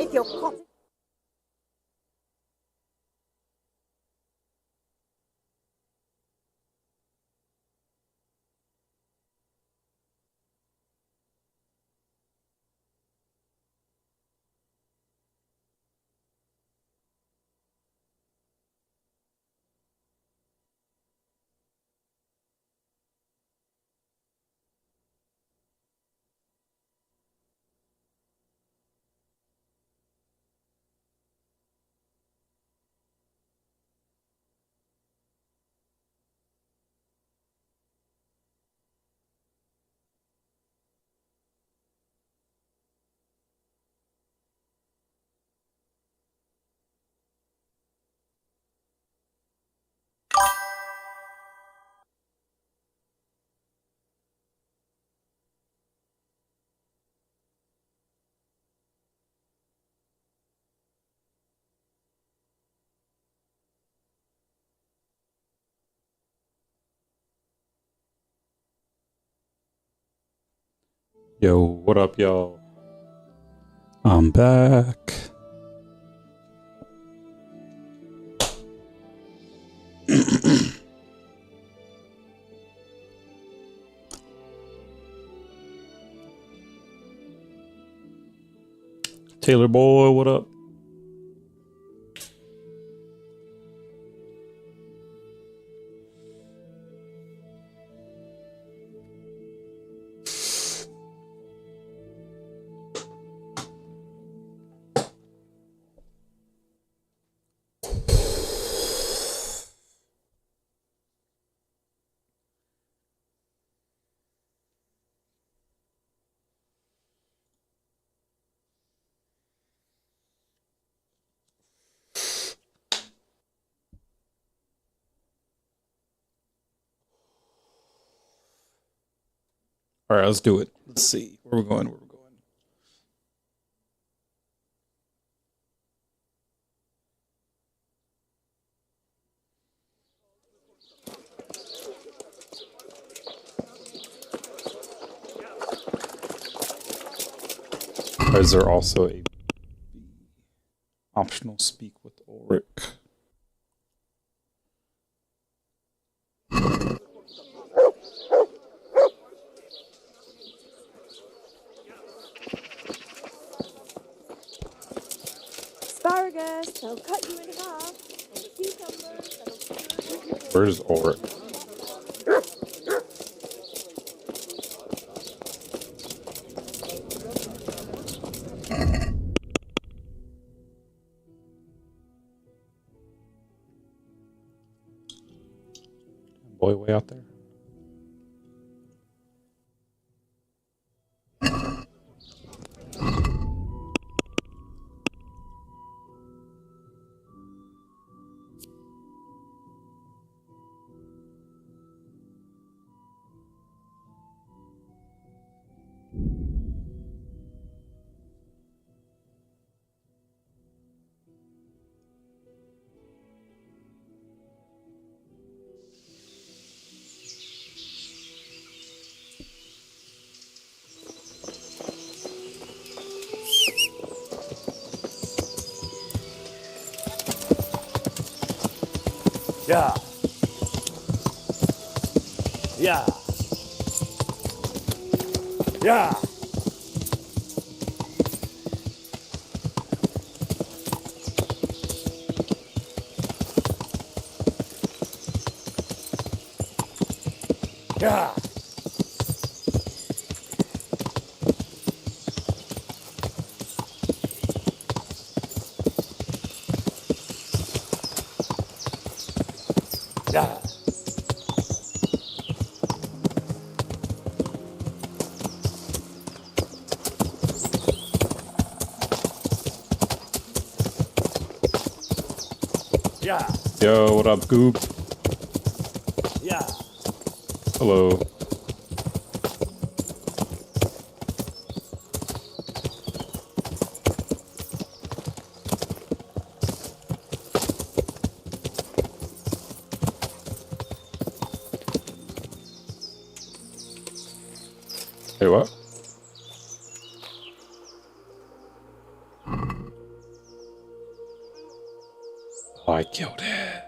avec your cotton. Yo, what up, y'all? I'm back. Taylor boy, what up? All right, let's do it. Let's see where we're going. Is there also a optional speak with Ulrich? Asparagus, they'll cut you in half. And cucumbers, that'll... Where's Ulrich? Boy, way out there. Yeah. Yeah. Yeah. Yeah. Yeah. Yeah. Yo, what up, Goop? Yeah. Hello. Hey, what? I killed it.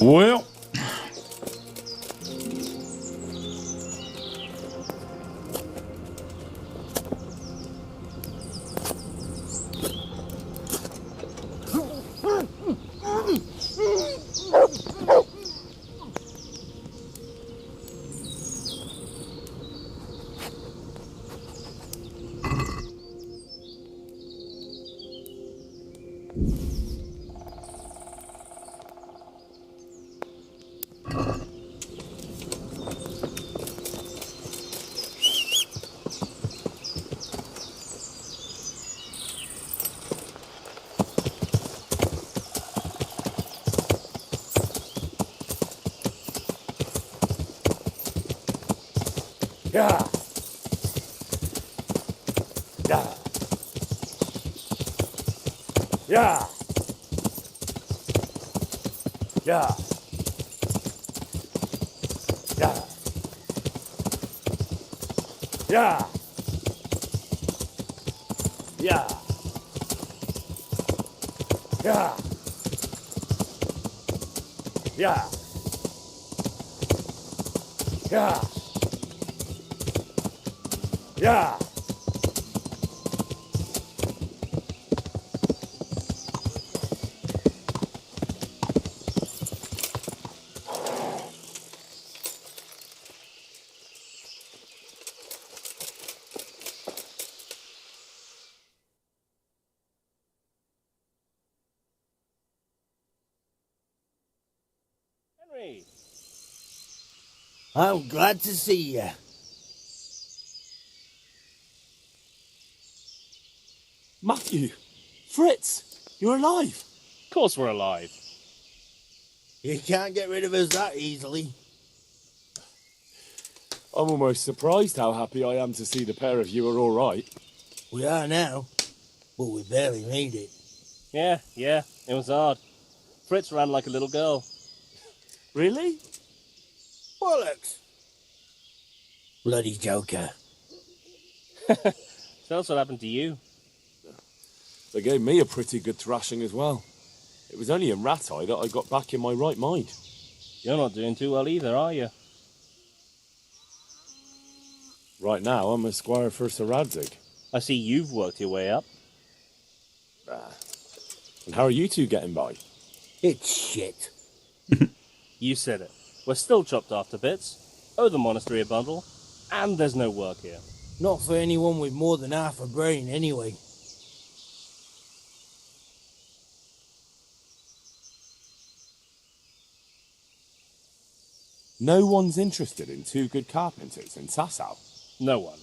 Well, Yeah. Yeah. Yeah. Yeah. Yeah. Yeah. Yeah. Yeah. Yeah. Yeah. Yeah. Henry! I'm glad to see you. Matthew! Fritz! You're alive! Of course we're alive. You can't get rid of us that easily. I'm almost surprised how happy I am to see the pair of you are all right. We are now, but we barely made it. Yeah, it was hard. Fritz ran like a little girl. Really? Bollocks! Bloody joker. Tell us what happened to you. They gave me a pretty good thrashing as well. It was only in Rat Eye that I got back in my right mind. You're not doing too well either, are you? Right now, I'm a squire for Sir Radzig. I see you've worked your way up. And how are you two getting by? It's shit. You said it. We're still chopped off to bits, owe the monastery a bundle, and there's no work here. Not for anyone with more than half a brain, anyway. No one's interested in two good carpenters in Sasau. No one.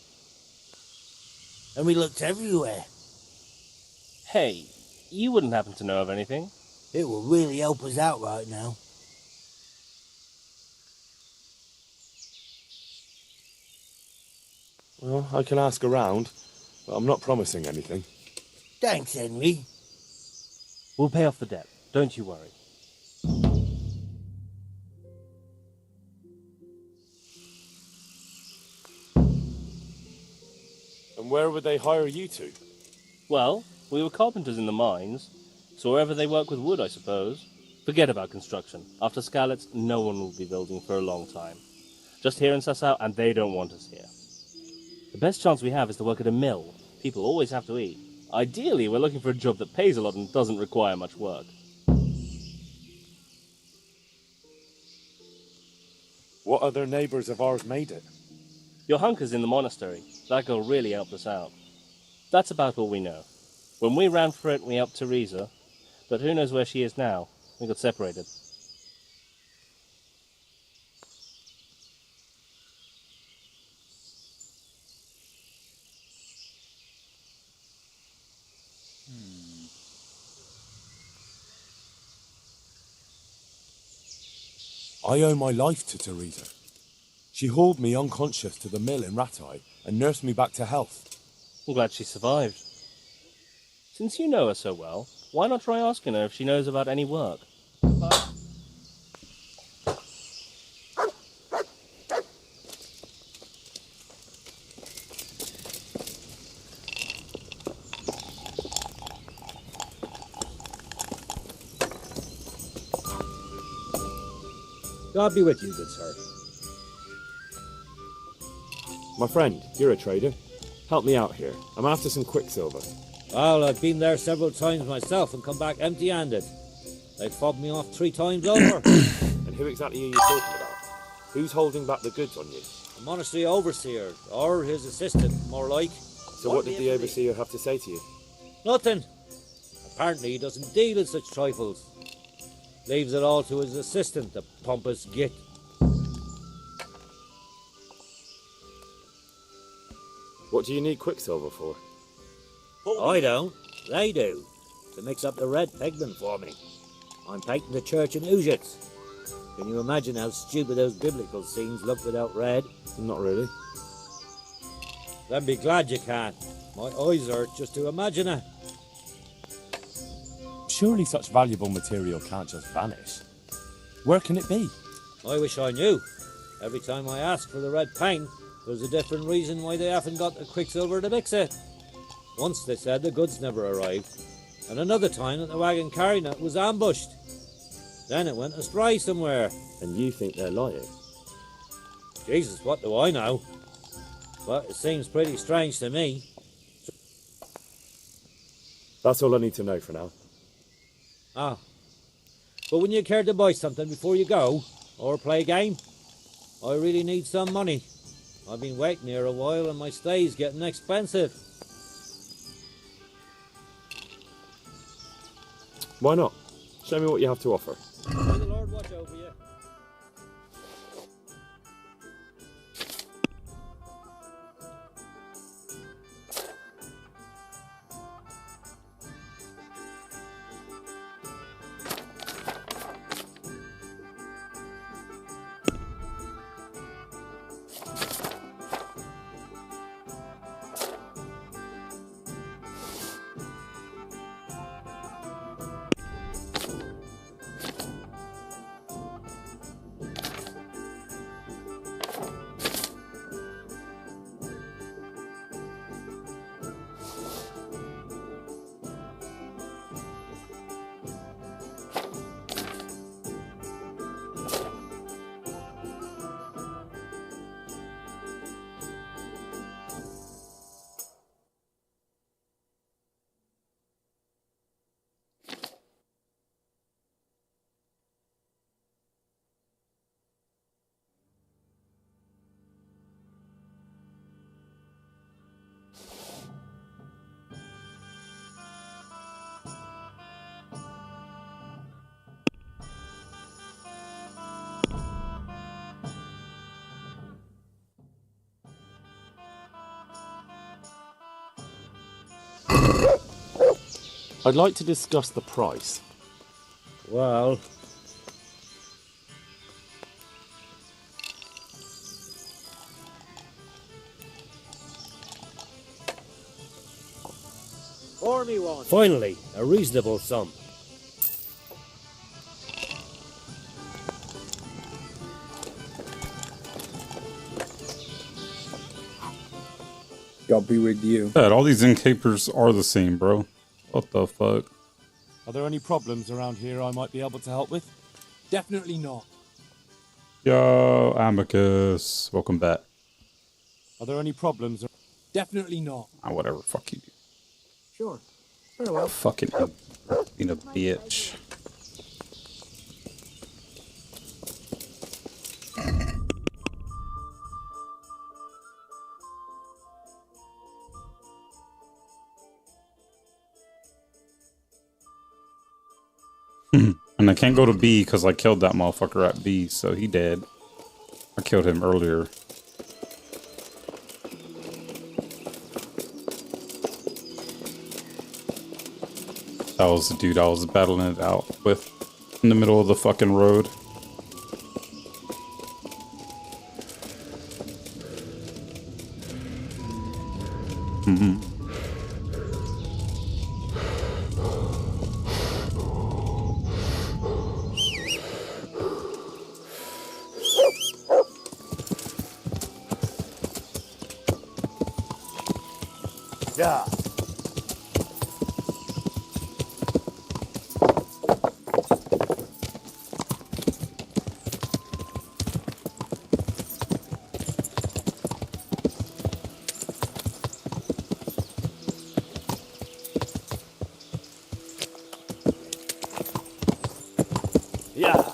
And we looked everywhere. Hey, you wouldn't happen to know of anything? It will really help us out right now. Well, I can ask around, but I'm not promising anything. Thanks, Henry. We'll pay off the debt, don't you worry. And where would they hire you to? Well, we were carpenters in the mines, so wherever they work with wood, I suppose. Forget about construction. After Skalitz, no one will be building for a long time. Just here in Sasau, and they don't want us here. The best chance we have is to work at a mill. People always have to eat. Ideally, we're looking for a job that pays a lot and doesn't require much work. What other neighbours of ours made it? Your hunker's in the monastery. That girl really helped us out. That's about all we know. When we ran for it, we helped Teresa, but who knows where she is now? We got separated. I owe my life to Teresa. She hauled me unconscious to the mill in Rattay and nursed me back to health. I'm glad she survived. Since you know her so well, why not try asking her if she knows about any work? Bye. God be with you, good sir. My friend, you're a trader. Help me out here. I'm after some quicksilver. Well, I've been there several times myself and come back empty-handed. They fobbed me off 3 times over. And who exactly are you talking about? Who's holding back the goods on you? The monastery overseer, or his assistant, more like. So what did the overseer have to say to you? Nothing. Apparently he doesn't deal in such trifles. Leaves it all to his assistant, the pompous git. What do you need quicksilver for? I don't. They do. To mix up the red pigment for me. I'm painting the church in Ujits. Can you imagine how stupid those biblical scenes look without red? Not really. Then be glad you can. My eyes hurt just to imagine it. Surely such valuable material can't just vanish. Where can it be? I wish I knew. Every time I ask for the red paint, there's a different reason why they haven't got the quicksilver to mix it. Once they said the goods never arrived, and another time that the wagon carrying it was ambushed. Then it went astray somewhere. And you think they're lying? Jesus, what do I know? But it seems pretty strange to me. That's all I need to know for now. Ah. But wouldn't you care to buy something before you go? Or play a game? I really need some money. I've been waiting here a while and my stay's getting expensive. Why not? Show me what you have to offer. May the Lord watch over you. I'd like to discuss the price. Well... Pour me one. Finally, a reasonable sum. God be with you. God, all these innkeepers are the same, bro. What the fuck? Are there any problems around here I might be able to help with? Definitely not. Yo, Amicus. Welcome back. Are there any problems? Definitely not. Ah, whatever. Fuck you. Sure. Very well. Fucking being a bitch. And I can't go to B because I killed that motherfucker at B, so he dead. I killed him earlier. That was the dude I was battling it out with in the middle of the fucking road. Yeah. Yeah.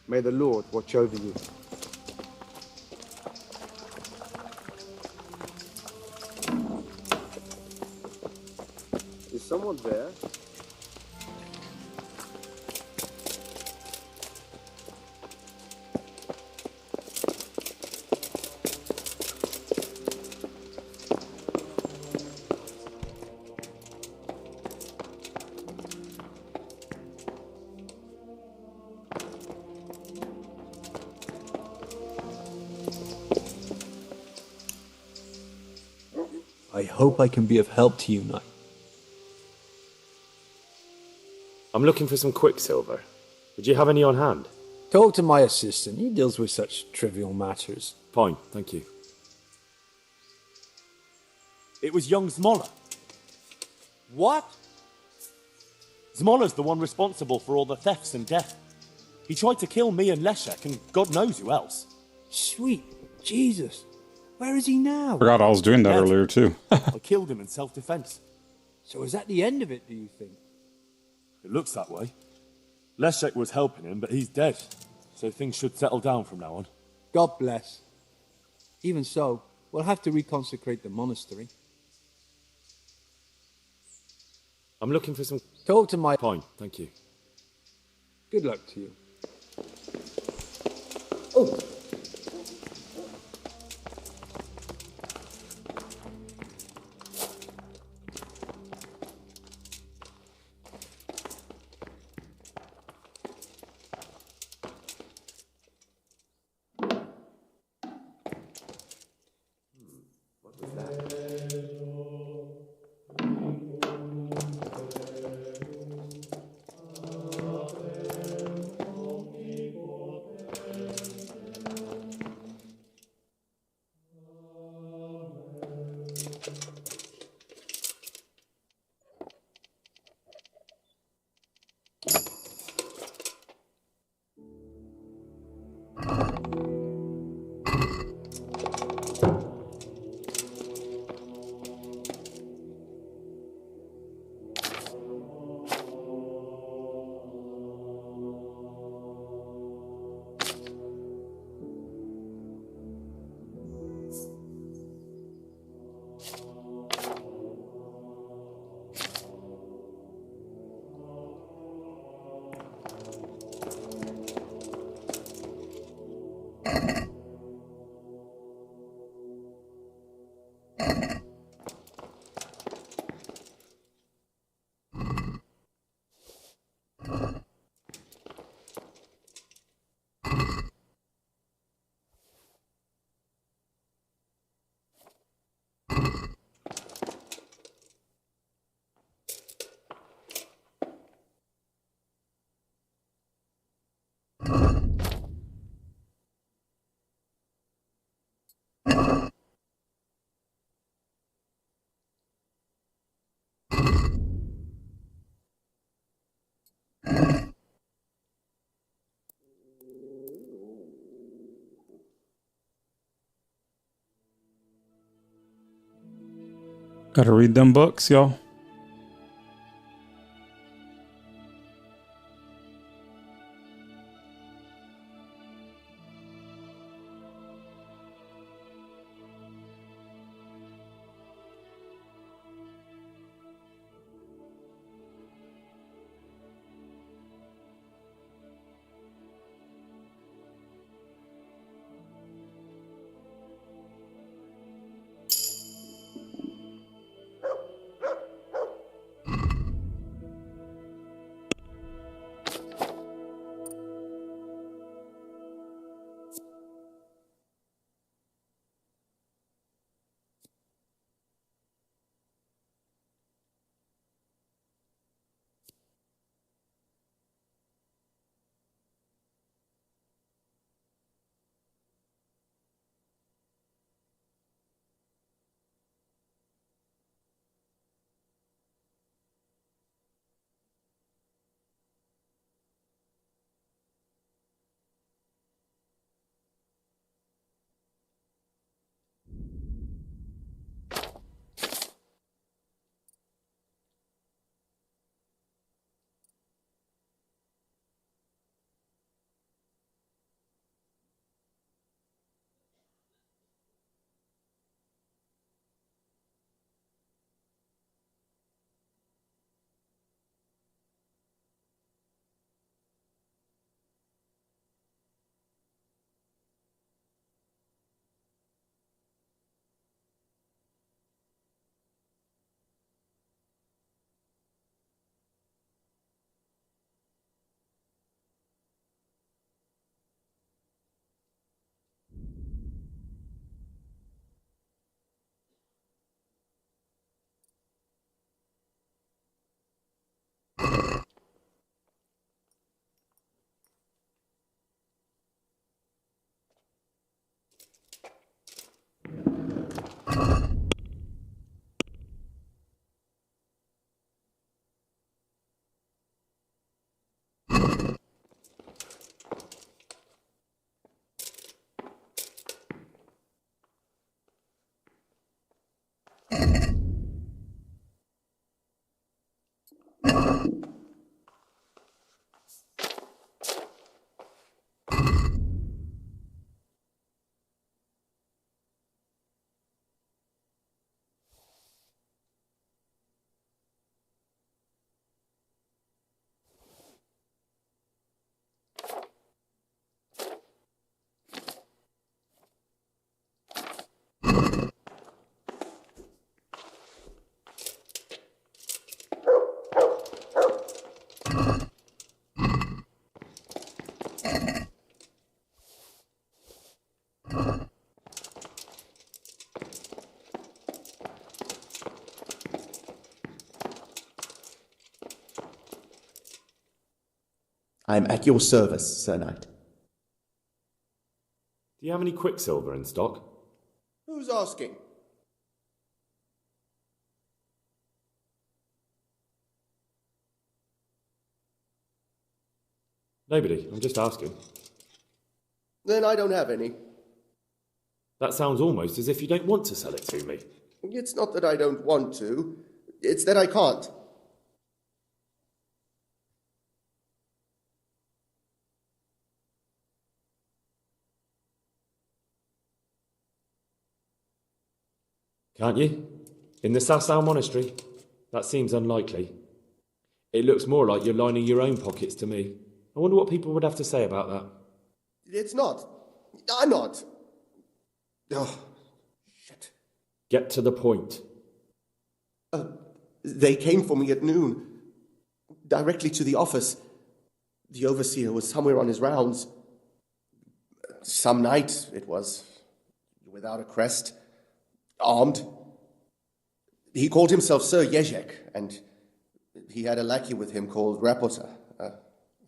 May the Lord watch over you. Is someone there? I hope I can be of help to you, knight. I'm looking for some quicksilver. Would you have any on hand? Talk to my assistant. He deals with such trivial matters. Fine, thank you. It was young Zmolla. What? Zmolla's the one responsible for all the thefts and death. He tried to kill me and Leszek and God knows who else. Sweet Jesus. Where is he now? Forgot I was doing that Dead. earlier too. I killed him in self-defense. So is that the end of it, do you think? It looks that way. Leszek was helping him, but he's dead. So things should settle down from now on. God bless. Even so, we'll have to reconsecrate the monastery. I'm looking for some... Talk to my... Fine, thank you. Good luck to you. Gotta read them books, y'all. I'm at your service, Sir Knight. Do you have any quicksilver in stock? Who's asking? Nobody. I'm just asking. Then I don't have any. That sounds almost as if you don't want to sell it to me. It's not that I don't want to. It's that I can't. Can't you? In the Sasau Monastery? That seems unlikely. It looks more like you're lining your own pockets to me. I wonder what people would have to say about that. It's not. I'm not. Oh, shit. Get to the point. They came for me at noon. Directly to the office. The overseer was somewhere on his rounds. Some night, it was. Without a crest. Armed. He called himself Sir Jezek, and he had a lackey with him called Rapota, a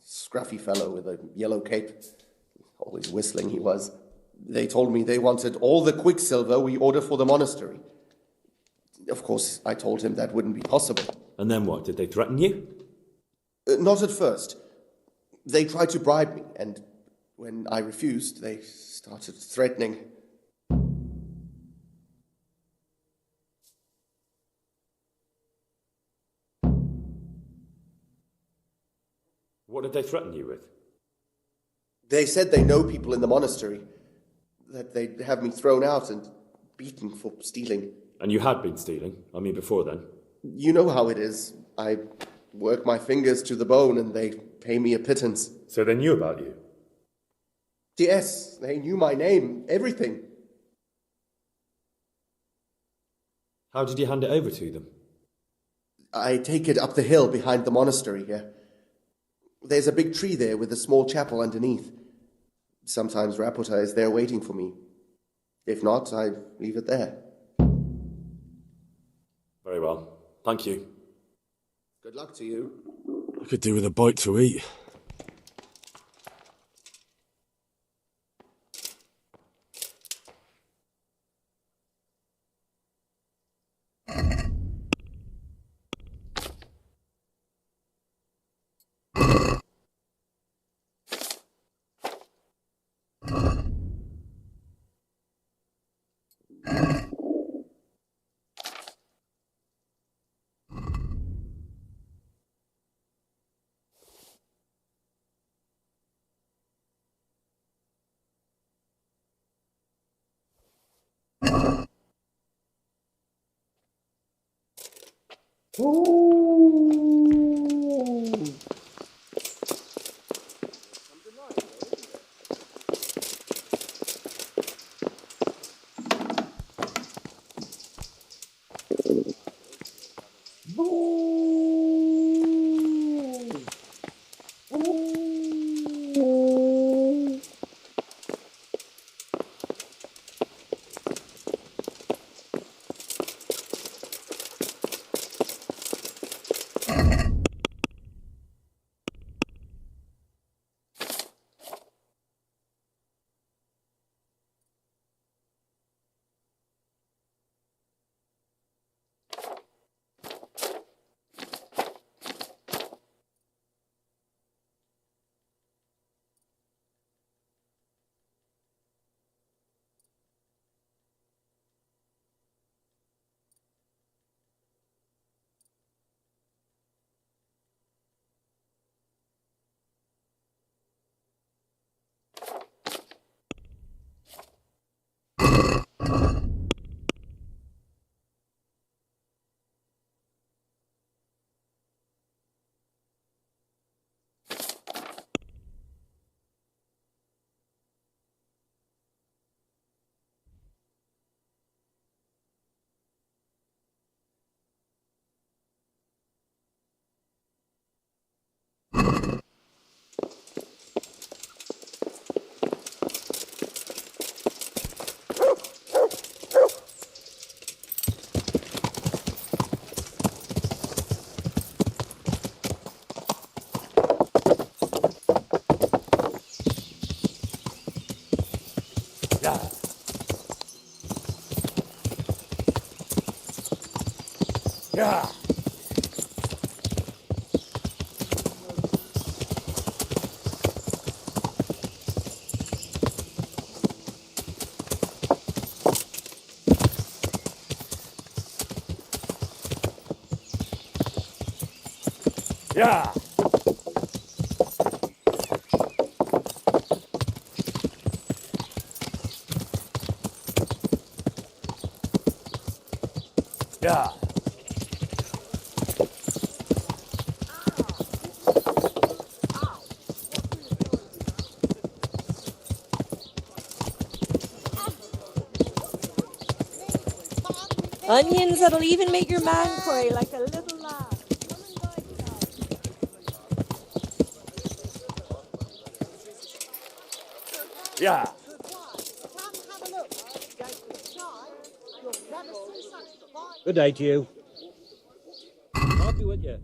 scruffy fellow with a yellow cape. Always whistling he was. They told me they wanted all the quicksilver we order for the monastery. Of course, I told him that wouldn't be possible. And then what? Did they threaten you? Not at first. They tried to bribe me, and when I refused, they started threatening. What did they threaten you with? They said they know people in the monastery, that they'd have me thrown out and beaten for stealing. And you had been stealing? I mean, before then? You know how it is. I work my fingers to the bone and they pay me a pittance. So they knew about you? Yes, they knew my name, everything. How did you hand it over to them? I take it up the hill behind the monastery here. There's a big tree there with a small chapel underneath. Sometimes Rapota is there waiting for me. If not, I leave it there. Very well. Thank you. Good luck to you. I could do with a bite to eat. Yeah. Yeah. Yeah. Onions that'll even make your man cry like a little lad. Yeah. Good day to you. I'll be with you.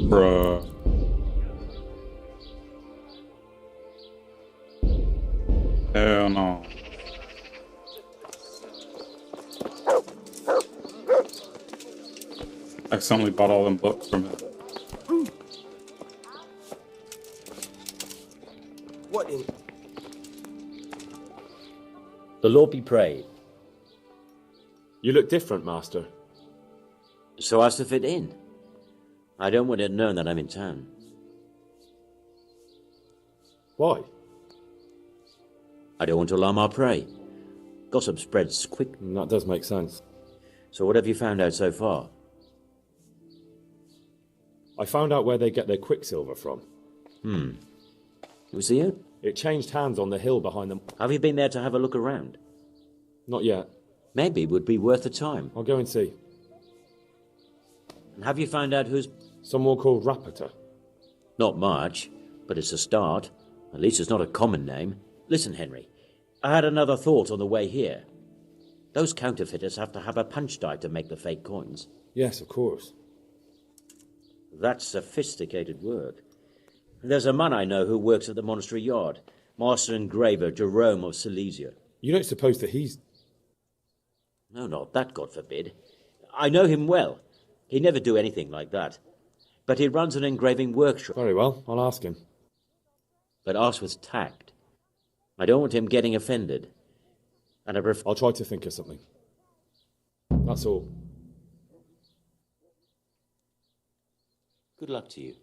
Bruh. Hell no. I accidentally bought all them books from him. What in? The Lord be praised. You look different, Master. So as to fit in. I don't want it known that I'm in town. Why? I don't want to alarm our prey. Gossip spreads quick. That does make sense. So what have you found out so far? I found out where they get their quicksilver from. You see it? It changed hands on the hill behind them. Have you been there to have a look around? Not yet. Maybe it would be worth the time. I'll go and see. And have you found out who's... Someone called Rapiter. Not much, but it's a start. At least it's not a common name. Listen, Henry, I had another thought on the way here. Those counterfeiters have to have a punch die to make the fake coins. Yes, of course. That's sophisticated work. There's a man I know who works at the monastery yard, Master Engraver Jerome of Silesia. You don't suppose that he's... No, not that, God forbid. I know him well. He'd never do anything like that. But he runs an engraving workshop. Very well, I'll ask him. But ask with tact. I don't want him getting offended. And I'll try to think of something. That's all. Good luck to you.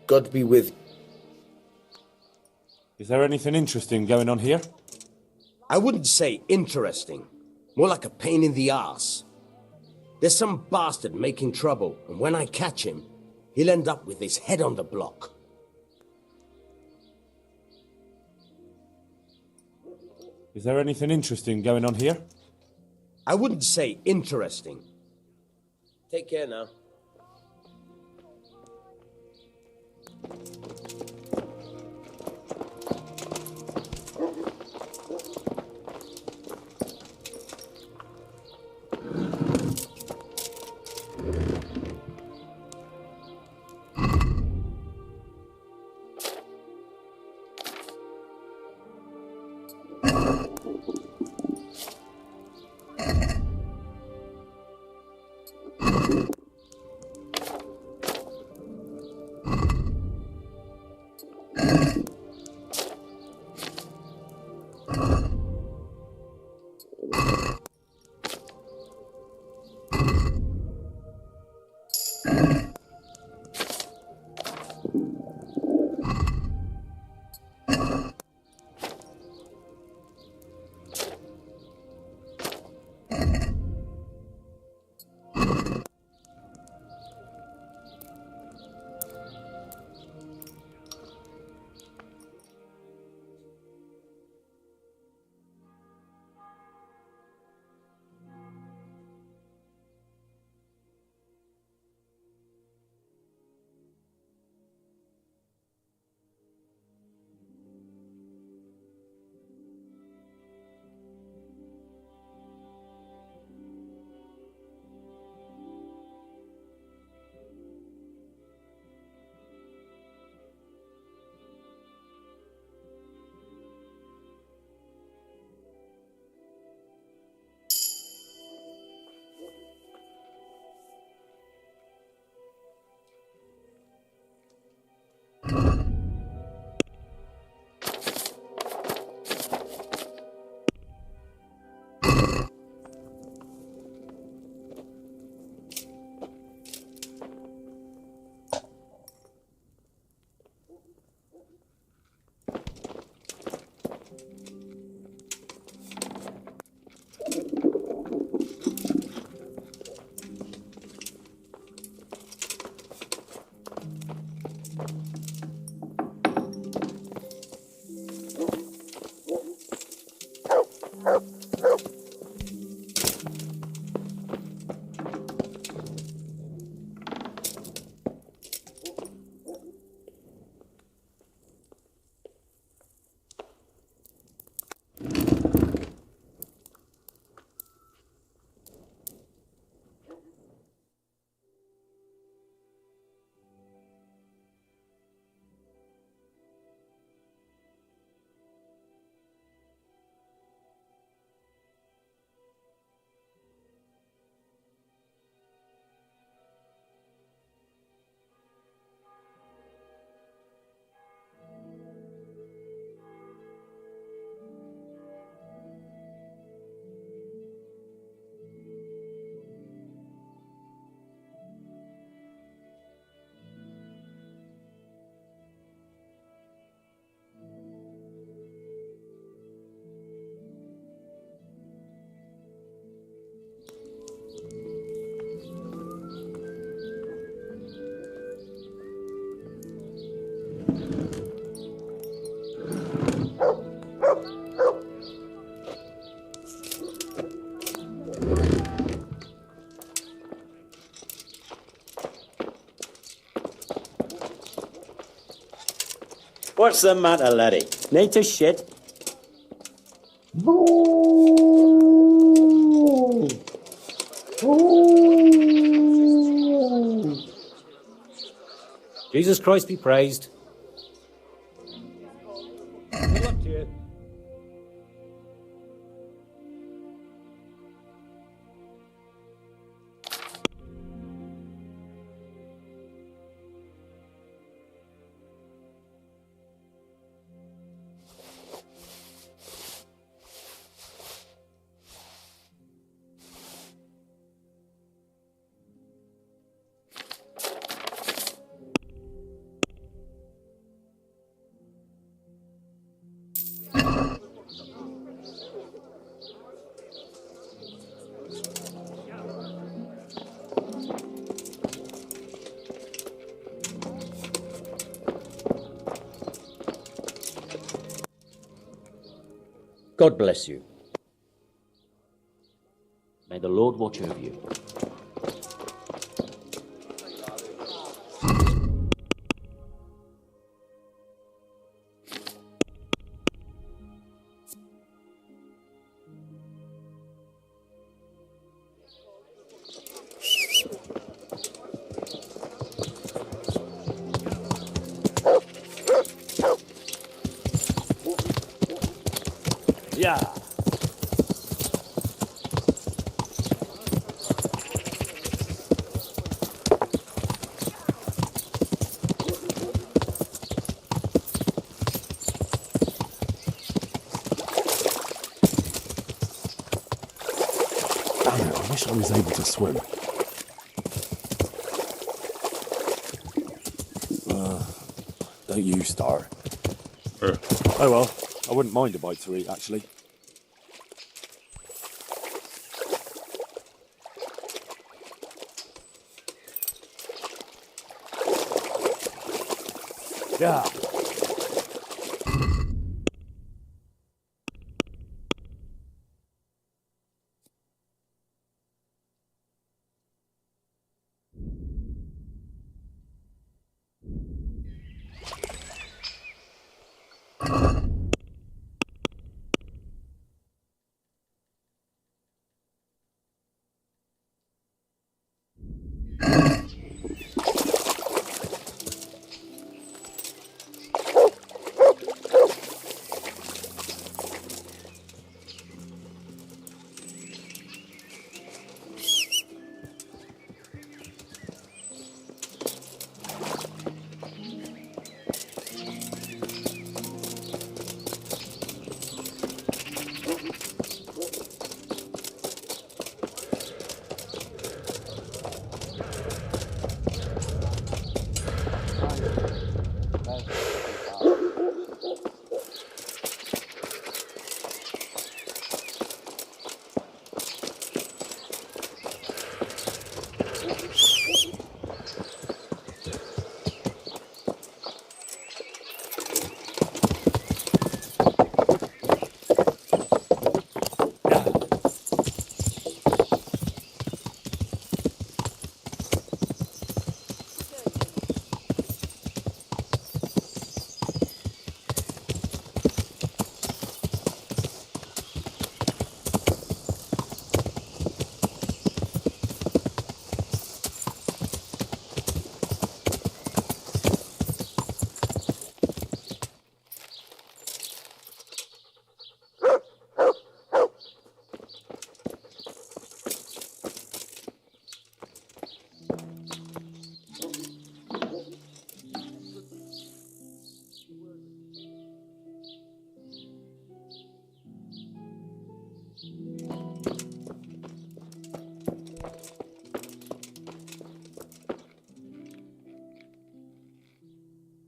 God be with you. Is there anything interesting going on here? I wouldn't say interesting. More like a pain in the arse. There's some bastard making trouble, and when I catch him, he'll end up with his head on the block. Is there anything interesting going on here? I wouldn't say interesting. Take care now. What's the matter, laddie? Need to shit? Jesus Christ be praised. Good luck to you. God bless you. May the Lord watch over you. Yeah. Damn it, I wish I was able to swim. Don't you start. Oh well, I wouldn't mind a bite to eat, actually. Yeah.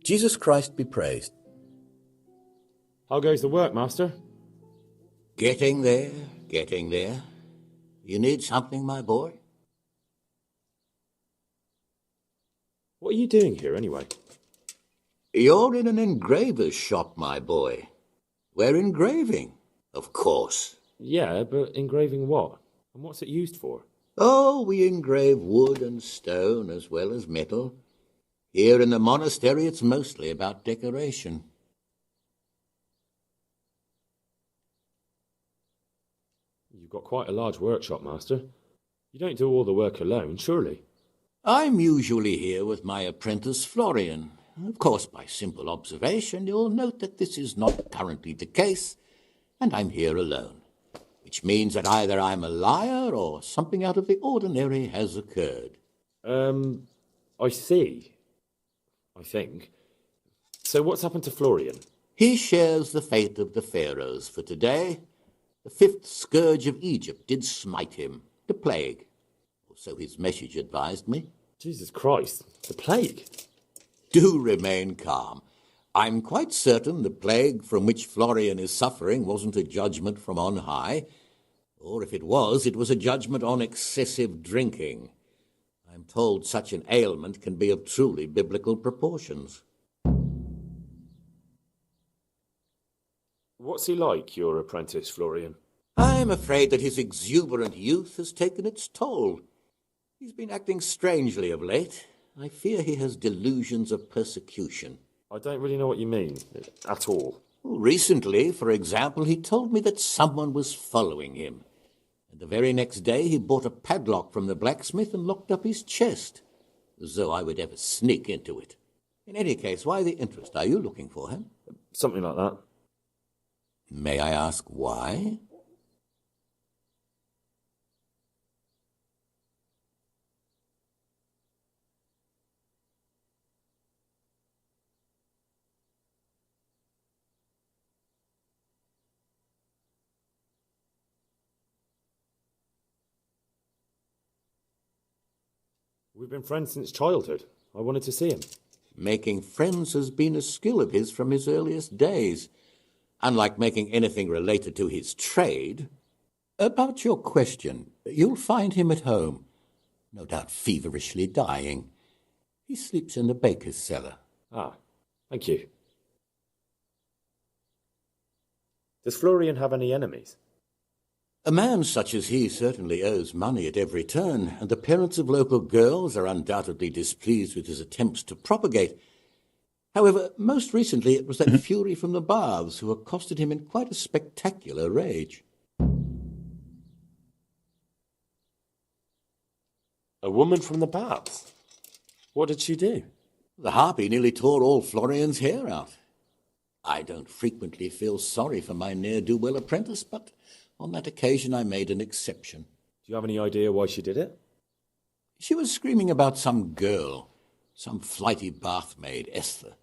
Jesus Christ be praised. How goes the work, Master? Getting there, getting there. You need something, my boy? What are you doing here, anyway? You're in an engraver's shop, my boy. We're engraving, of course. Yeah, but engraving what? And what's it used for? Oh, we engrave wood and stone as well as metal. Here in the monastery, it's mostly about decoration. You've got quite a large workshop, Master. You don't do all the work alone, surely? I'm usually here with my apprentice Florian. Of course, by simple observation, you'll note that this is not currently the case, and I'm here alone, which means that either I'm a liar or something out of the ordinary has occurred. I see. I think. So what's happened to Florian? He shares the fate of the pharaohs for today. The fifth scourge of Egypt did smite him, the plague. Or so his message advised me. Jesus Christ, the plague? Do remain calm. I'm quite certain the plague from which Florian is suffering wasn't a judgment from on high. Or if it was a judgment on excessive drinking. I'm told such an ailment can be of truly biblical proportions. What's he like, your apprentice, Florian? I'm afraid that his exuberant youth has taken its toll. He's been acting strangely of late. I fear he has delusions of persecution. I don't really know what you mean, at all. Recently, for example, he told me that someone was following him. And the very next day he bought a padlock from the blacksmith and locked up his chest, as though I would ever sneak into it. In any case, why the interest? Are you looking for him? Something like that. May I ask why? We've been friends since childhood. I wanted to see him. Making friends has been a skill of his from his earliest days. Unlike making anything related to his trade. About your question, you'll find him at home, no doubt feverishly dying. He sleeps in the baker's cellar. Ah, thank you. Does Florian have any enemies? A man such as he certainly owes money at every turn, and the parents of local girls are undoubtedly displeased with his attempts to propagate. However, most recently it was that fury from the baths who accosted him in quite a spectacular rage. A woman from the baths? What did she do? The harpy nearly tore all Florian's hair out. I don't frequently feel sorry for my ne'er-do-well apprentice, but on that occasion I made an exception. Do you have any idea why she did it? She was screaming about some girl, some flighty bath-maid, Esther.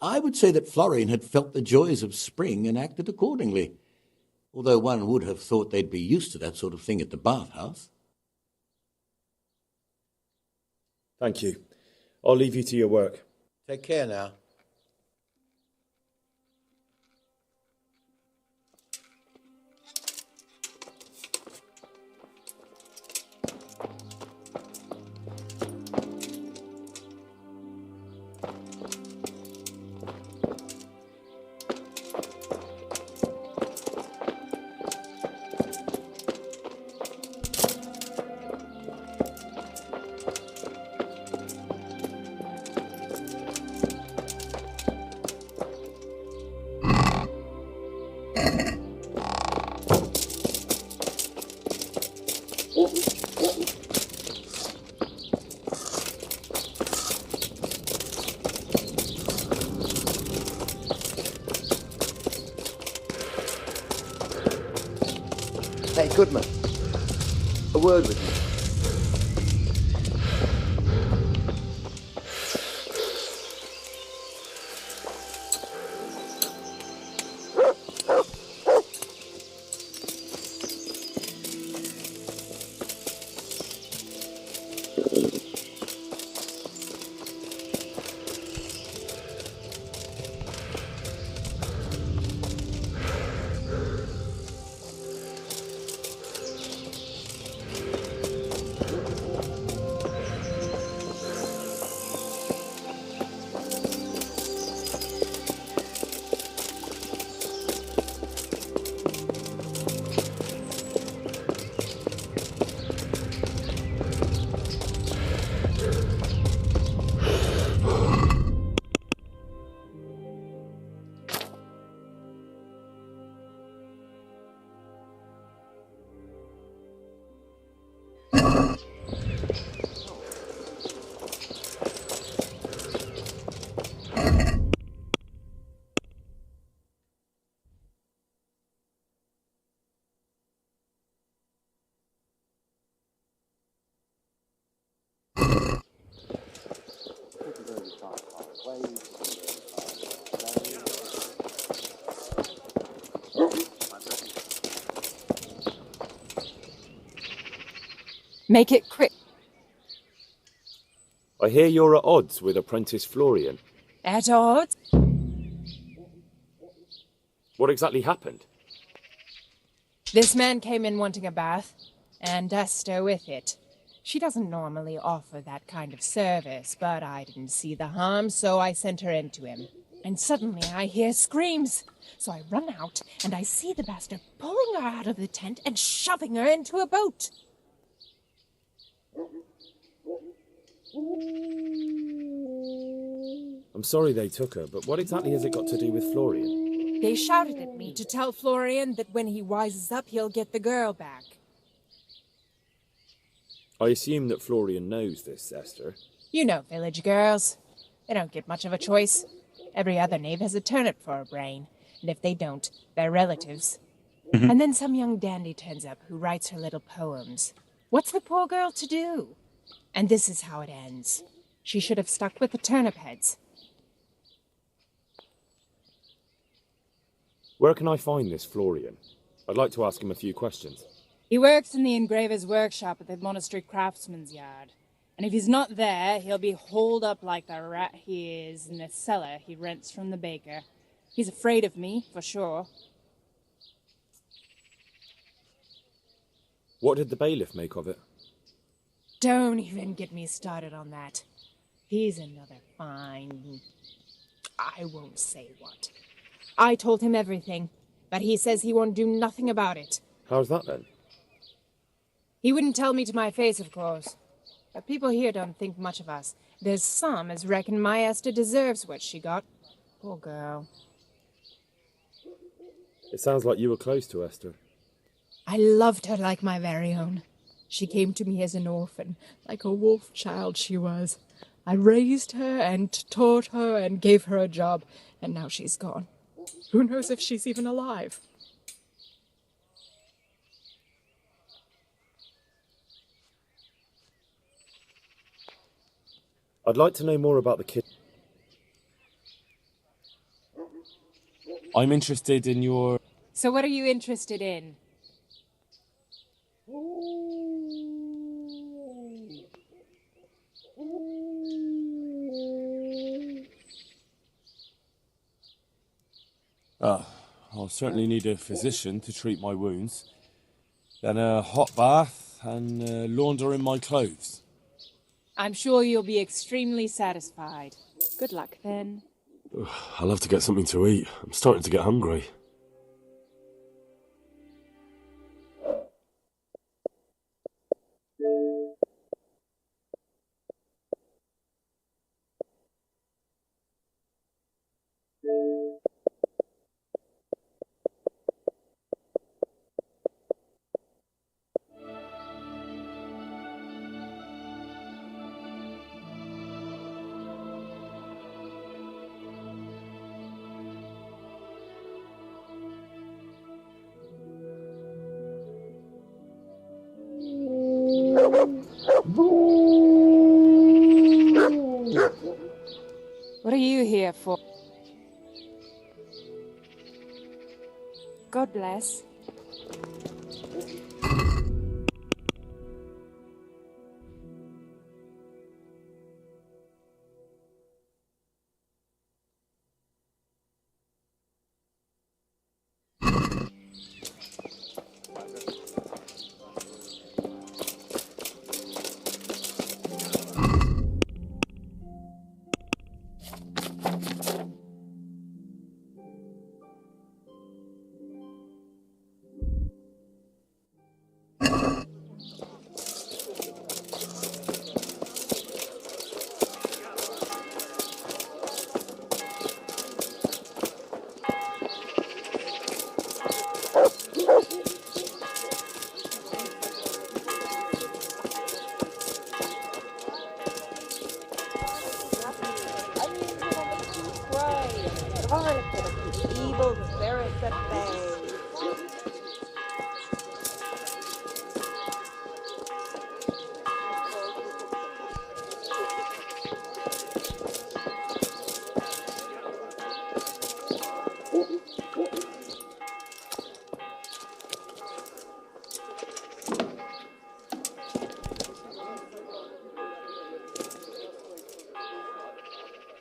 I would say that Florian had felt the joys of spring and acted accordingly, although one would have thought they'd be used to that sort of thing at the bathhouse. Thank you. I'll leave you to your work. Take care now. Hey, Goodman. A word with you. Make it quick. I hear you're at odds with apprentice Florian. At odds? What exactly happened? This man came in wanting a bath, and Esther with it. She doesn't normally offer that kind of service, but I didn't see the harm, so I sent her in to him. And suddenly I hear screams. So I run out, and I see the bastard pulling her out of the tent and shoving her into a boat. I'm sorry they took her, but what exactly has it got to do with Florian? They shouted at me to tell Florian that when he wises up, he'll get the girl back. I assume that Florian knows this, Esther. You know village girls. They don't get much of a choice. Every other knave has a turnip for a brain, and if they don't, they're relatives. And then some young dandy turns up who writes her little poems. What's the poor girl to do? And this is how it ends. She should have stuck with the turnip heads. Where can I find this Florian? I'd like to ask him a few questions. He works in the engraver's workshop at the monastery craftsman's yard. And if he's not there, he'll be holed up like the rat he is in the cellar he rents from the baker. He's afraid of me, for sure. What did the bailiff make of it? Don't even get me started on that. He's another fine... I won't say what. I told him everything, but he says he won't do nothing about it. How's that then? He wouldn't tell me to my face, of course. But people here don't think much of us. There's some as reckon my Esther deserves what she got. Poor girl. It sounds like you were close to Esther. I loved her like my very own. She came to me as an orphan, like a wolf child she was. I raised her and taught her and gave her a job, and now she's gone. Who knows if she's even alive? I'd like to know more about the kid. I'm interested in your... So what are you interested in? I'll certainly need a physician to treat my wounds. Then a hot bath and laundering my clothes. I'm sure you'll be extremely satisfied. Good luck, then. I'll have to get something to eat. I'm starting to get hungry. What are you here for? God bless.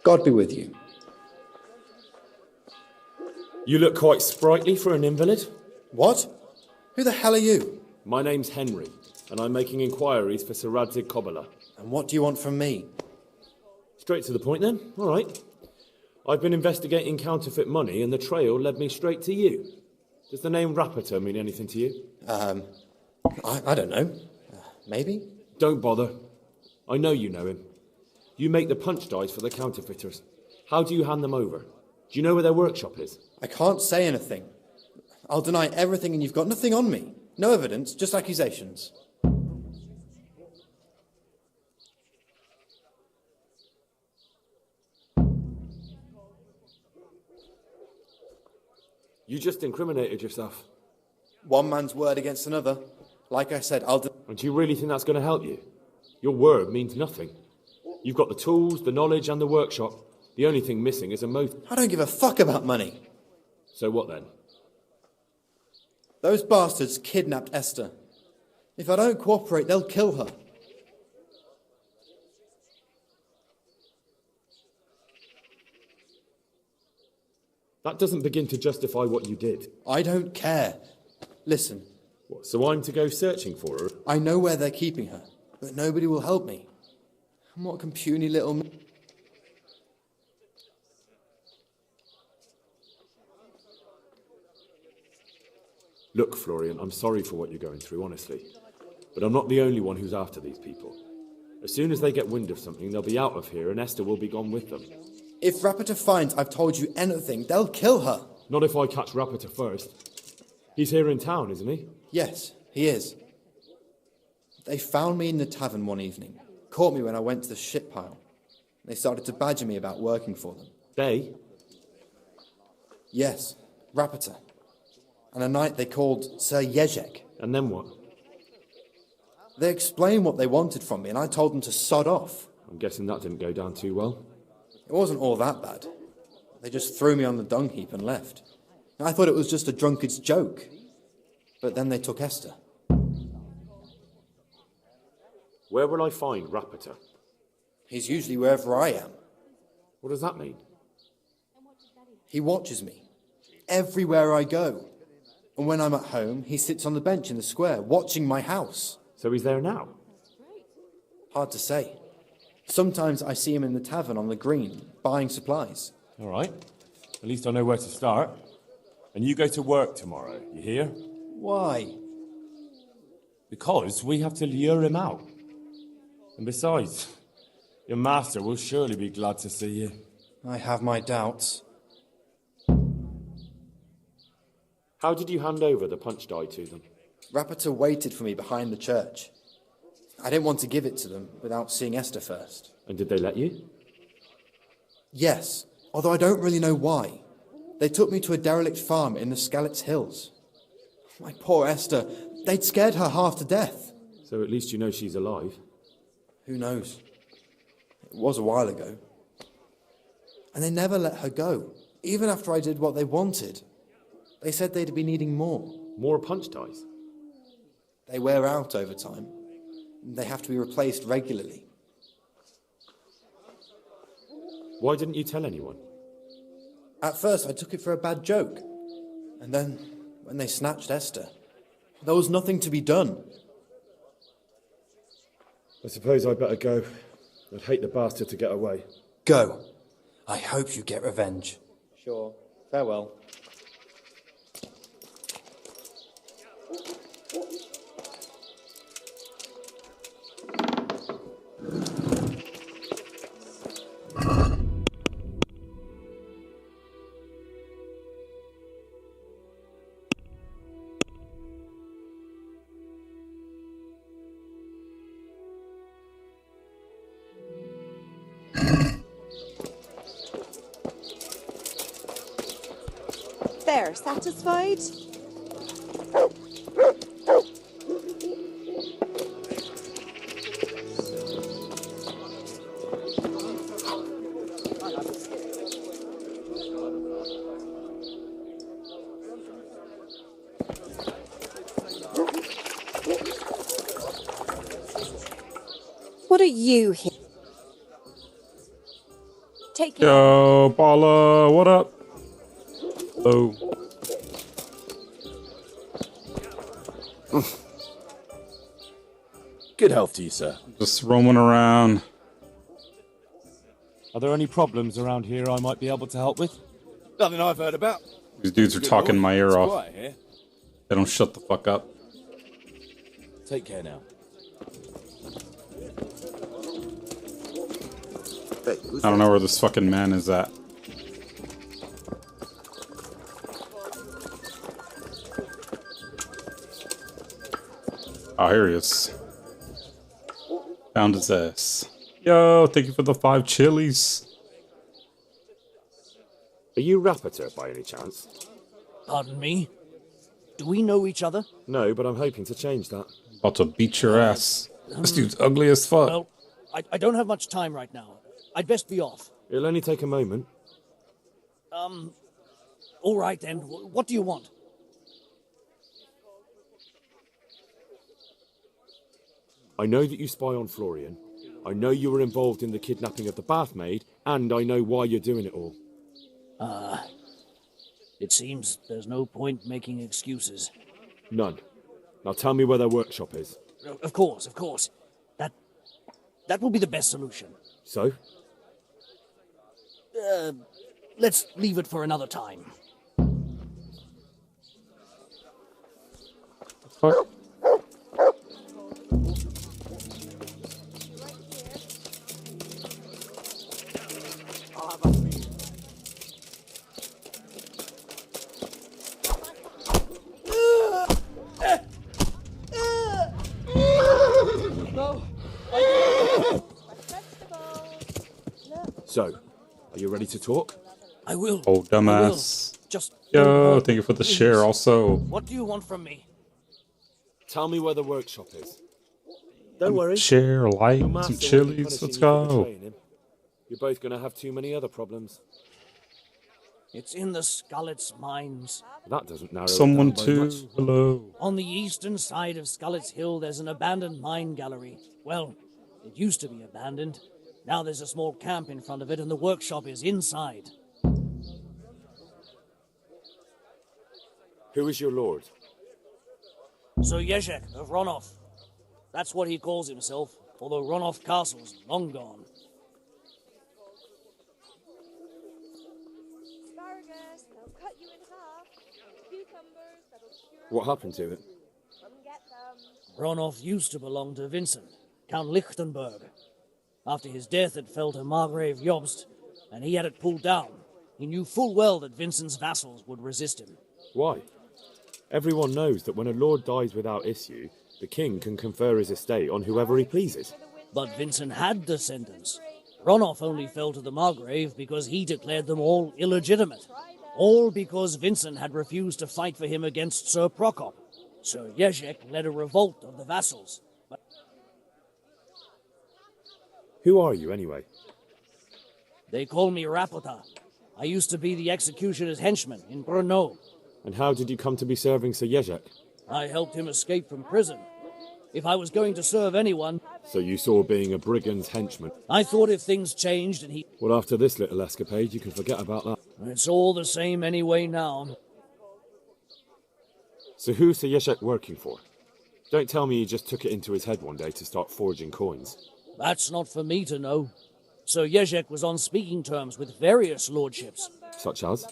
God be with you. You look quite sprightly for an invalid. What? Who the hell are you? My name's Henry, and I'm making inquiries for Sir Radzig Kobyla. And what do you want from me? Straight to the point then. All right. I've been investigating counterfeit money, and the trail led me straight to you. Does the name Rapiter mean anything to you? I don't know. Maybe? Don't bother. I know you know him. You make the punch dice for the counterfeiters. How do you hand them over? Do you know where their workshop is? I can't say anything. I'll deny everything and you've got nothing on me. No evidence, just accusations. You just incriminated yourself. One man's word against another. Like I said, And do you really think that's going to help you? Your word means nothing. You've got the tools, the knowledge, and the workshop. The only thing missing is a motive. I don't give a fuck about money. So what then? Those bastards kidnapped Esther. If I don't cooperate, they'll kill her. That doesn't begin to justify what you did. I don't care. Listen. What, so I'm to go searching for her? I know where they're keeping her, but nobody will help me. And what can puny little... Look, Florian, I'm sorry for what you're going through, honestly. But I'm not the only one who's after these people. As soon as they get wind of something, they'll be out of here and Esther will be gone with them. If Rapiter finds I've told you anything, they'll kill her. Not if I catch Rapiter first. He's here in town, isn't he? Yes, he is. They found me in the tavern one evening. Caught me when I went to the shit pile. They started to badger me about working for them. They? Yes, Rapiter. And a knight they called Sir Jezek. And then what? They explained what they wanted from me, and I told them to sod off. I'm guessing that didn't go down too well. It wasn't all that bad. They just threw me on the dung heap and left. I thought it was just a drunkard's joke. But then they took Esther. Where will I find Rapiter? He's usually wherever I am. What does that mean? He watches me. Everywhere I go. And when I'm at home, he sits on the bench in the square, watching my house. So he's there now? Hard to say. Sometimes I see him in the tavern on the green, buying supplies. All right. At least I know where to start. And you go to work tomorrow, you hear? Why? Because we have to lure him out. And besides, your master will surely be glad to see you. I have my doubts. How did you hand over the punch die to them? Rapiter waited for me behind the church. I didn't want to give it to them without seeing Esther first. And did they let you? Yes, although I don't really know why. They took me to a derelict farm in the Skalitz Hills. My poor Esther, they'd scared her half to death. So at least you know she's alive. Who knows? It was a while ago. And they never let her go, even after I did what they wanted. They said they'd be needing more. More punch dice? They wear out over time. They have to be replaced regularly. Why didn't you tell anyone? At first, I took it for a bad joke. And then, when they snatched Esther, there was nothing to be done. I suppose I'd better go. I'd hate the bastard to get away. Go. I hope you get revenge. Sure. Farewell. There, satisfied? What are you here? Take care. Yo, Paula, what up? Oh. Good health to you, sir. Just roaming around. Are there any problems around here I might be able to help with? Nothing I've heard about. These dudes are talking my ear It's off. quiet here. They don't shut the fuck up. Take care now. I don't know where this fucking man is at. Oh, here he is. Found his ass. Yo, thank you for the 5 chilies. Are you Rapiter by any chance? Pardon me? Do we know each other? No, but I'm hoping to change that. About to beat your ass. This dude's ugly as fuck. Well, I don't have much time right now. I'd best be off. It'll only take a moment. All right then. What do you want? I know that you spy on Florian. I know you were involved in the kidnapping of the bath maid, and I know why you're doing it all. It seems there's no point making excuses. None. Now tell me where their workshop is. Of course. That will be the best solution. So? Let's leave it for another time. Fuck. So, are you ready to talk? I will. Oh, dumbass. Just Yo, thank you for the share also. What do you want from me? Tell me where the workshop is. Don't worry. Share, like, Your some master will be chilies. Let's punishing you for go. betraying him. You're both going to have too many other problems. It's in the Skullet's mines. That doesn't narrow Someone it down by too. much. Hello. On the eastern side of Skullet's Hill, there's an abandoned mine gallery. Well, it used to be abandoned. Now there's a small camp in front of it, and the workshop is inside. Who is your lord? Sir Yezhek of Ronov. That's what he calls himself, although Ronov Castle's long gone. Asparagus, they'll cut you in half. Cucumbers, that'll cure. What happened to it? Come get them. Ronov used to belong to Vincent, Count Lichtenberg. After his death, it fell to Margrave Jobst, and he had it pulled down. He knew full well that Vincent's vassals would resist him. Why? Everyone knows that when a lord dies without issue, the king can confer his estate on whoever he pleases. But Vincent had descendants. Ronov only fell to the Margrave because he declared them all illegitimate. All because Vincent had refused to fight for him against Sir Prokop. Sir Yezhek led a revolt of the vassals. But Who are you, anyway? they call me Rapota. I used to be the executioner's henchman in Brno. And how did you come to be serving Sir Yezhek? I helped him escape from prison. If I was going to serve anyone, So you saw being a brigand's henchman. I thought if things changed and he... Well, after this little escapade, you can forget about that. It's all the same anyway now. So who's Sir Yezhek working for? Don't tell me he just took it into his head one day to start forging coins. That's not for me to know. Sir Yezhek was on speaking terms with various lordships. Such as?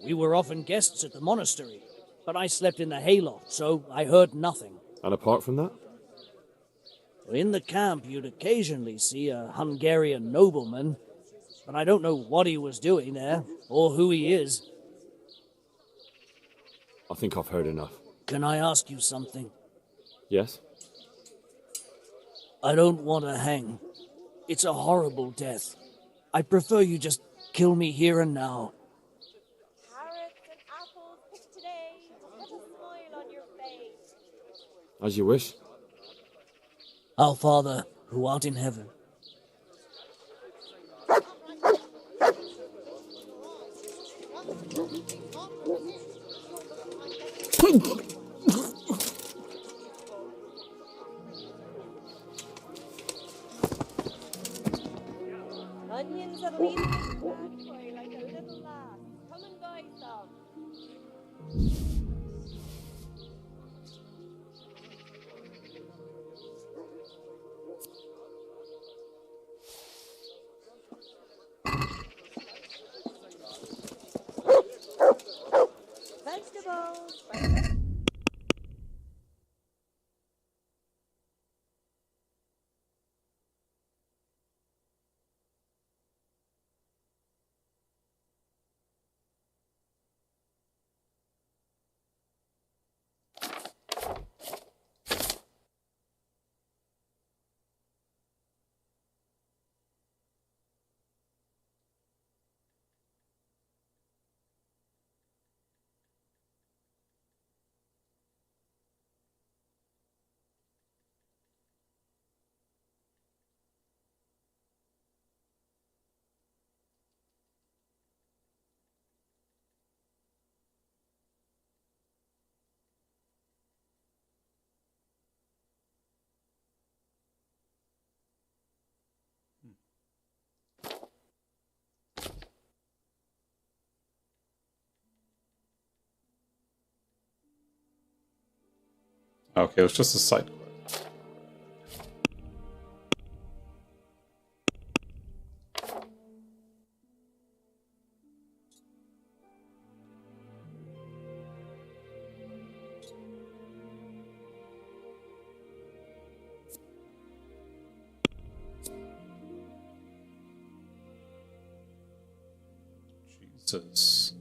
We were often guests at the monastery, but I slept in the hayloft, so I heard nothing. And apart from that? In the camp, you'd occasionally see a Hungarian nobleman, but I don't know what he was doing there, or who he is. I think I've heard enough. Can I ask you something? Yes? I don't want to hang. It's a horrible death. I prefer you just kill me here and now. Carrots and apples picked today to put a smile on your face. As you wish. Our Father, who art in heaven. Onions are weaving in the bad boy like a little lass. Come and buy some. Vegetables. Okay, it was just a side quest. Jesus.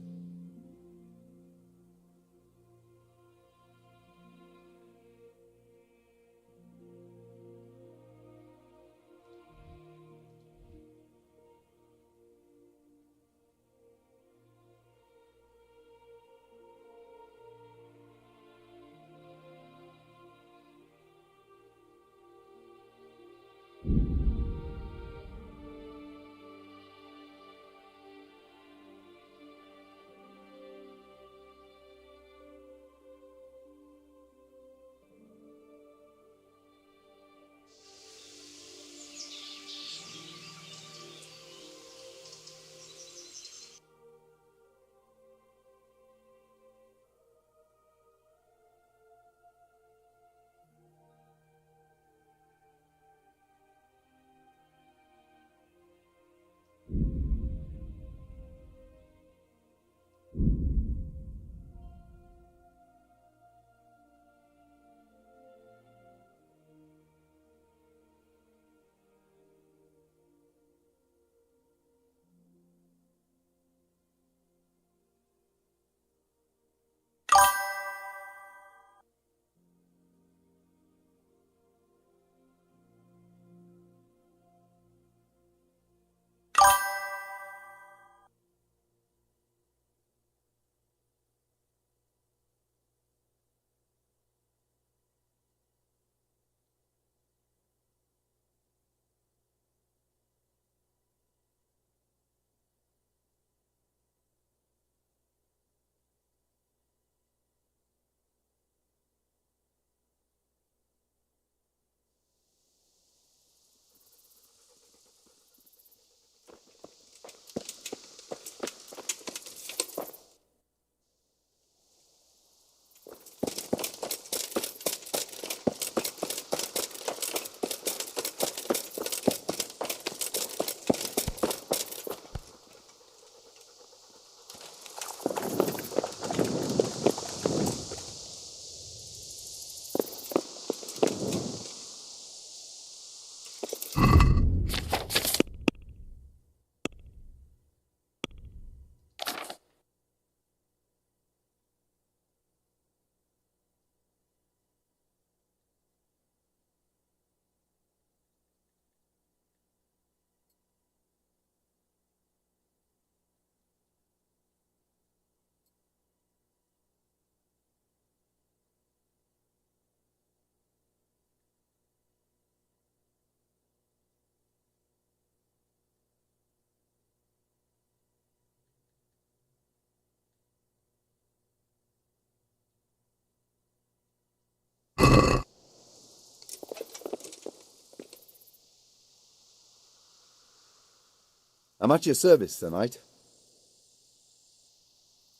I'm at your service tonight.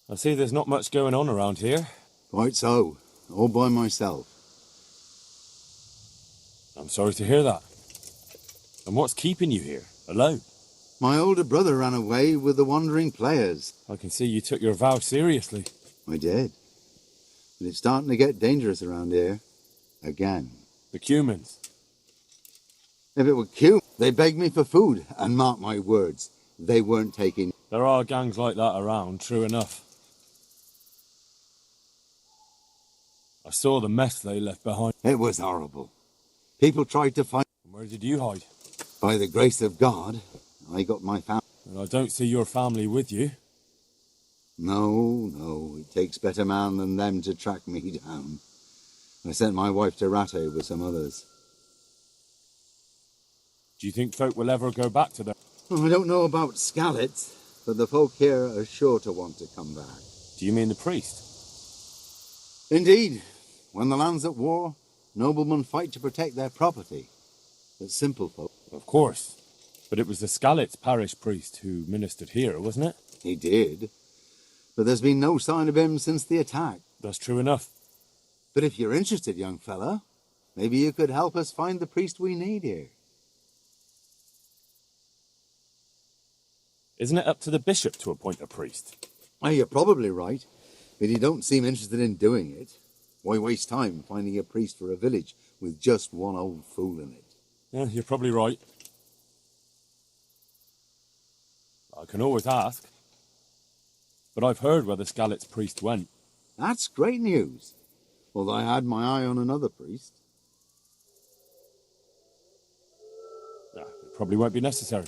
I see there's not much going on around here. Quite so. All by myself. I'm sorry to hear that. And what's keeping you here, alone? My older brother ran away with the wandering players. I can see you took your vow seriously. I did. But it's starting to get dangerous around here. Again. The Cumans. If it were Q, they begged me for food. And mark my words, they weren't taking... There are gangs like that around, true enough. I saw the mess they left behind. It was horrible. People tried to find... Where did you hide? By the grace of God, I got my family. And I don't see your family with you. No, it takes better man than them to track me down. I sent my wife to Ratte with some others. Do you think folk will ever go back to them? Well, I don't know about Skalitz, but the folk here are sure to want to come back. Do you mean the priest? Indeed. When the land's at war, noblemen fight to protect their property. But simple folk... Of course. But it was the Skalitz parish priest who ministered here, wasn't it? He did. But there's been no sign of him since the attack. That's true enough. But if you're interested, young fella, maybe you could help us find the priest we need here. Isn't it up to the bishop to appoint a priest? Oh, you're probably right. But you don't seem interested in doing it. Why waste time finding a priest for a village with just one old fool in it? Yeah, you're probably right. I can always ask. But I've heard where the Skalitz priest went. That's great news. Although I had my eye on another priest. Yeah, it probably won't be necessary.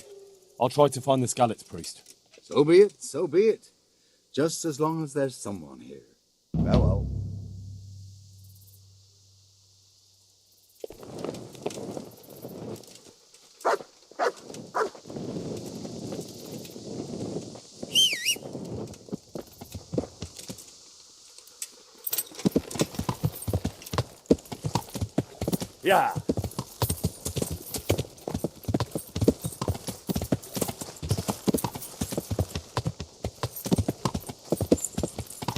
I'll try to find the Skalitz priest. So be it, so be it. Just as long as there's someone here. Well. Yeah.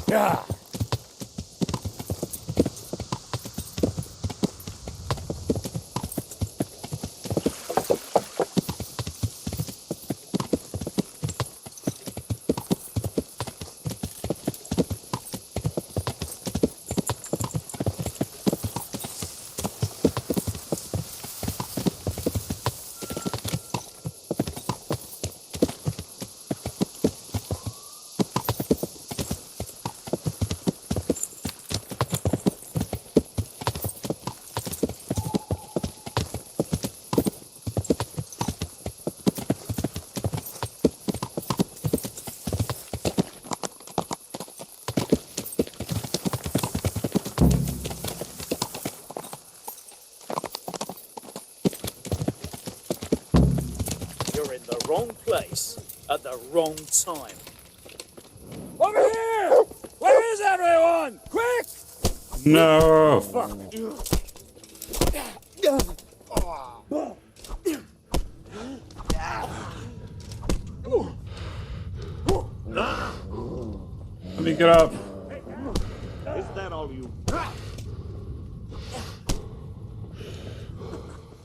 Yeah. Wrong place at the wrong time. Over here! Where is everyone? Quick! No! Fuck. Let me get up. Is that all you?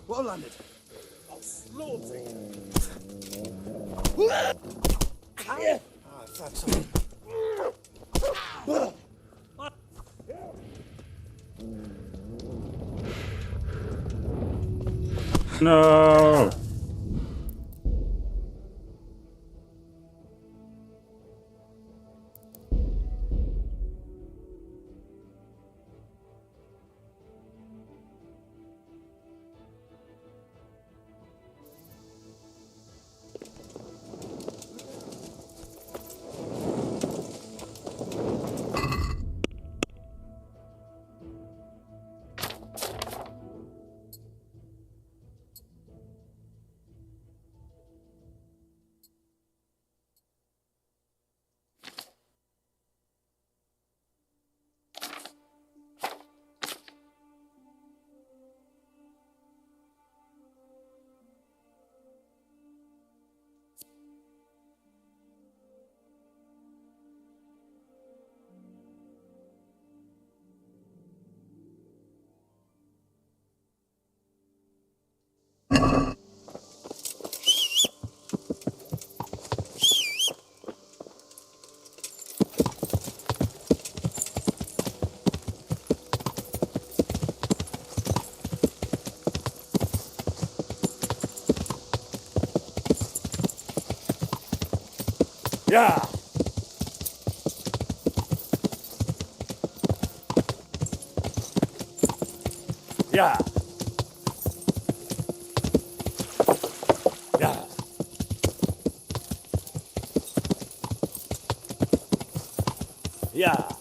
Well landed. I'll slaughter you. No! Yeah. Yeah. Yeah. Yeah.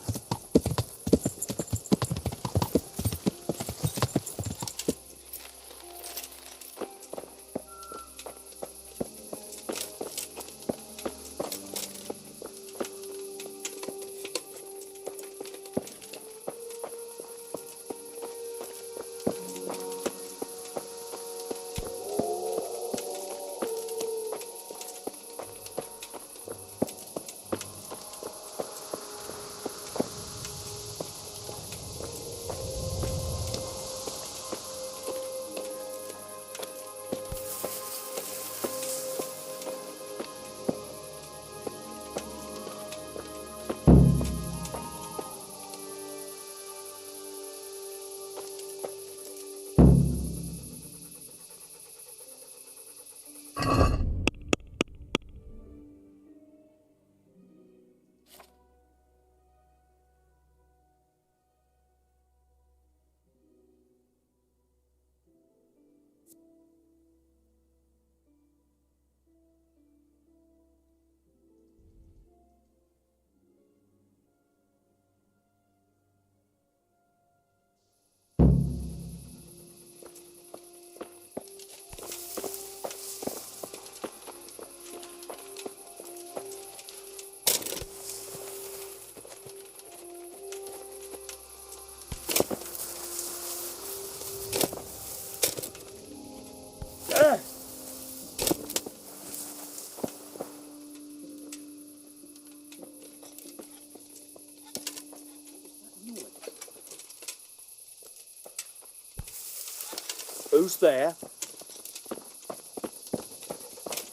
Who's there?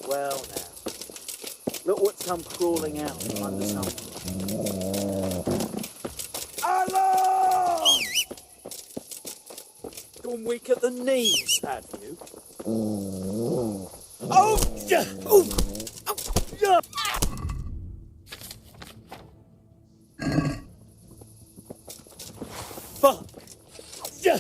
Well now, look what's come crawling out from under someone. Alarm! Gone weak at the knees, have you? Oh! Yeah! Oh! Oh! Yeah! Fuck! Yeah!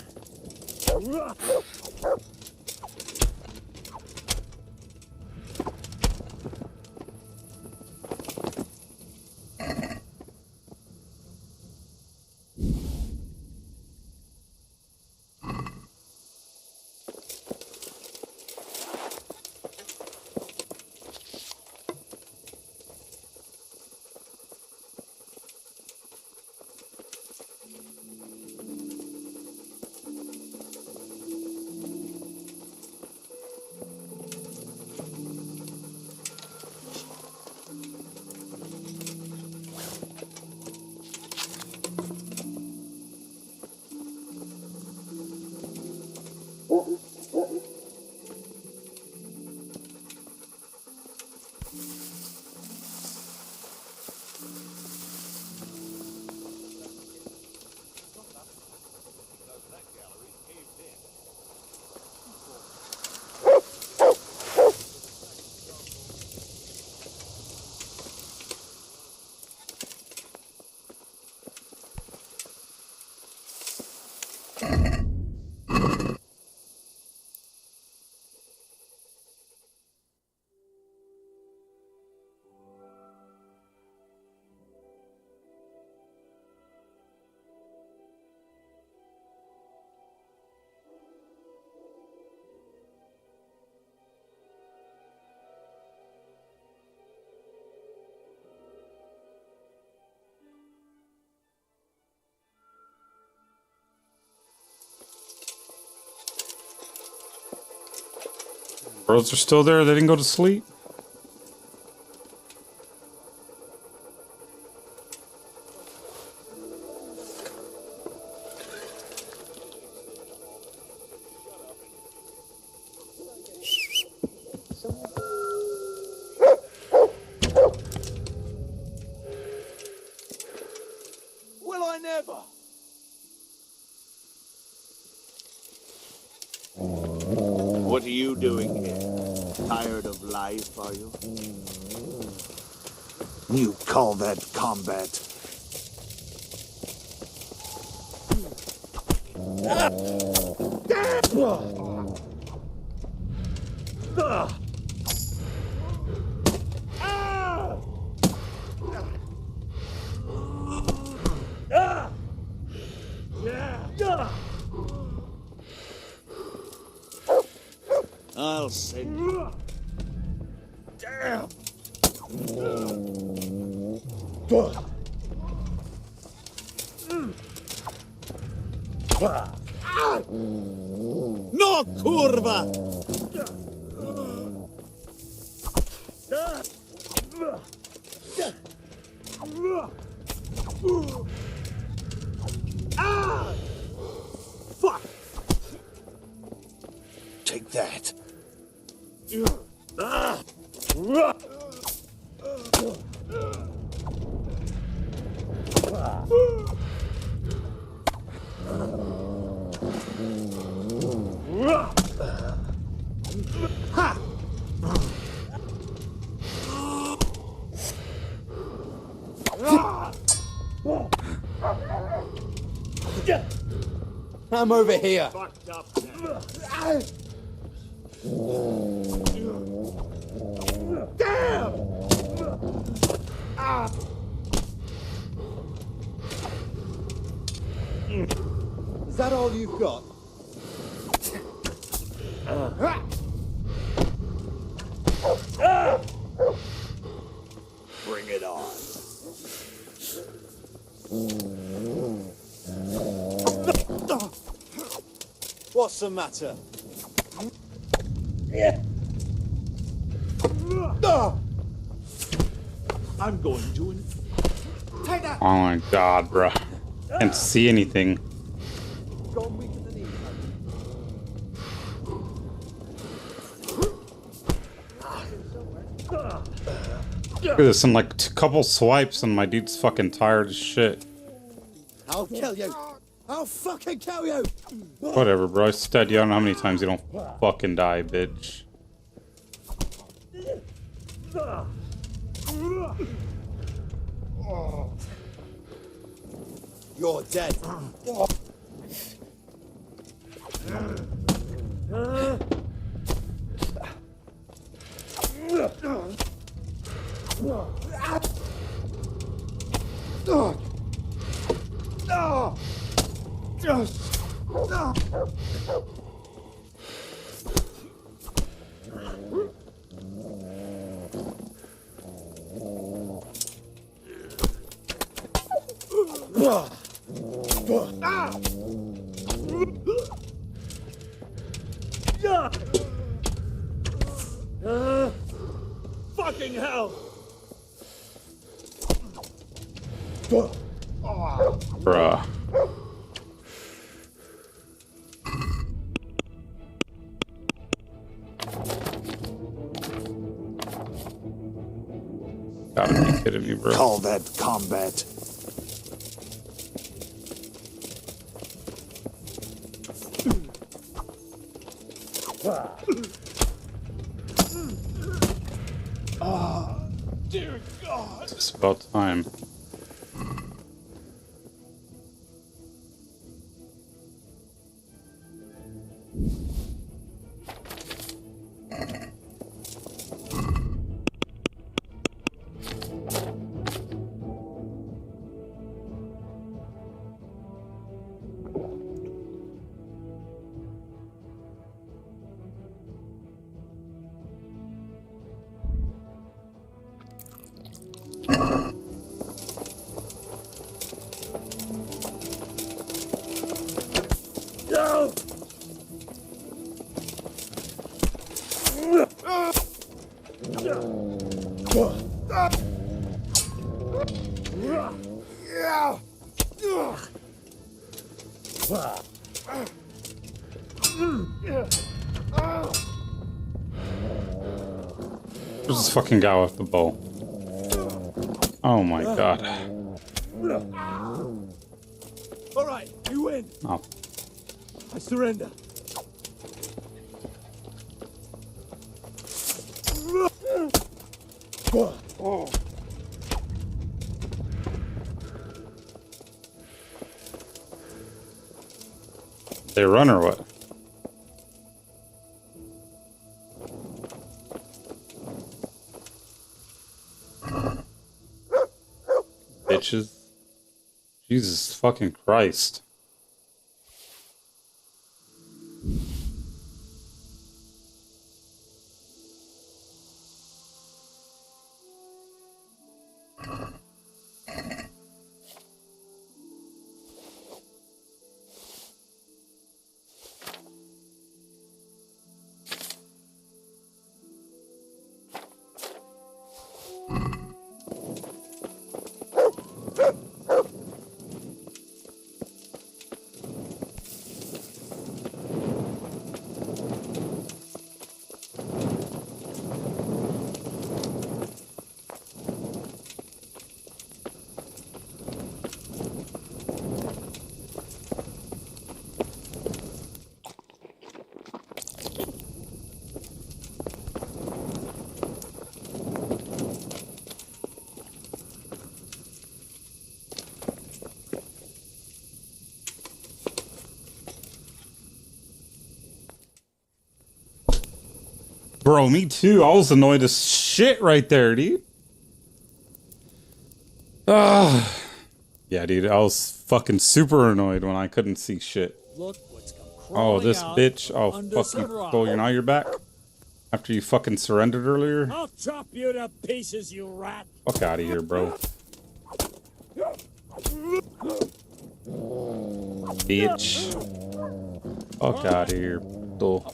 Bros are still there. They didn't go to sleep. Well, I never. What are you doing here? Tired of life, are you? You call that combat? I'll send you. Damn! No curva! Fuck! Take that. Ha! I'm over here. Fucked up. Damn! Ah! Is that all you've got? Bring it on. What's the matter? I'm going to. Take that! Oh my god, bro. Can't see anything. Gone weak in the knee. Look at this, in like a couple swipes and my dude's fucking tired as shit. I'll kill you. I'll fucking kill you. Whatever, bro. I stead you. I don't know how many times you don't fucking die, bitch. You're dead. Fucking hell! Bruh. Gotta be kidding me, bro. Call that combat. Oh, dear God! It's about time. No! Where's this fucking guy with the bow? Oh my god. All right, you win. Oh. I surrender. They run or what? Bitches. Jesus fucking Christ. Bro, me too. I was annoyed as shit right there, dude. Ah. Yeah, dude, I was fucking super annoyed when I couldn't see shit. Look what's come Oh, this out bitch. Oh, under fuck some you. rock. Oh, now you're back? After you fucking surrendered earlier? I'll chop you to pieces, you rat. Fuck out of here, bro. Bitch. Fuck out of here, though.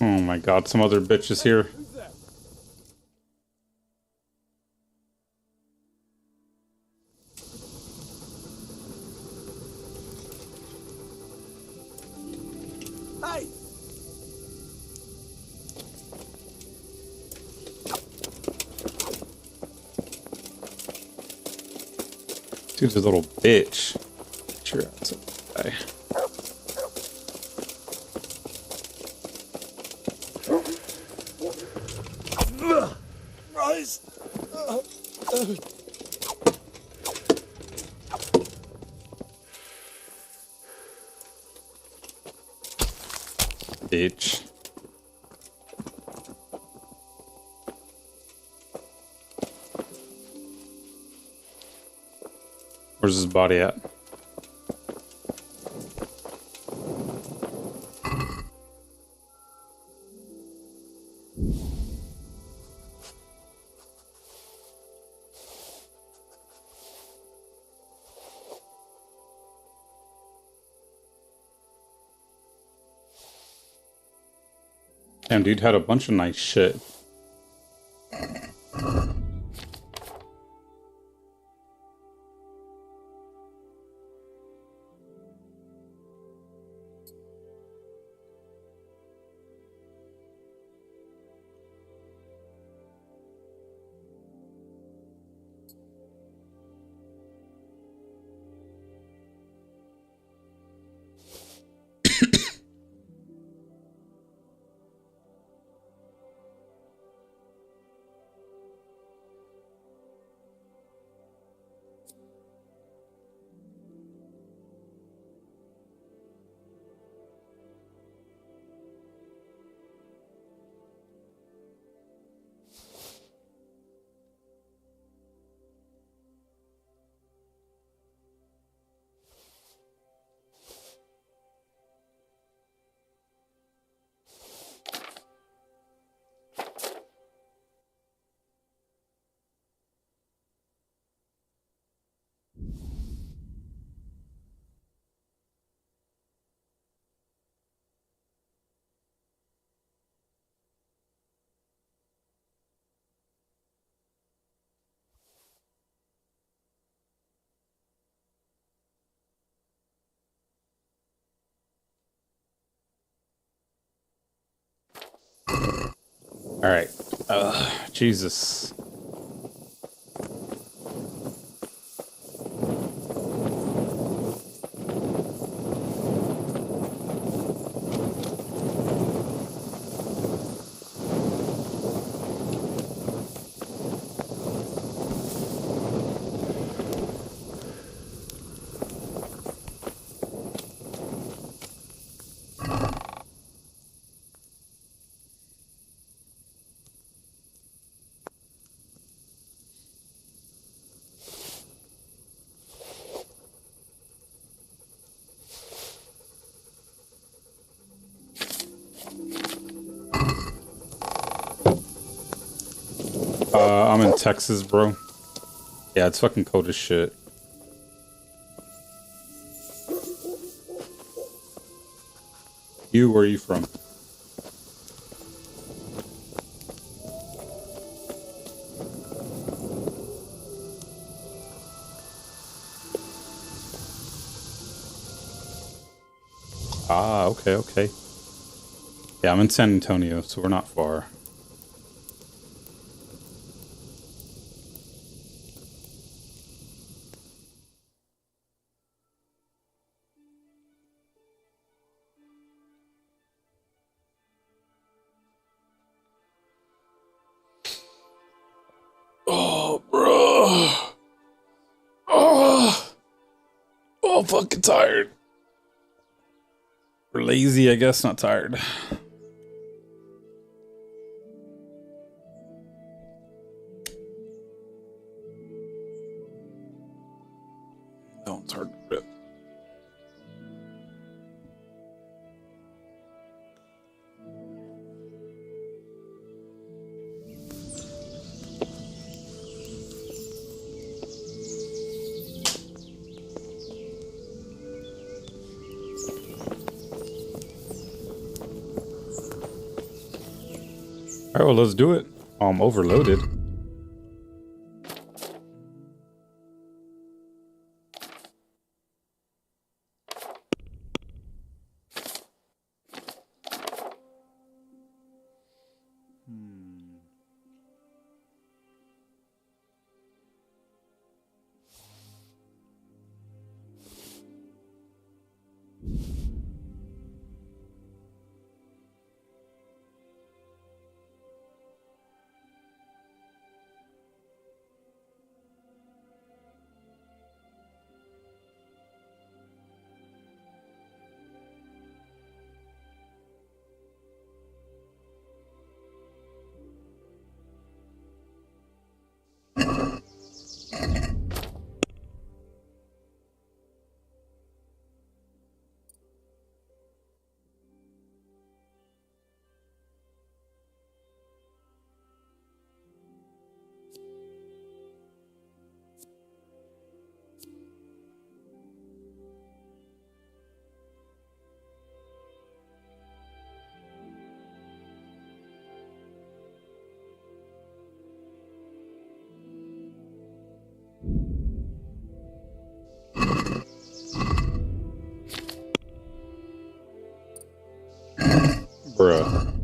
Oh my god, some other bitches here. Hey! Dude's a little bitch. Get your ass up, guy. Rise! Bitch. Where's his body at? Damn, dude had a bunch of nice shit. Alright. Jesus. I'm in Texas, bro. Yeah, it's fucking cold as shit. Where are you from? Ah, okay, okay. Yeah, I'm in San Antonio, so we're not far. Oh, bro. Oh, I'm fucking tired. Or lazy, I guess, not tired. Oh, it's hard to rip. All right, well, let's do it. I'm overloaded. Bruh.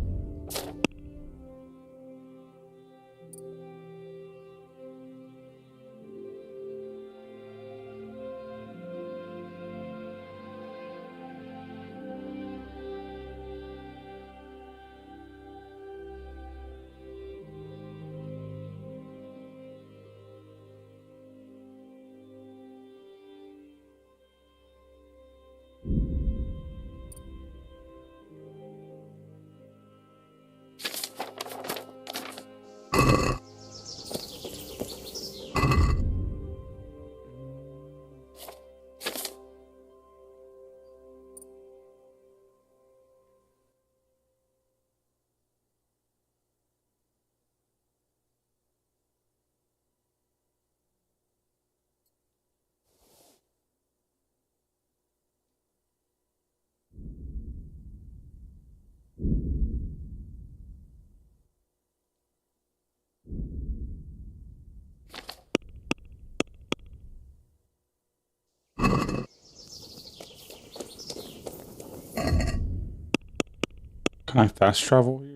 Can I fast travel here?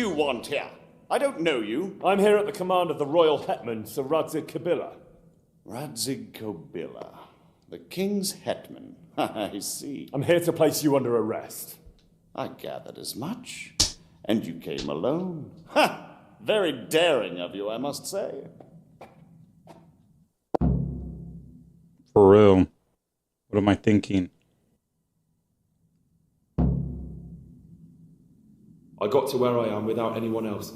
you want here? I don't know you. I'm here at the command of the royal hetman, Sir Radzig Kabila. Radzig Kabila, the king's hetman. I see. I'm here to place you under arrest. I gathered as much. And you came alone. Ha! Very daring of you, I must say. For real. What am I thinking? I got to where I am without anyone else.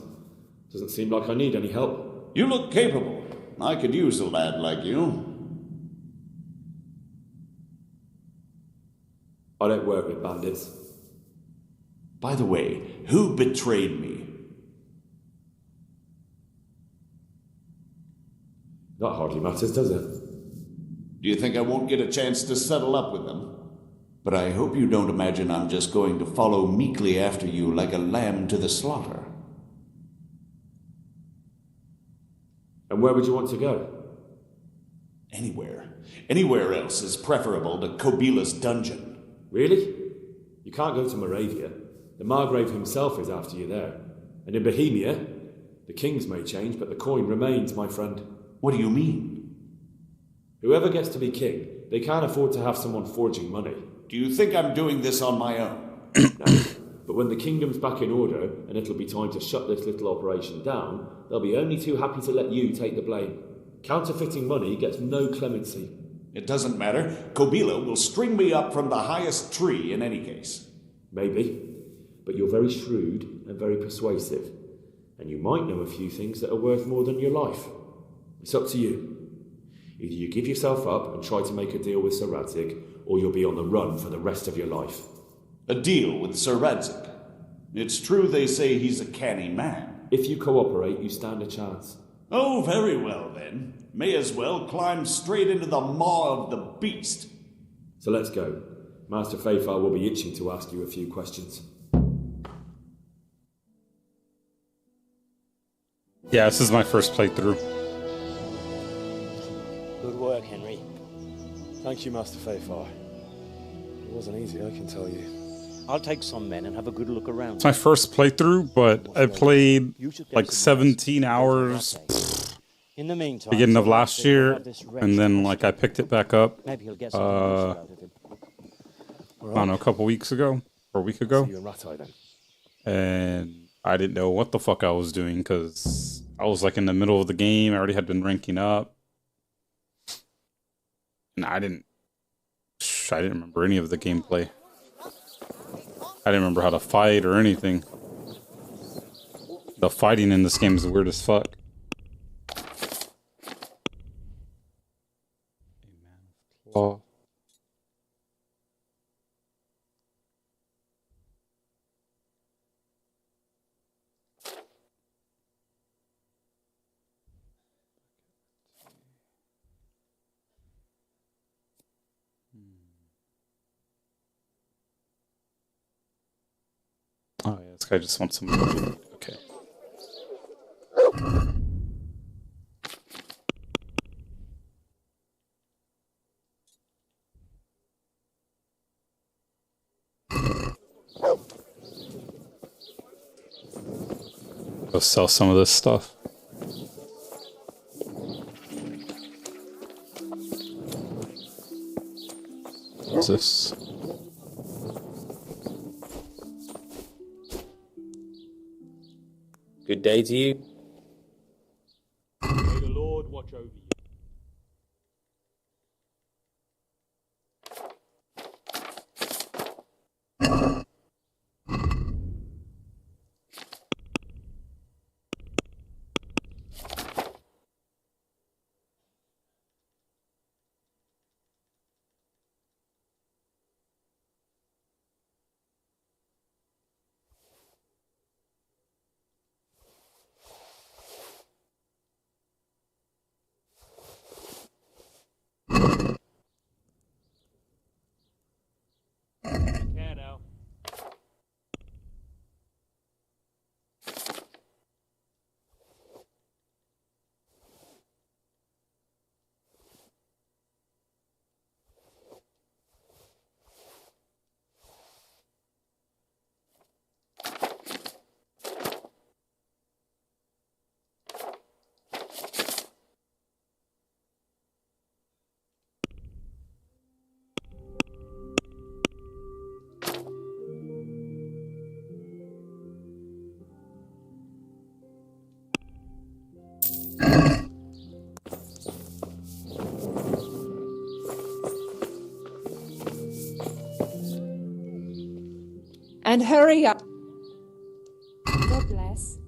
Doesn't seem like I need any help. You look capable. I could use a lad like you. I don't work with bandits. By the way, who betrayed me? That hardly matters, does it? Do you think I won't get a chance to settle up with them? But I hope you don't imagine I'm just going to follow meekly after you like a lamb to the slaughter. And where would you want to go? Anywhere. Anywhere else is preferable to Kobila's dungeon. Really? You can't go to Moravia. The Margrave himself is after you there. And in Bohemia, the kings may change, but the coin remains, my friend. What do you mean? Whoever gets to be king, they can't afford to have someone forging money. Do you think I'm doing this on my own? No. But when the kingdom's back in order, and it'll be time to shut this little operation down, they'll be only too happy to let you take the blame. Counterfeiting money gets no clemency. It doesn't matter. Kobila will string me up from the highest tree in any case. Maybe. But you're very shrewd and very persuasive. And you might know a few things that are worth more than your life. It's up to you. Either you give yourself up and try to make a deal with Sir Radzig, or you'll be on the run for the rest of your life. A deal with Sir Radzig? It's true they say he's a canny man. If you cooperate, you stand a chance. Oh, very well then. May as well climb straight into the maw of the beast. So let's go. Master Fafar will be itching to ask you a few questions. Yeah, this is my first playthrough. Good work, Henry. Thank you, Master Fafar. It wasn't easy, I can tell you. I'll take some men and have a good look around. It's my first playthrough, but I played like 17 hours in the meantime, beginning of last year, and then like I picked it back up I don't know, a couple weeks ago, or a week ago. And I didn't know what the fuck I was doing, because I was like in the middle of the game. I already had been ranking up. And I didn't remember any of the gameplay. I didn't remember how to fight or anything. The fighting in this game is weird as fuck. Claw. Oh yeah, this guy just wants some. Okay. Go sell some of this stuff. What's this? Good day to you. May the Lord watch over you. And hurry up. God bless.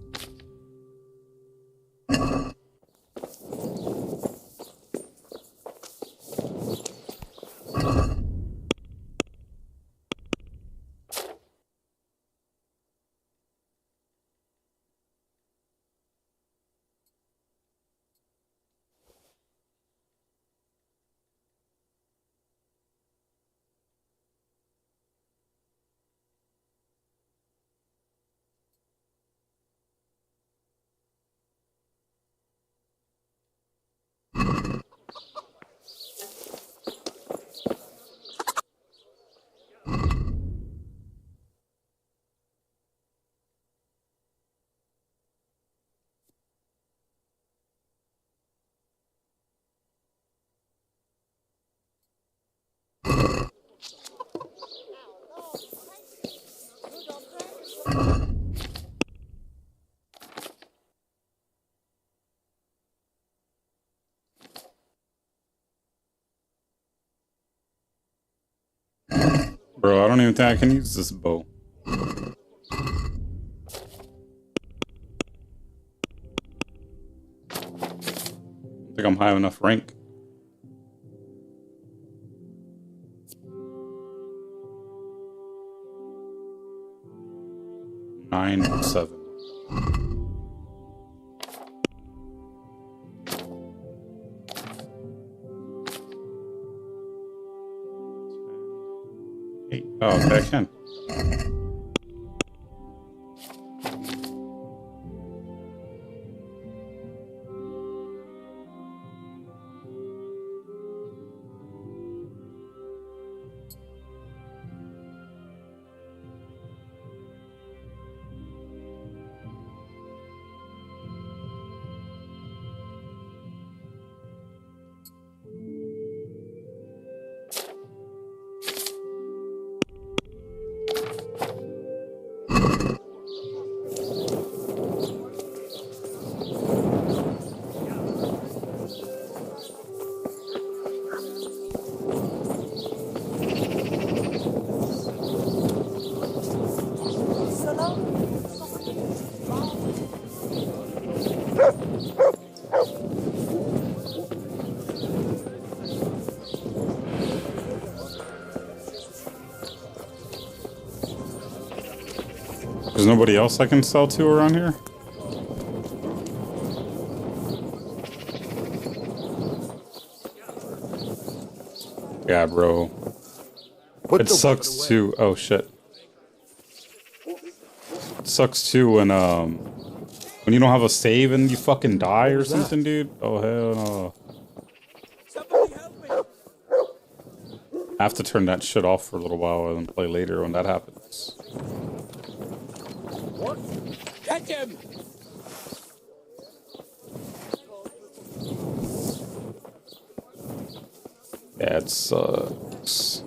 Bro, I don't even think I can use this bow. I think I'm high enough rank. Nine, 7. Eight. Oh, okay, I can. There's nobody else I can sell to around here? Yeah, bro. It sucks too. Oh shit. It sucks too when you don't have a save and you fucking die or something, dude. Oh hell no. I have to turn that shit off for a little while and play later when that happens. What? Catch him! Yeah, it sucks.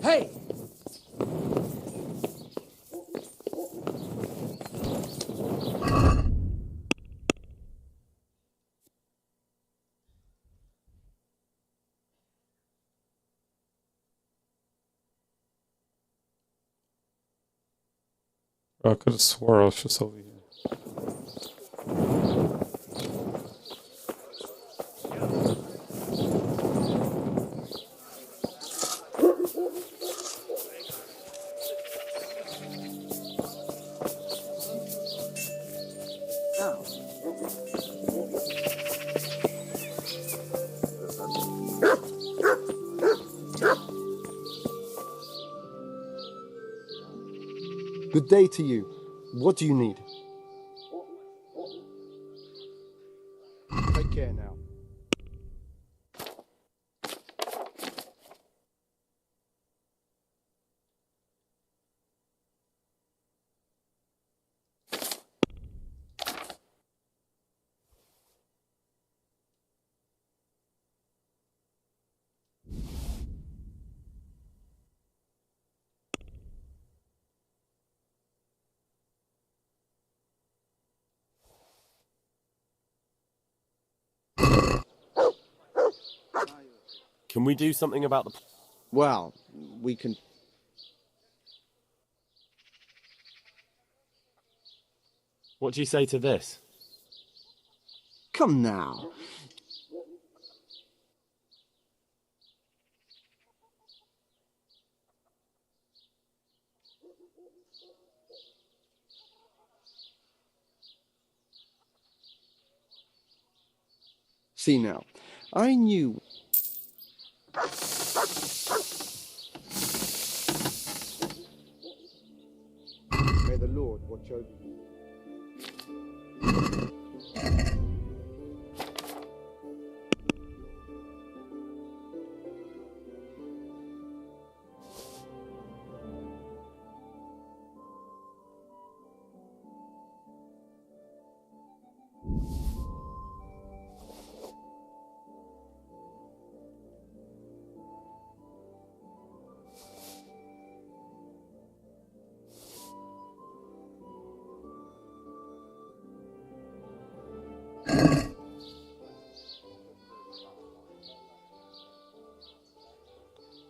Hey! I could have swore I was just over here. Good day to you. What do you need? Take care now. Can we do something about the... Well, we can... What do you say to this? Come now. See now, I knew... May the Lord watch over you.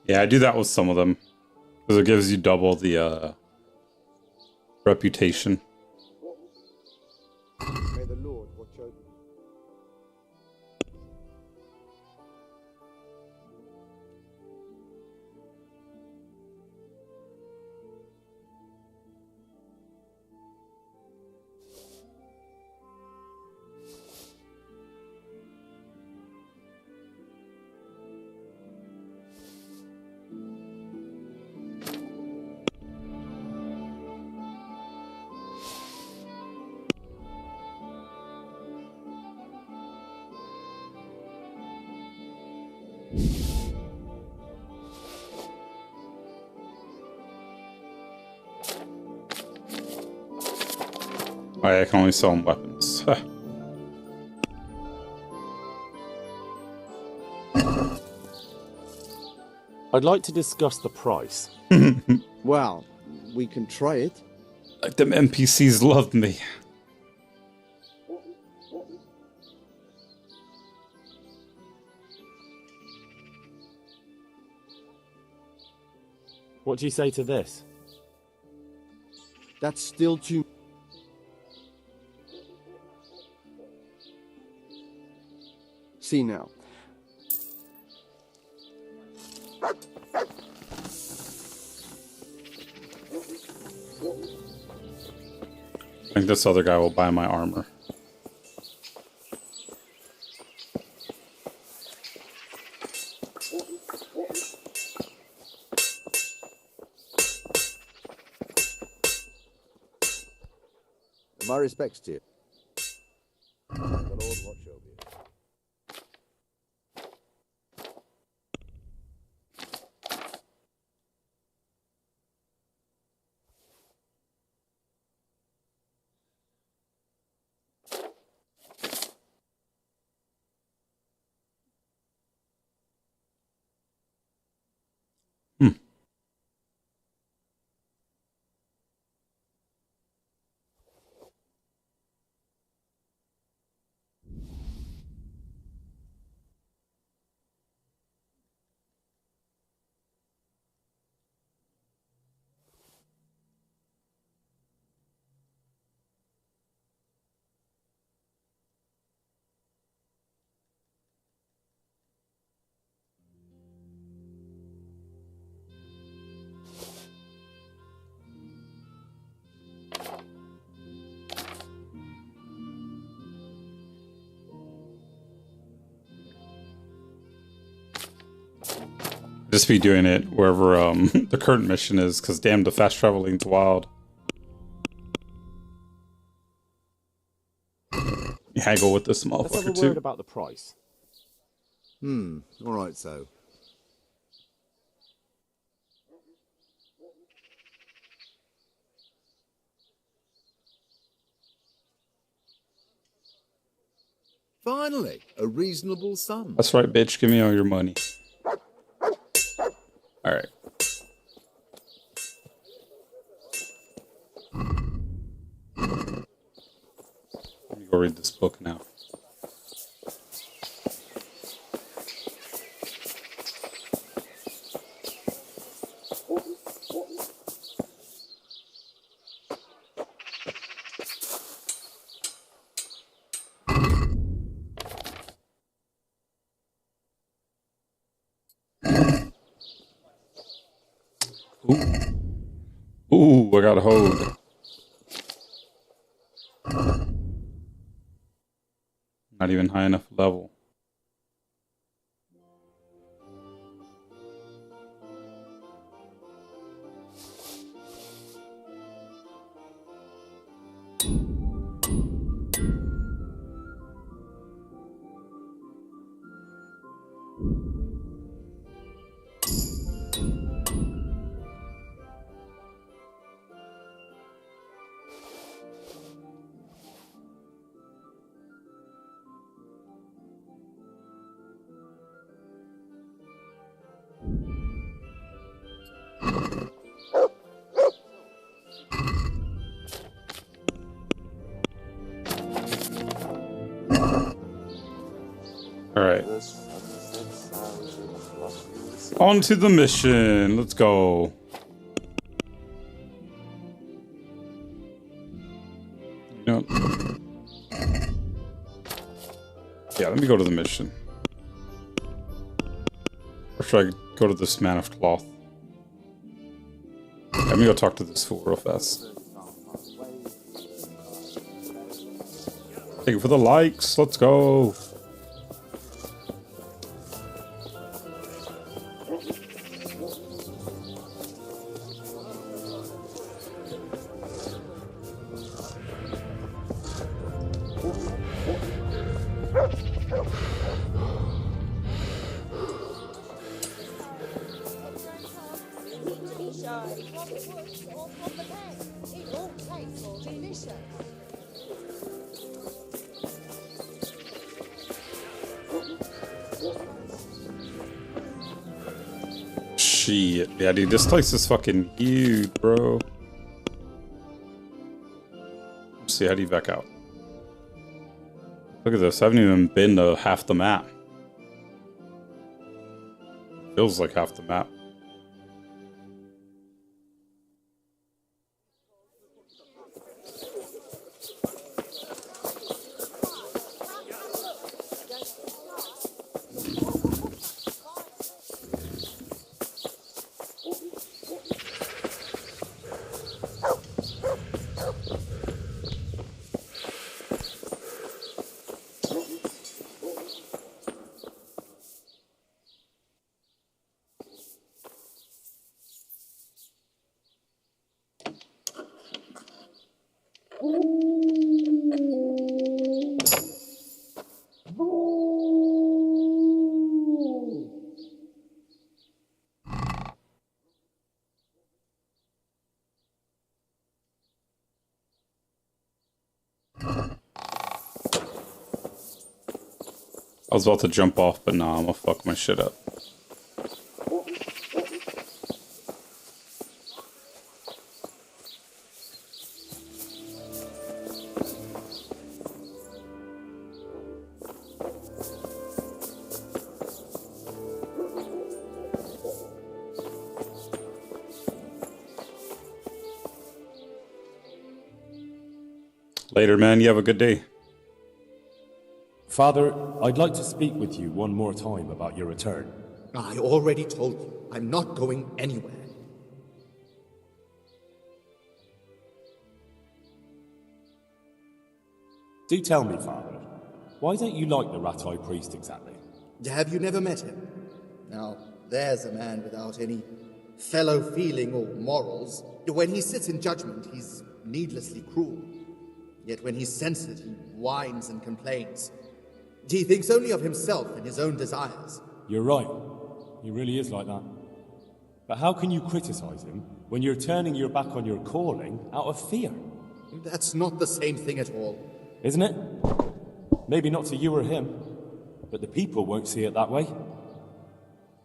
Yeah, I do that with some of them. Because it gives you double the reputation. May the Lord watch over you. Oh, yeah, I can only sell them weapons. I'd like to discuss the price. Well, we can try it. Like them NPCs love me. What do you say to this? That's still too... See now. I think this other guy will buy my armor. My respects to you. The Lord watch over you. Just be doing it wherever the current mission is, because damn, the fast traveling's wild. You haggle with this Let's have a motherfucker word too. about the price. All right, so. Finally, a reasonable sum. That's right, bitch. Give me all your money. All right. Let me go read this book now. Ooh, I got a hold. Not even high enough level. Alright. On to the mission. Let's go. You know, yeah, let me go to the mission. Or should I go to this man of cloth? Let me go talk to this fool real fast. Thank you for the likes. Let's go. Shit, yeah, dude, this place is fucking huge, bro. Let's see, how do you back out? Look at this, I haven't even been to half the map. Feels like half the map. I was about to jump off, but nah, I'm gonna fuck my shit up. Later, man. You have a good day. Father, I'd like to speak with you one more time about your return. I already told you, I'm not going anywhere. Do tell me, Father, why don't you like the Rat Eye Priest exactly? Have you never met him? Now, there's a man without any fellow feeling or morals. When he sits in judgment, he's needlessly cruel. Yet when he's censored, he whines and complains. He thinks only of himself and his own desires. You're right. He really is like that. But how can you criticize him when you're turning your back on your calling out of fear? That's not the same thing at all. Isn't it? Maybe not to you or him, but the people won't see it that way.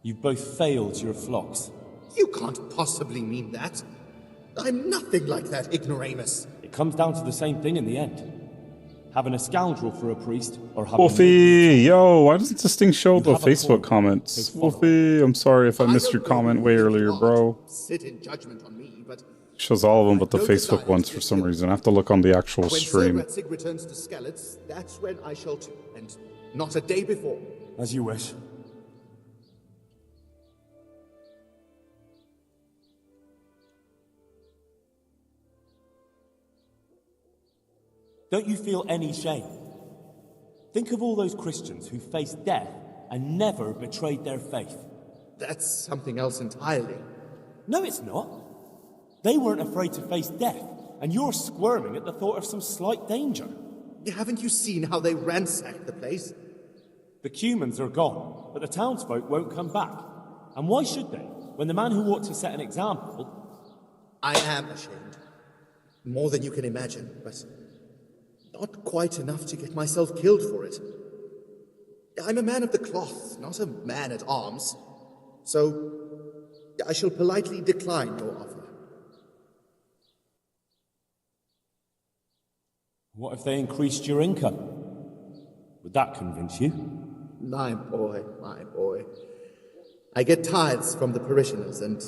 You've both failed your flocks. You can't possibly mean that. I'm nothing like that ignoramus. It comes down to the same thing in the end. Having a scoundrel for a priest, or having Wolfie, yo, why doesn't this thing show the Facebook comments? Wolfie, I'm sorry if I missed your comment way earlier, bro. Sit in judgment on me, but Shows all of them but the Facebook ones for some reason. I have to look on the actual stream. When Sir Ratzig returns to Skalitz, that's when I shall too, and not a day before. As you wish. Don't you feel any shame? Think of all those Christians who faced death and never betrayed their faith. That's something else entirely. No, it's not. They weren't afraid to face death, and you're squirming at the thought of some slight danger. Haven't you seen how they ransacked the place? The Cumans are gone, but the townsfolk won't come back. And why should they, when the man who ought to set an example... I am ashamed. More than you can imagine, but not quite enough to get myself killed for it. I'm a man of the cloth, not a man at arms. So I shall politely decline your offer. What if they increased your income? Would that convince you? My boy, my boy. I get tithes from the parishioners, and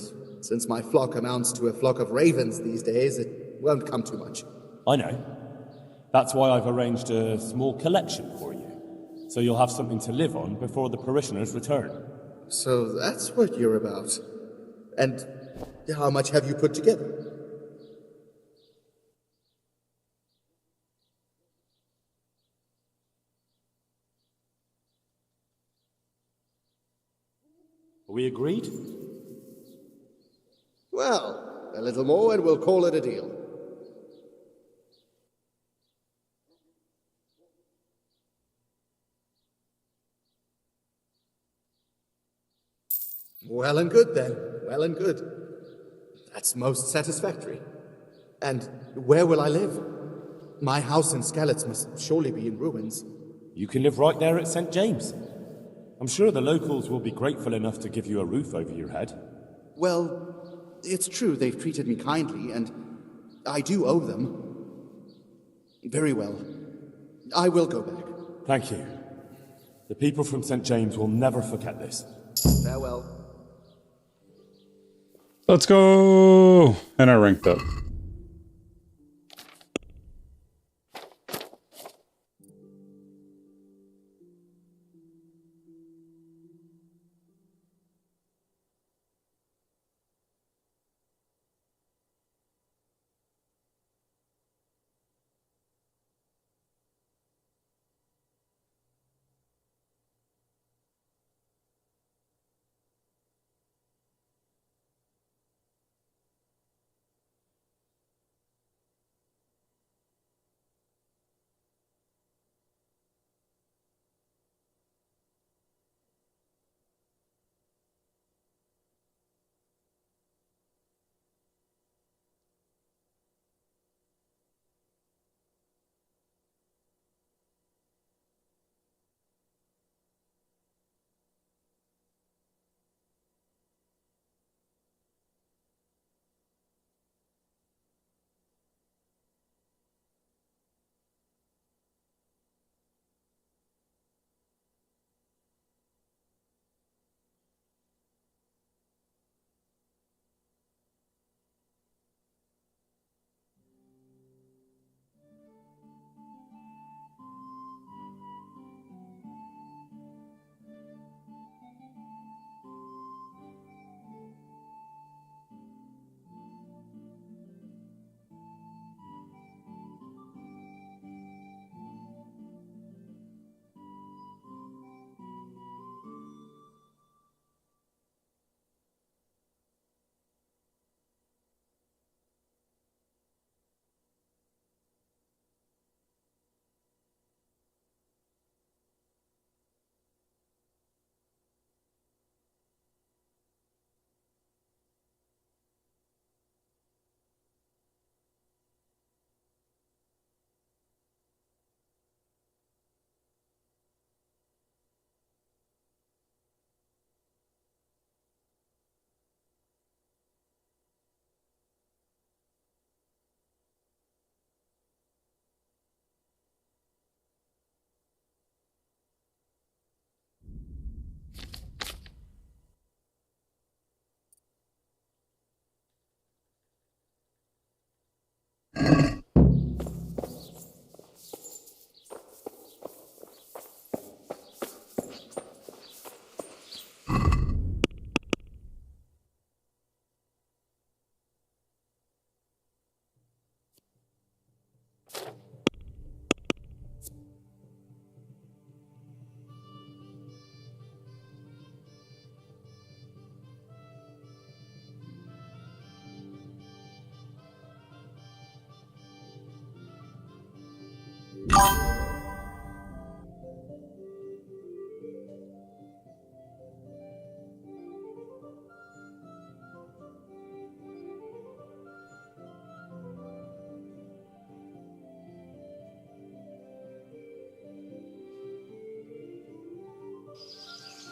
since my flock amounts to a flock of ravens these days, it won't come too much. I know. That's why I've arranged a small collection for you, so you'll have something to live on before the parishioners return. So that's what you're about. And how much have you put together? Are we agreed? Well, a little more and we'll call it a deal. Well and good then. Well and good. That's most satisfactory. And where will I live? My house in Skalitz must surely be in ruins. You can live right there at St. James. I'm sure the locals will be grateful enough to give you a roof over your head. Well, it's true they've treated me kindly, and I do owe them. Very well. I will go back. Thank you. The people from St. James will never forget this. Farewell. Let's go! And I ranked up.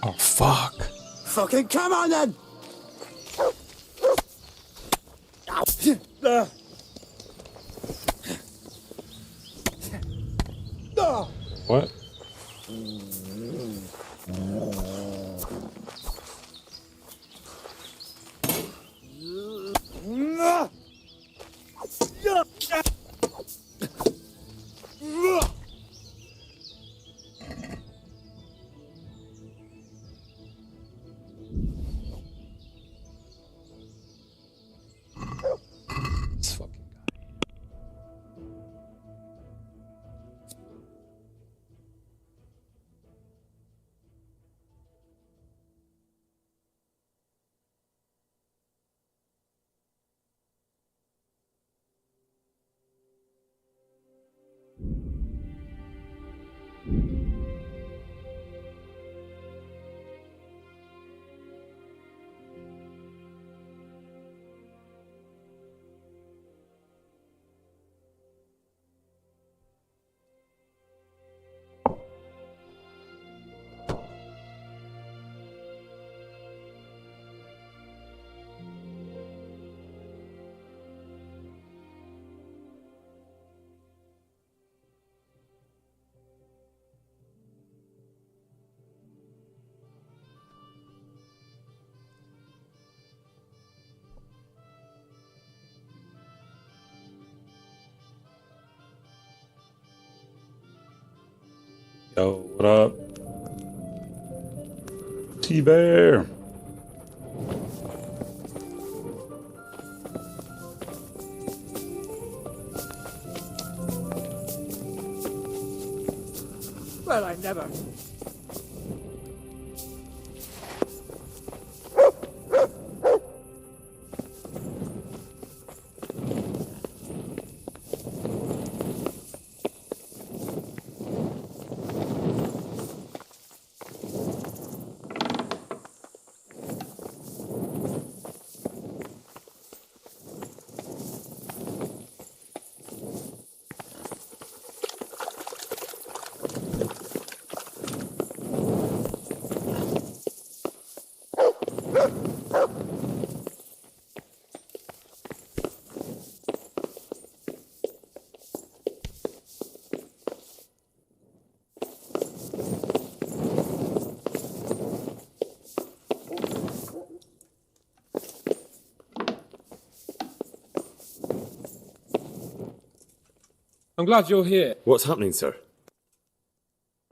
Oh, fuck. Fucking come on then! What? This fucking guy. Yo, what up? T-Bear. Well, I never. I'm glad you're here. What's happening, sir?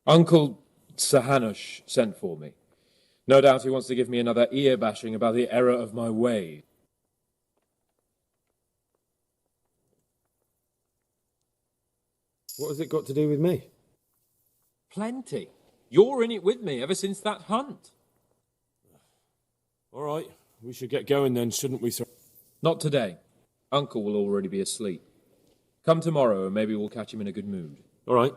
Uncle Sahanush sent for me. No doubt he wants to give me another ear bashing about the error of my way. What has it got to do with me? Plenty. You're in it with me ever since that hunt. All right, we should get going then, shouldn't we, sir? Not today. Uncle will already be asleep. Come tomorrow and maybe we'll catch him in a good mood. All right.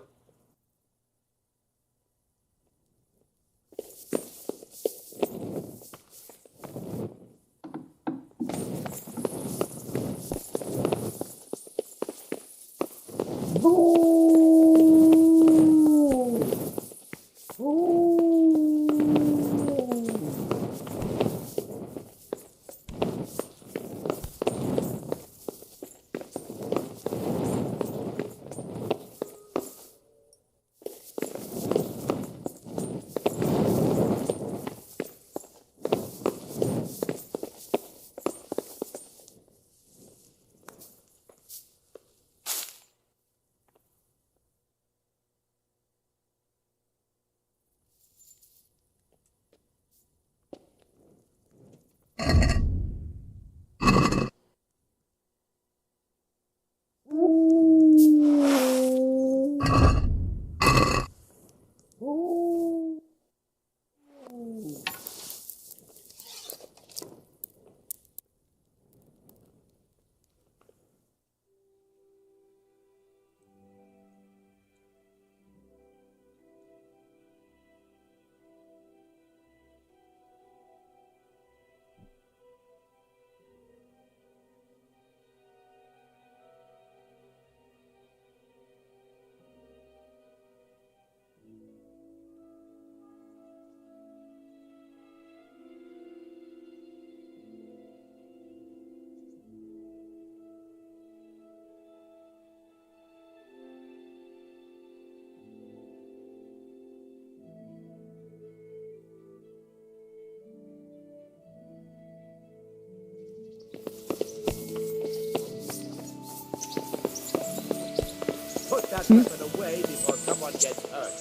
that weapon away before someone gets hurt.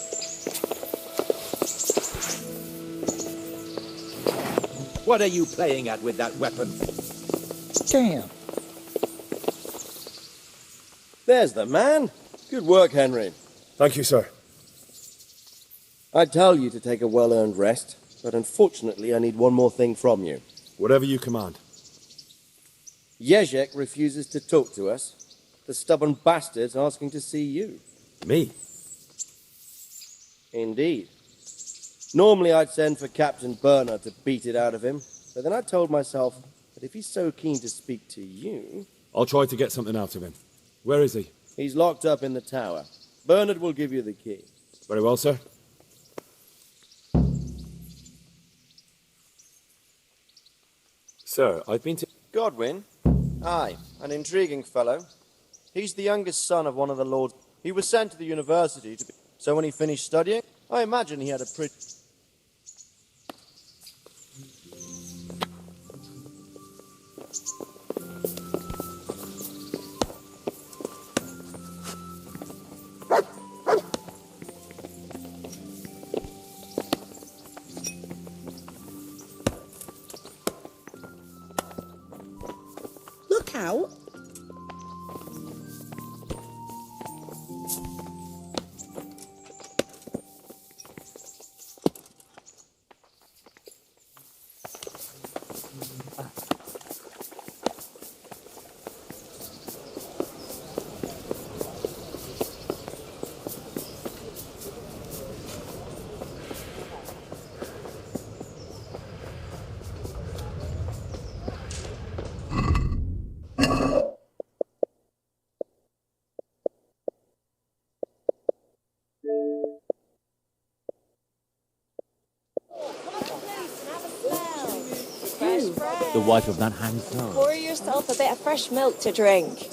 What are you playing at with that weapon? Damn. There's the man. Good work, Henry. Thank you, sir. I tell you to take a well-earned rest, but unfortunately I need one more thing from you. Whatever you command. Jezek refuses to talk to us. The stubborn bastard's asking to see you. Me? Indeed. Normally I'd send for Captain Bernard to beat it out of him, but then I told myself that if he's so keen to speak to you... I'll try to get something out of him. Where is he? He's locked up in the tower. Bernard will give you the key. Very well, sir. Sir, I've been to... Godwin? Aye, an intriguing fellow. He's the youngest son of one of the lords. He was sent to the university to be... So when he finished studying, I imagine he had a pretty... Look out. The wife of that hanged son. Pour yourself a bit of fresh milk to drink.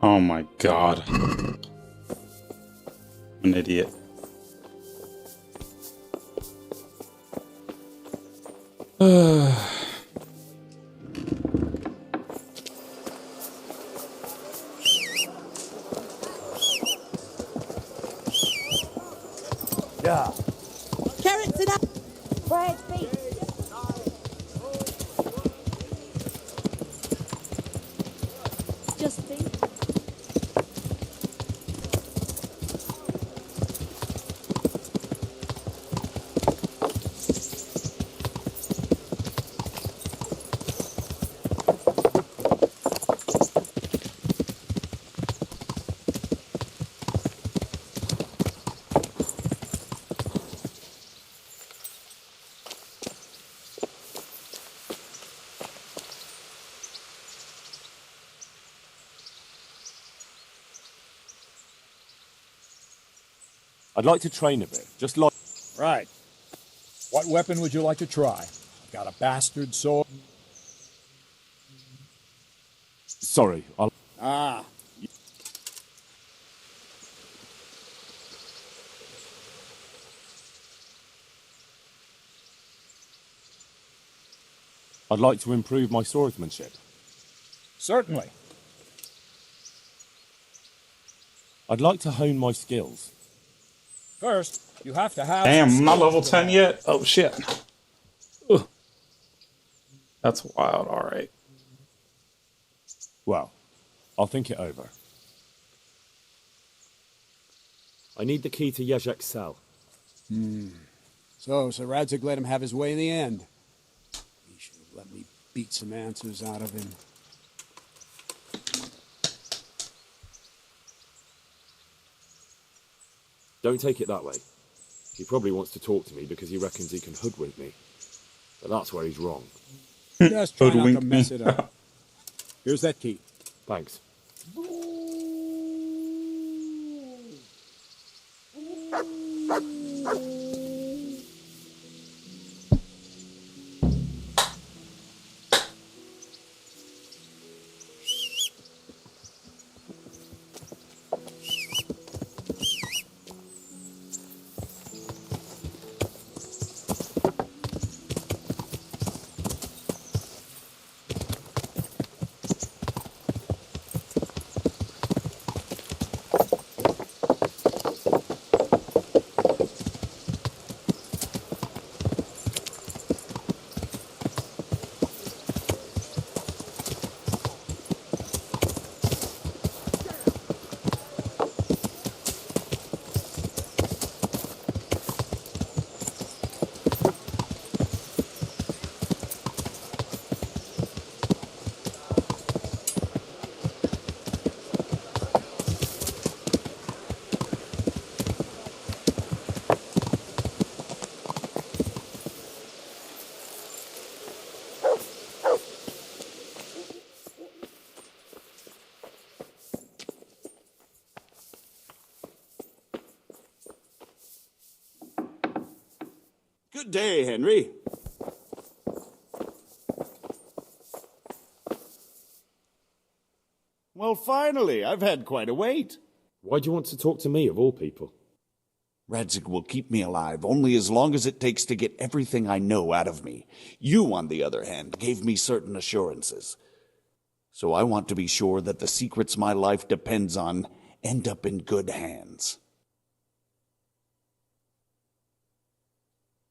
Oh my god. An idiot. Yeah. Carrots and apples. Bread, beef. Just beef. I'd like to train a bit, just like... Right. What weapon would you like to try? Got a bastard sword? Sorry, I'll... Ah. I'd like to improve my swordsmanship. Certainly. I'd like to hone my skills. First, you have to have... Damn, I'm not level 10 yet? Oh shit. Ugh. That's wild, alright. Well, I'll think it over. I need the key to Yezhek's cell. So Sir Radzig let him have his way in the end. He should have let me beat some answers out of him. Don't take it that way. He probably wants to talk to me because he reckons he can hoodwink me. But that's where he's wrong. Just try not to mess it up. Here's that key. Thanks. Good day, Henry. Well, finally, I've had quite a wait. Why do you want to talk to me, of all people? Radzig will keep me alive only as long as it takes to get everything I know out of me. You, on the other hand, gave me certain assurances. So I want to be sure that the secrets my life depends on end up in good hands.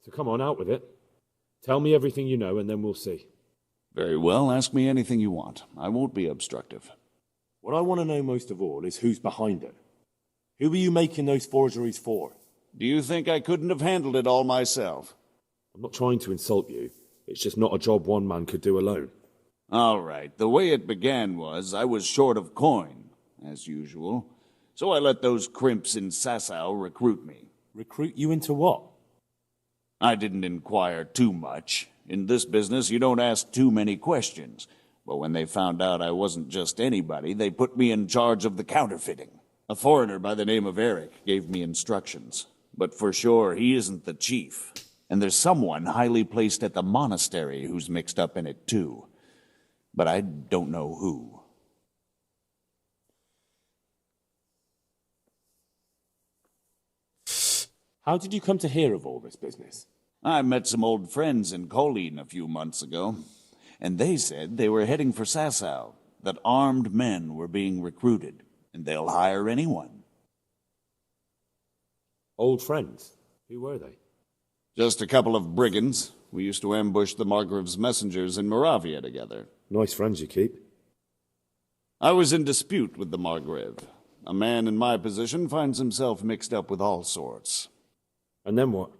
So come on, out with it. Tell me everything you know, and then we'll see. Very well, ask me anything you want. I won't be obstructive. What I want to know most of all is who's behind it. Who were you making those forgeries for? Do you think I couldn't have handled it all myself? I'm not trying to insult you. It's just not a job one man could do alone. All right, the way it began was I was short of coin, as usual. So I let those crimps in Sasau recruit me. Recruit you into what? I didn't inquire too much. In this business, you don't ask too many questions. But when they found out I wasn't just anybody, they put me in charge of the counterfeiting. A foreigner by the name of Eric gave me instructions. But for sure, he isn't the chief. And there's someone highly placed at the monastery who's mixed up in it too. But I don't know who. How did you come to hear of all this business? I met some old friends in Colleen a few months ago, and they said they were heading for Sasau, that armed men were being recruited, and they'll hire anyone. Old friends? Who were they? Just a couple of brigands. We used to ambush the Margrave's messengers in Moravia together. Nice friends you keep. I was in dispute with the Margrave. A man in my position finds himself mixed up with all sorts. And then what?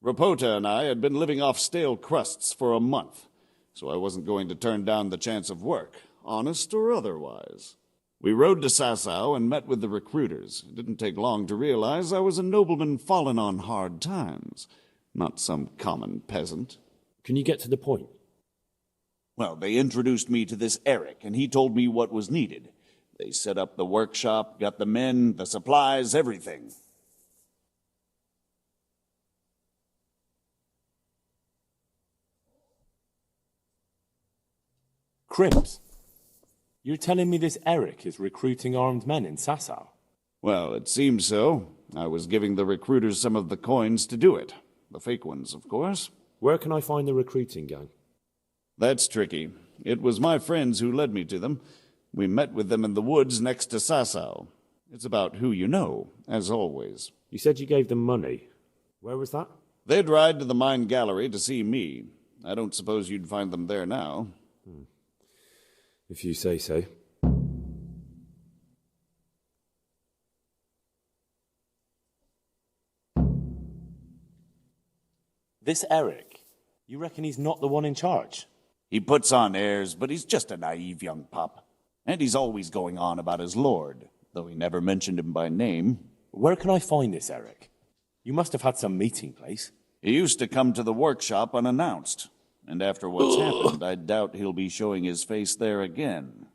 Rapota and I had been living off stale crusts for a month, so I wasn't going to turn down the chance of work, honest or otherwise. We rode to Sasau and met with the recruiters. It didn't take long to realize I was a nobleman fallen on hard times, not some common peasant. Can you get to the point? Well, they introduced me to this Eric, and he told me what was needed. They set up the workshop, got the men, the supplies, everything. Crimps? You're telling me this Eric is recruiting armed men in Sasau? Well, it seems so. I was giving the recruiters some of the coins to do it. The fake ones, of course. Where can I find the recruiting gang? That's tricky. It was my friends who led me to them. We met with them in the woods next to Sasau. It's about who you know, as always. You said you gave them money. Where was that? They'd ride to the mine gallery to see me. I don't suppose you'd find them there now. If you say so. This Eric, you reckon he's not the one in charge? He puts on airs, but he's just a naive young pup. And he's always going on about his lord, though he never mentioned him by name. Where can I find this Eric? You must have had some meeting place. He used to come to the workshop unannounced. And after what's happened, I doubt he'll be showing his face there again.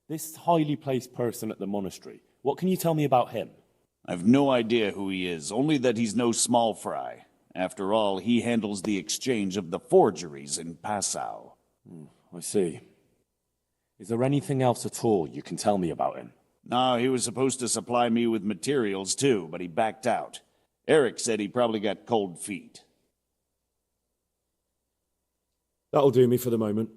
This highly placed person at the monastery, what can you tell me about him? I've no idea who he is, only that he's no small fry. After all, he handles the exchange of the forgeries in Passau. I see. Is there anything else at all you can tell me about him? No, he was supposed to supply me with materials too, but he backed out. Eric said he probably got cold feet. That'll do me for the moment.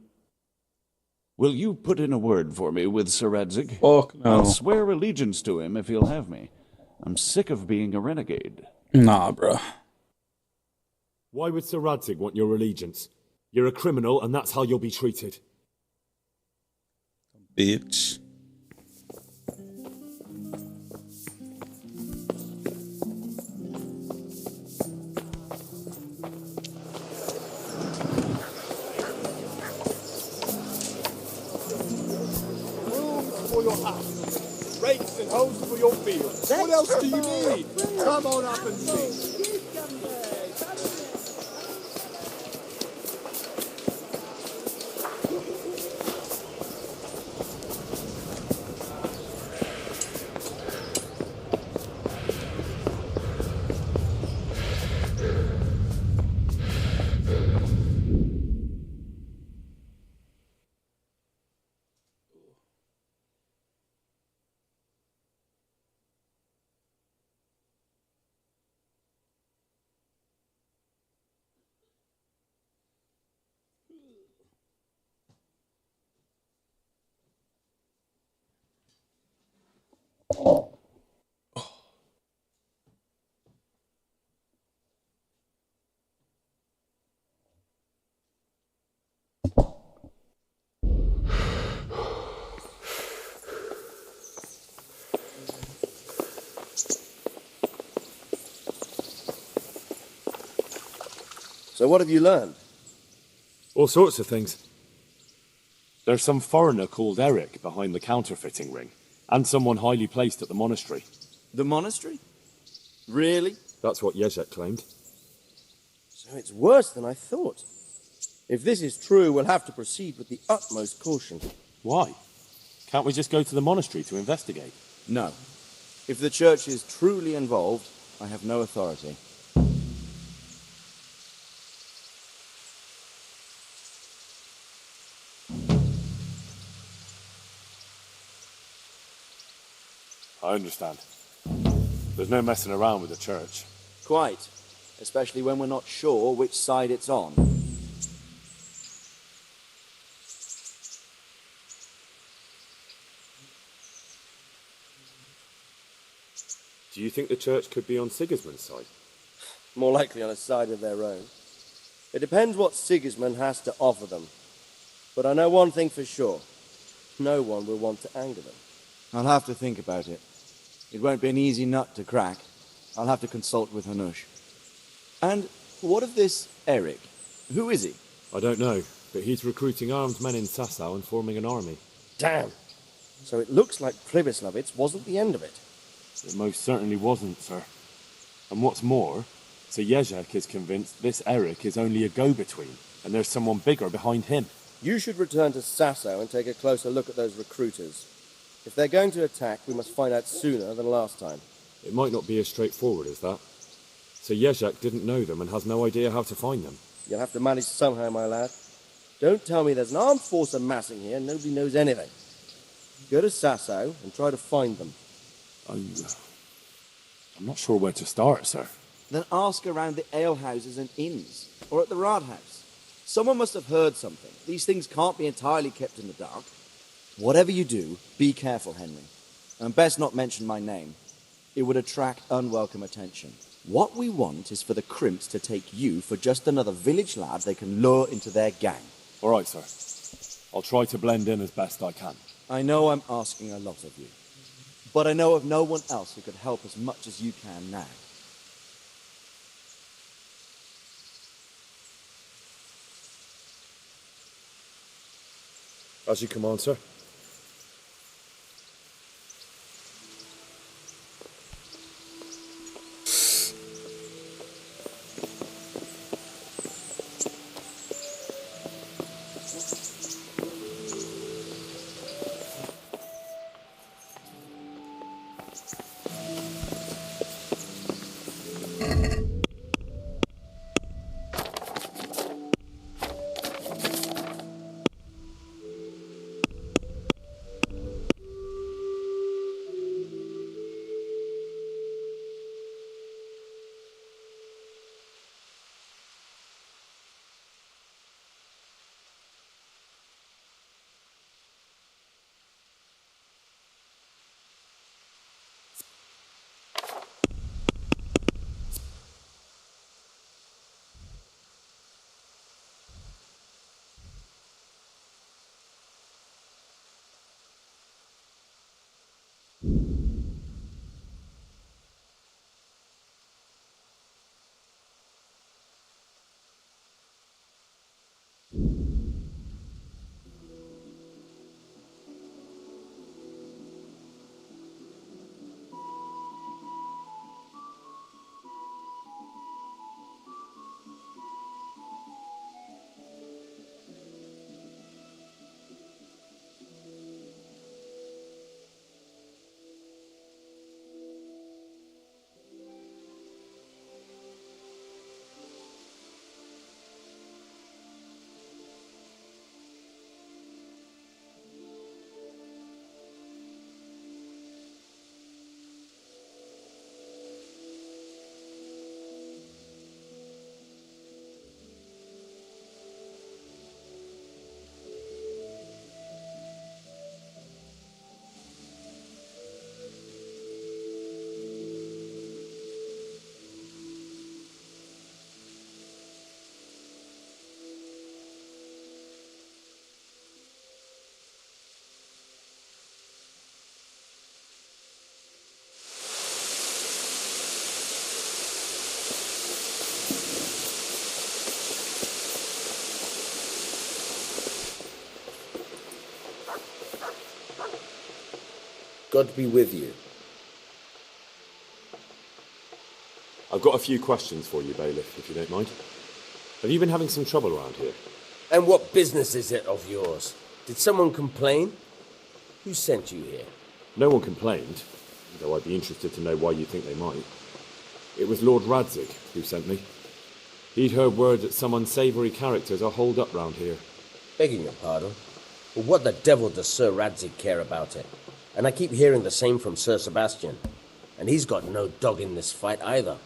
Will you put in a word for me with Sir Radzig? Fuck no. I'll swear allegiance to him if he'll have me. I'm sick of being a renegade. Nah, bruh. Why would Sir Radzig want your allegiance? You're a criminal, and that's how you'll be treated. Bitch. For your house, rakes and hoes for your fields. What else do you need? Come on up and see. So what have you learned? All sorts of things. There's some foreigner called Eric behind the counterfeiting ring, and someone highly placed at the monastery. The monastery? Really? That's what Yezhek claimed. So it's worse than I thought. If this is true, we'll have to proceed with the utmost caution. Why? Can't we just go to the monastery to investigate? No. If the church is truly involved, I have no authority. I understand. There's no messing around with the church. Quite. Especially when we're not sure which side it's on. Do you think the church could be on Sigismund's side? More likely on a side of their own. It depends what Sigismund has to offer them. But I know one thing for sure. No one will want to anger them. I'll have to think about it. It won't be an easy nut to crack. I'll have to consult with Hanush. And what of this Eric? Who is he? I don't know, but he's recruiting armed men in Sasau and forming an army. Damn! So it looks like Pribyslavitz wasn't the end of it. It most certainly wasn't, sir. And what's more, Sir Jezek is convinced this Eric is only a go-between, and there's someone bigger behind him. You should return to Sasau and take a closer look at those recruiters. If they're going to attack, we must find out sooner than last time. It might not be as straightforward as that. Sir Jezek didn't know them and has no idea how to find them. You'll have to manage somehow, my lad. Don't tell me there's an armed force amassing here and nobody knows anything. Go to Sasau and try to find them. I'm not sure where to start, sir. Then ask around the alehouses and inns, or at the Rathaus. Someone must have heard something. These things can't be entirely kept in the dark. Whatever you do, be careful, Henry. And best not mention my name. It would attract unwelcome attention. What we want is for the crimps to take you for just another village lad they can lure into their gang. All right, sir. I'll try to blend in as best I can. I know I'm asking a lot of you, but I know of no one else who could help as much as you can now. As you command, sir. God be with you. I've got a few questions for you, Bailiff, if you don't mind. Have you been having some trouble around here? And what business is it of yours? Did someone complain? Who sent you here? No one complained, though I'd be interested to know why you think they might. It was Lord Radzig who sent me. He'd heard word that some unsavoury characters are holed up round here. Begging your pardon, but what the devil does Sir Radzig care about it? And I keep hearing the same from Sir Sebastian. And he's got no dog in this fight either.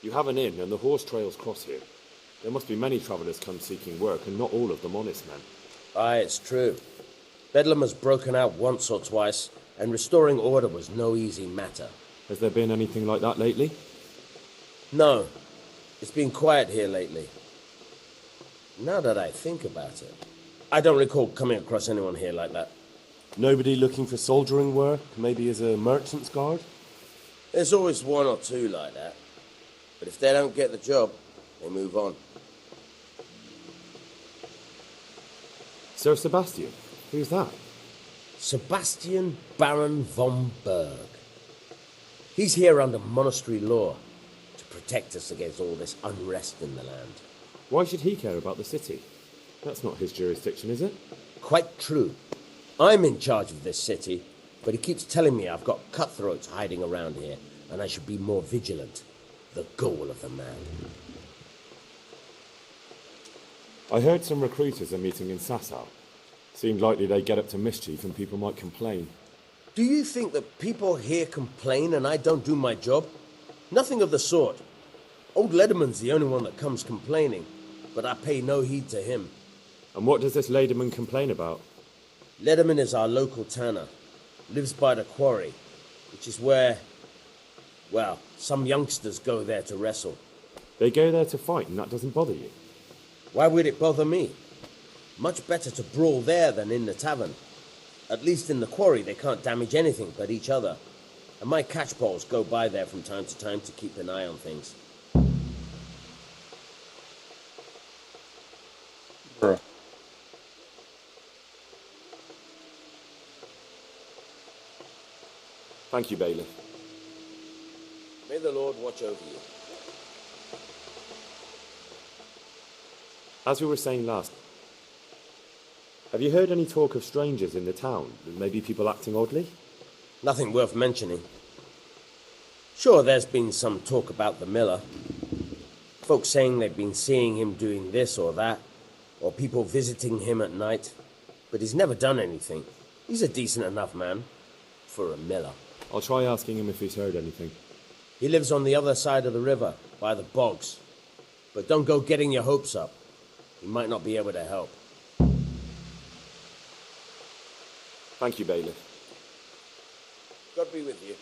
You have an inn and the horse trails cross here. There must be many travellers come seeking work, and not all of them honest men. Aye, it's true. Bedlam has broken out once or twice, and restoring order was no easy matter. Has there been anything like that lately? No. It's been quiet here lately. Now that I think about it, I don't recall coming across anyone here like that. Nobody looking for soldiering work, maybe as a merchant's guard? There's always one or two like that. But if they don't get the job, they move on. Sir Sebastian? Who's that? Sebastian Baron von Berg. He's here under monastery law to protect us against all this unrest in the land. Why should he care about the city? That's not his jurisdiction, is it? Quite true. I'm in charge of this city, but he keeps telling me I've got cutthroats hiding around here, and I should be more vigilant. The goal of the man. I heard some recruiters are meeting in Sasau. Seemed likely they get up to mischief and people might complain. Do you think that people here complain and I don't do my job? Nothing of the sort. Old Lederman's the only one that comes complaining, but I pay no heed to him. And what does this Lederman complain about? Lederman is our local tanner. Lives by the quarry, which is where, well, some youngsters go there to wrestle. They go there to fight and that doesn't bother you? Why would it bother me? Much better to brawl there than in the tavern. At least in the quarry they can't damage anything but each other. And my catchballs go by there from time to time to keep an eye on things. Bruh. Thank you, Bailiff. May the Lord watch over you. As we were saying last, have you heard any talk of strangers in the town? Maybe people acting oddly? Nothing worth mentioning. Sure, there's been some talk about the miller. Folks saying they've been seeing him doing this or that, or people visiting him at night. But he's never done anything. He's a decent enough man for a miller. I'll try asking him if he's heard anything. He lives on the other side of the river, by the bogs. But don't go getting your hopes up. He might not be able to help. Thank you, Bailiff. God be with you.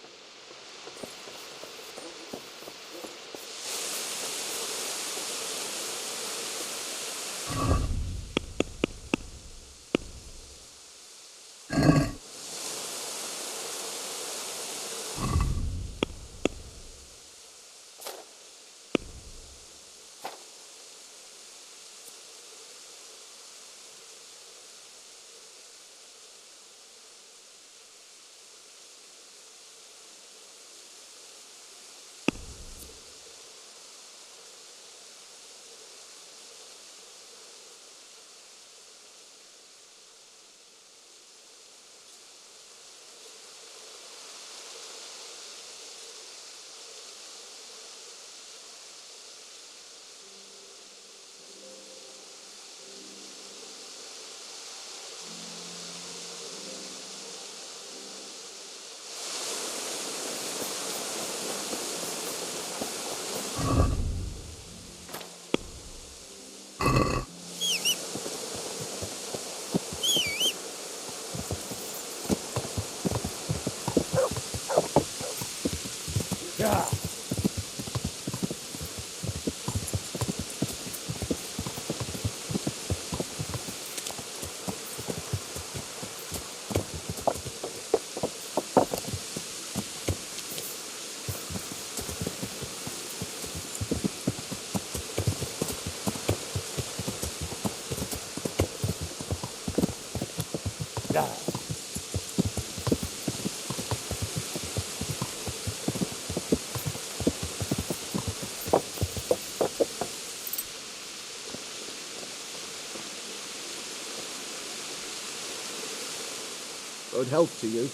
Good health to you.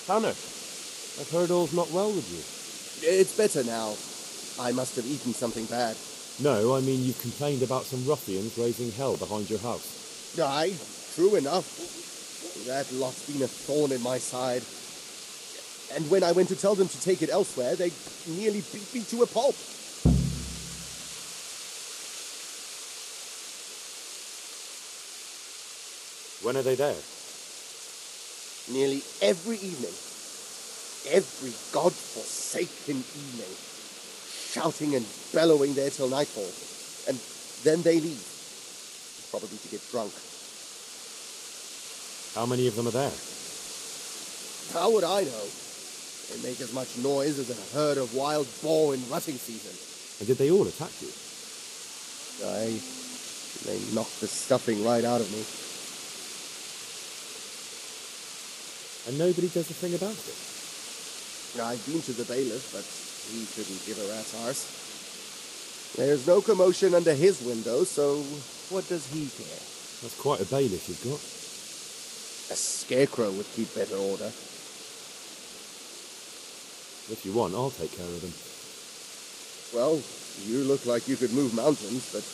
Tanner, I've heard all's not well with you. It's better now. I must have eaten something bad. No, I mean you've complained about some ruffians raising hell behind your house. Aye, true enough. That lot's been a thorn in my side. And when I went to tell them to take it elsewhere, they nearly beat me to a pulp. When are they there? Nearly every evening. Every god-forsaken evening. Shouting and bellowing there till nightfall. And then they leave. Probably to get drunk. How many of them are there? How would I know? They make as much noise as a herd of wild boar in rutting season. And did they all attack you? Aye. They knocked the stuffing right out of me. And nobody does a thing about it? I've been to the bailiff, but he couldn't give a rat's arse. There's no commotion under his window, so what does he care? That's quite a bailiff you've got. A scarecrow would keep better order. If you want, I'll take care of them. Well, you look like you could move mountains, but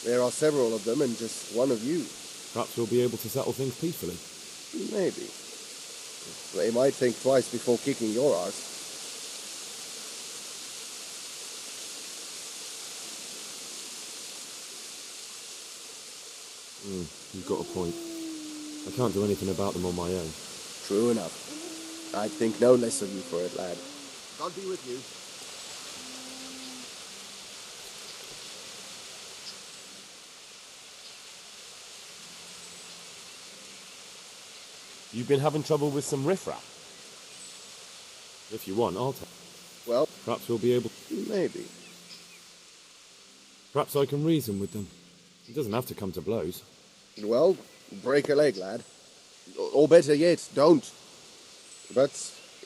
there are several of them and just one of you. Perhaps we'll be able to settle things peacefully. Maybe. They might think twice before kicking your arse. You've got a point. I can't do anything about them on my own. True enough. I'd think no less of you for it, lad. God be with you. You've been having trouble with some riffraff? If you want, I'll take... Well... Perhaps we'll be able... Maybe. Perhaps I can reason with them. It doesn't have to come to blows. Well, break a leg, lad. Or better yet, don't. But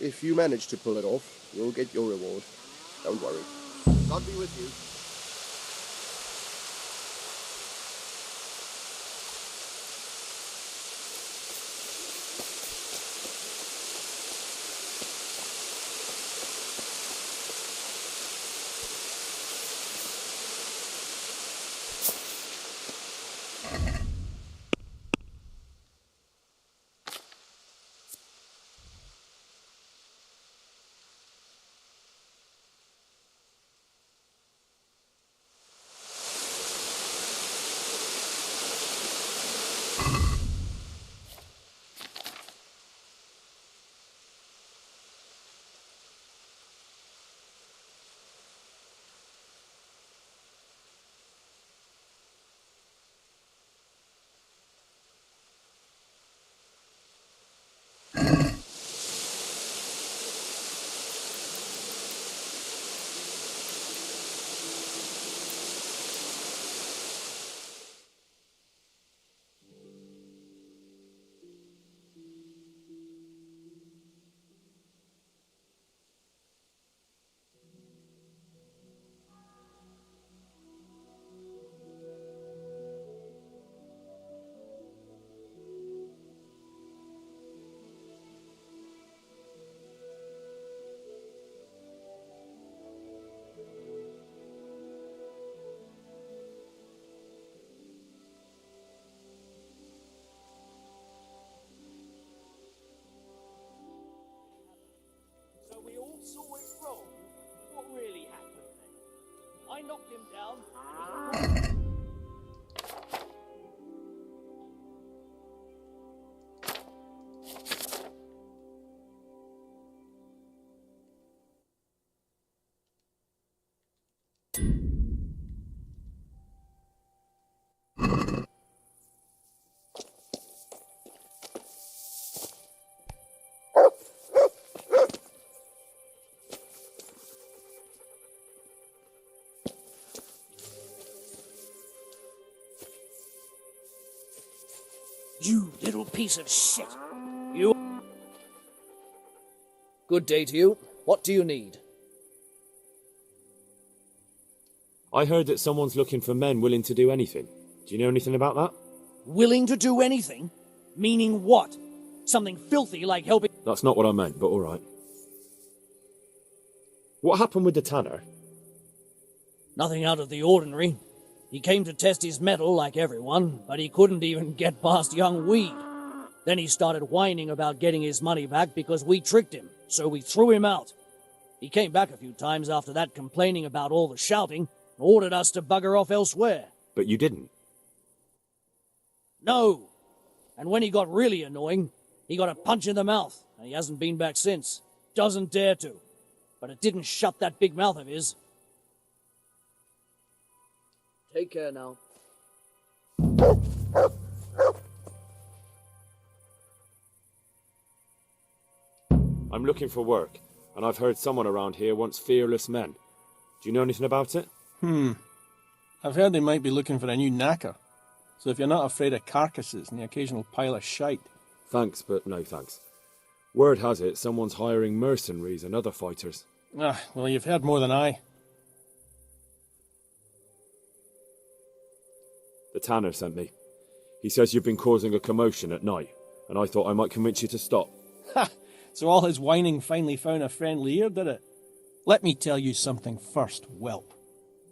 if you manage to pull it off, you'll get your reward. Don't worry. God be with you. We all saw it wrong. What really happened then? I knocked him down. You little piece of shit. You... Good day to you. What do you need? I heard that someone's looking for men willing to do anything. Do you know anything about that? Willing to do anything? Meaning what? Something filthy like helping... That's not what I meant, but all right. What happened with the tanner? Nothing out of the ordinary. He came to test his mettle like everyone, but he couldn't even get past young Weed. Then he started whining about getting his money back because we tricked him, so we threw him out. He came back a few times after that complaining about all the shouting and ordered us to bugger off elsewhere. But you didn't. No. And when he got really annoying, he got a punch in the mouth, and he hasn't been back since. Doesn't dare to. But it didn't shut that big mouth of his. Take care now. I'm looking for work, and I've heard someone around here wants fearless men. Do you know anything about it? I've heard they might be looking for a new knacker. So if you're not afraid of carcasses and the occasional pile of shite... Thanks, but no thanks. Word has it someone's hiring mercenaries and other fighters. Ah, well, you've heard more than I. The tanner sent me. He says you've been causing a commotion at night, and I thought I might convince you to stop. Ha! So all his whining finally found a friendly ear, did it? Let me tell you something first, whelp.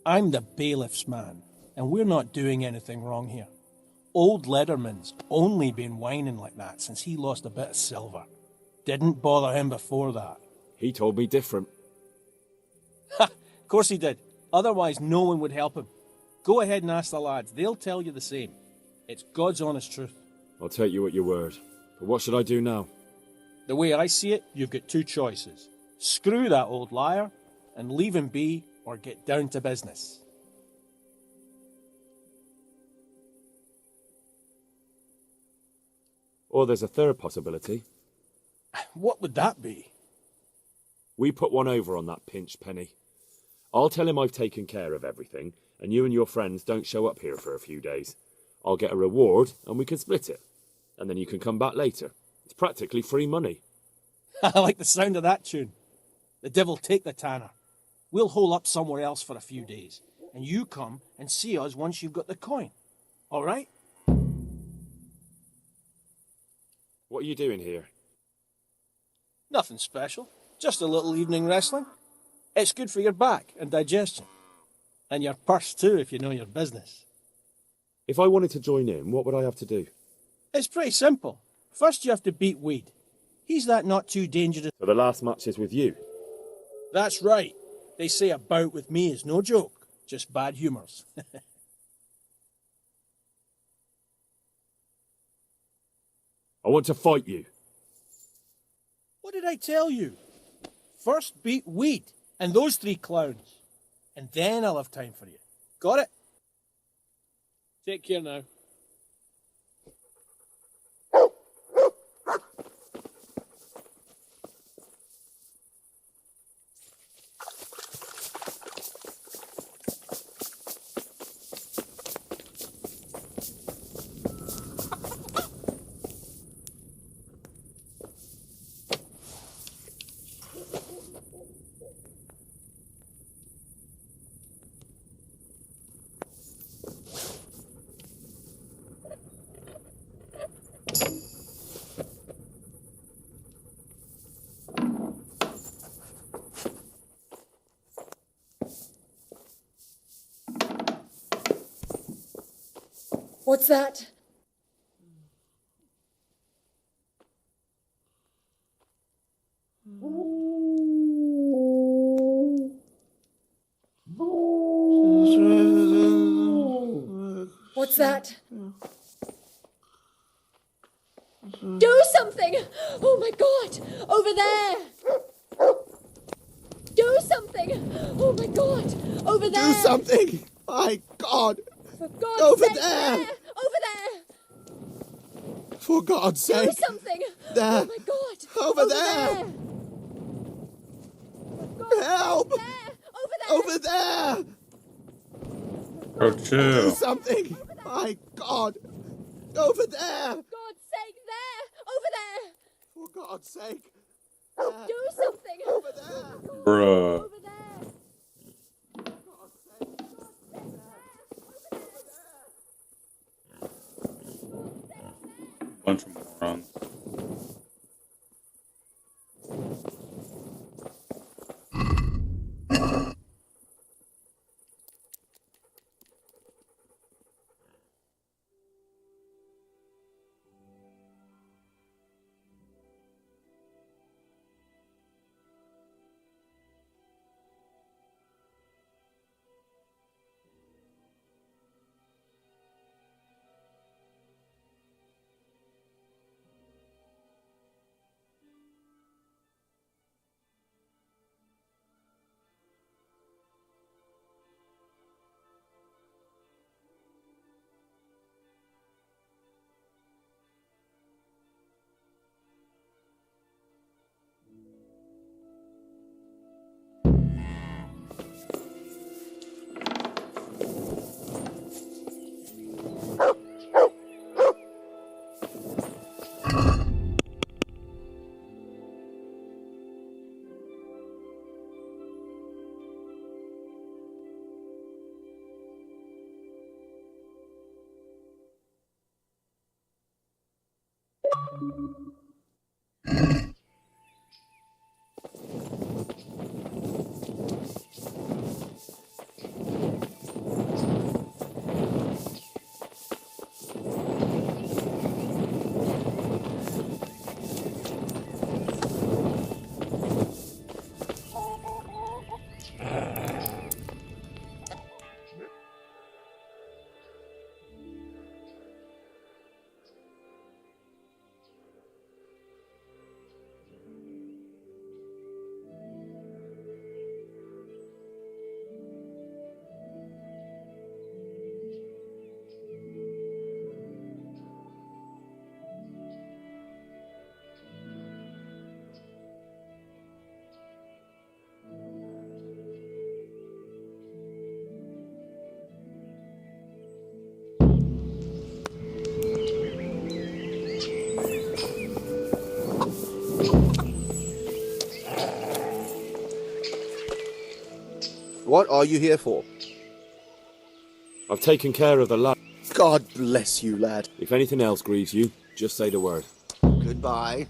I'm the bailiff's man, and we're not doing anything wrong here. Old Lederman's only been whining like that since he lost a bit of silver. Didn't bother him before that. He told me different. Ha! Of course he did. Otherwise no one would help him. Go ahead and ask the lads. They'll tell you the same. It's God's honest truth. I'll take you at your word. But what should I do now? The way I see it, you've got two choices. Screw that old liar and leave him be, or get down to business. Or there's a third possibility. What would that be? We put one over on that pinch penny. I'll tell him I've taken care of everything, and you and your friends don't show up here for a few days. I'll get a reward, and we can split it. And then you can come back later. It's practically free money. I like the sound of that tune. The devil take the tanner. We'll hole up somewhere else for a few days, and you come and see us once you've got the coin. All right? What are you doing here? Nothing special. Just a little evening wrestling. It's good for your back and digestion. And your purse too, if you know your business. If I wanted to join in, what would I have to do? It's pretty simple. First you have to beat Weed. He's that not too dangerous. So the last match is with you? That's right. They say a bout with me is no joke. Just bad humours. I want to fight you. What did I tell you? First beat Weed and those three clowns. And then I'll have time for you. Got it? Take care now. What's that? What's that? Do something! Oh my god! Over there! Do something! Oh my god! Over there! Do something! My God! For God's Over sake, there! Over there! For God's Do sake! something! There! Oh my god! Over there! Help! Over there! Oh, chill. Do something! My God! Over there! For God's sake, there! Over there! For God's sake! Do something! Over there! Bruh. Over there! Bunch of morons. What are you here for? I've taken care of the lad. God bless you, lad. If anything else grieves you, just say the word. Goodbye.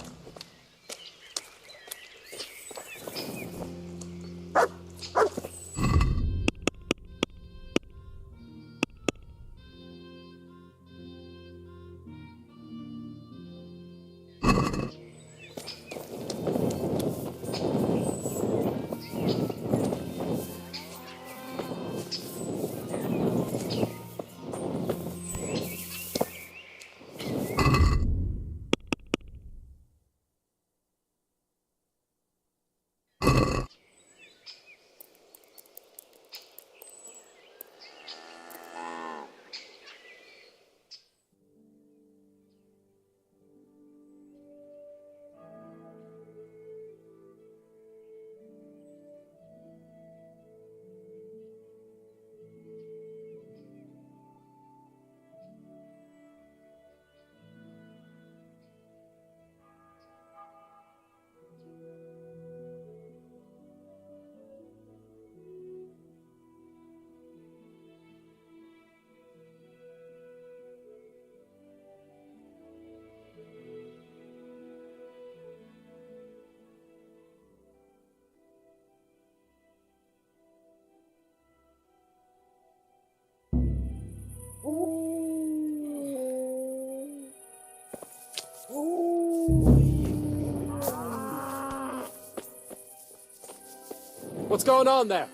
What's going on there?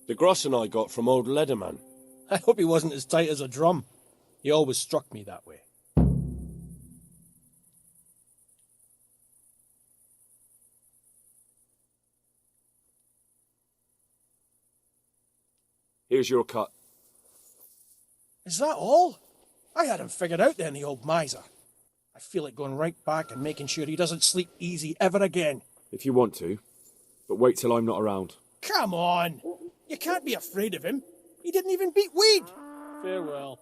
The groschen I got from old Leatherman. I hope he wasn't as tight as a drum. He always struck me that way. Here's your cut. Is that all? I had him figured out then, the old miser. I feel like going right back and making sure he doesn't sleep easy ever again. If you want to, but wait till I'm not around. Come on! You can't be afraid of him. He didn't even beat weed. Farewell.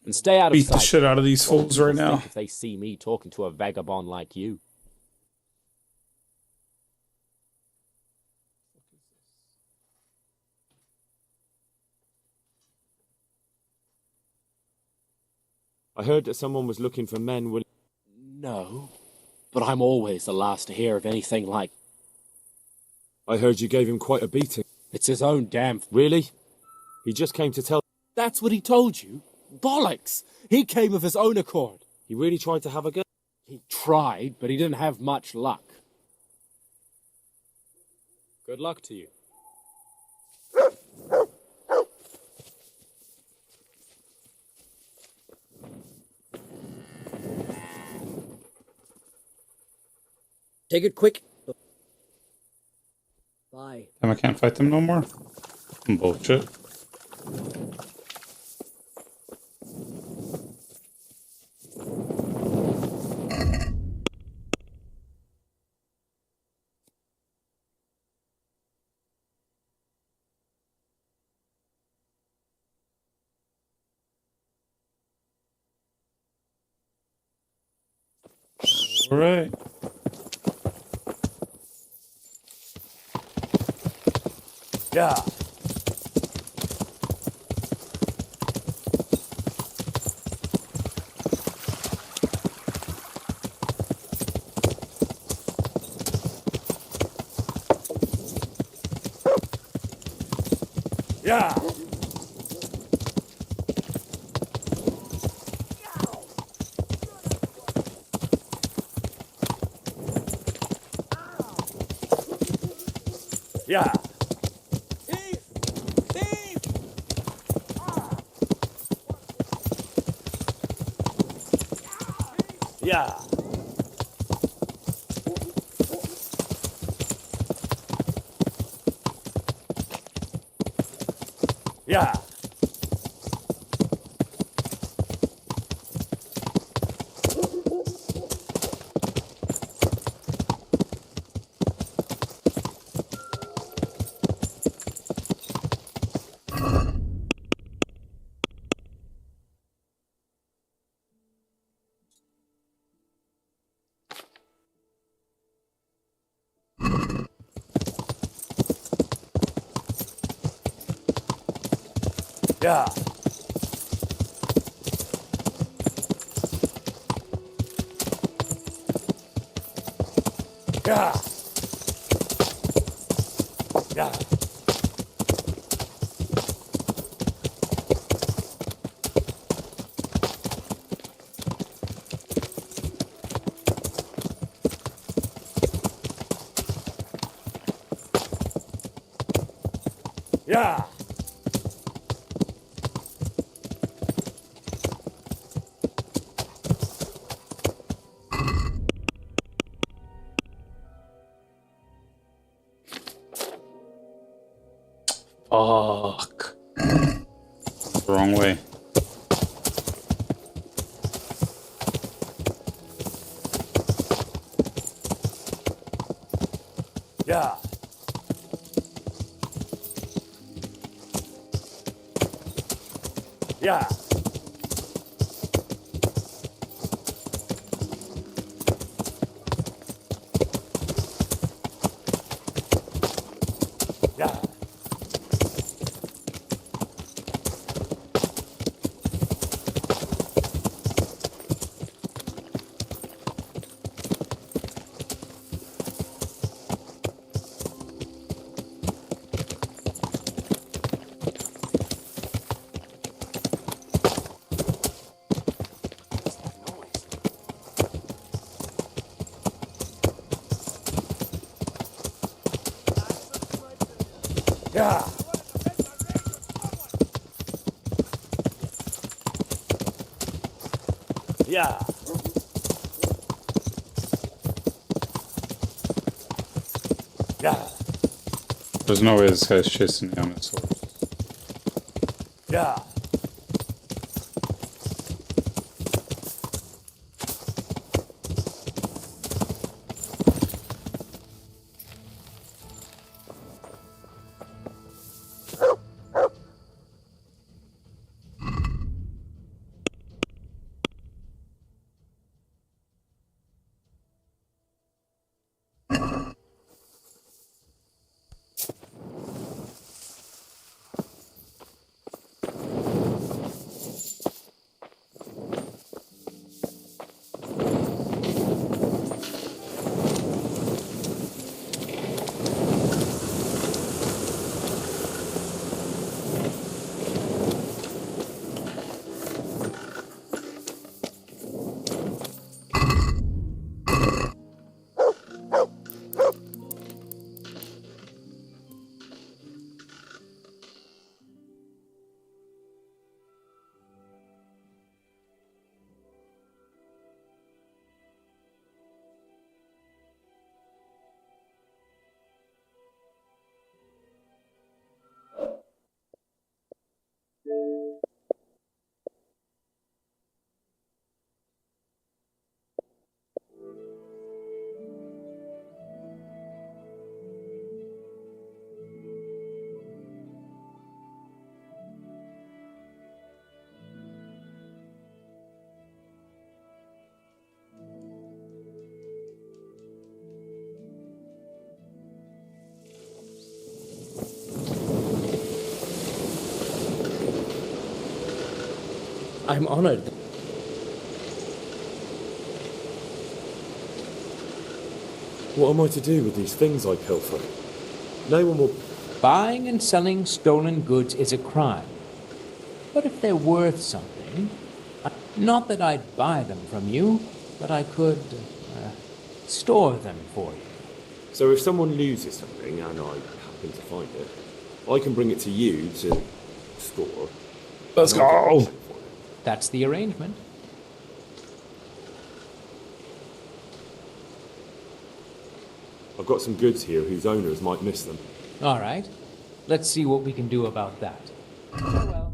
And stay out of Beat sight. the shit out of these fools right now. If they see me talking to a vagabond like you. I heard that someone was looking for men willing... No, but I'm always the last to hear of anything like... I heard you gave him quite a beating. It's his own damn... Really? He just came to tell... That's what he told you? Bollocks! He came of his own accord. He really tried to have a go? He tried, but he didn't have much luck. Good luck to you. Take it quick. Bye. Damn, I can't fight them no more? Bullshit. All right. Yeah. Yeah. Yeah. Yeah. Yeah. Yeah. Yeah. Yeah. Yeah. Fuck. Wrong way. Yeah. Yeah. Yeah. Yeah. Yeah. Yeah. There's no way this guy's chasing me on his horse. Yeah. I'm honored. What am I to do with these things I pilfer? No one will... Buying and selling stolen goods is a crime. But if they're worth something, not that I'd buy them from you, but I could store them for you. So if someone loses something and I happen to find it, I can bring it to you to store. Let's go! That's the arrangement. I've got some goods here whose owners might miss them. All right. Let's see what we can do about that. Farewell.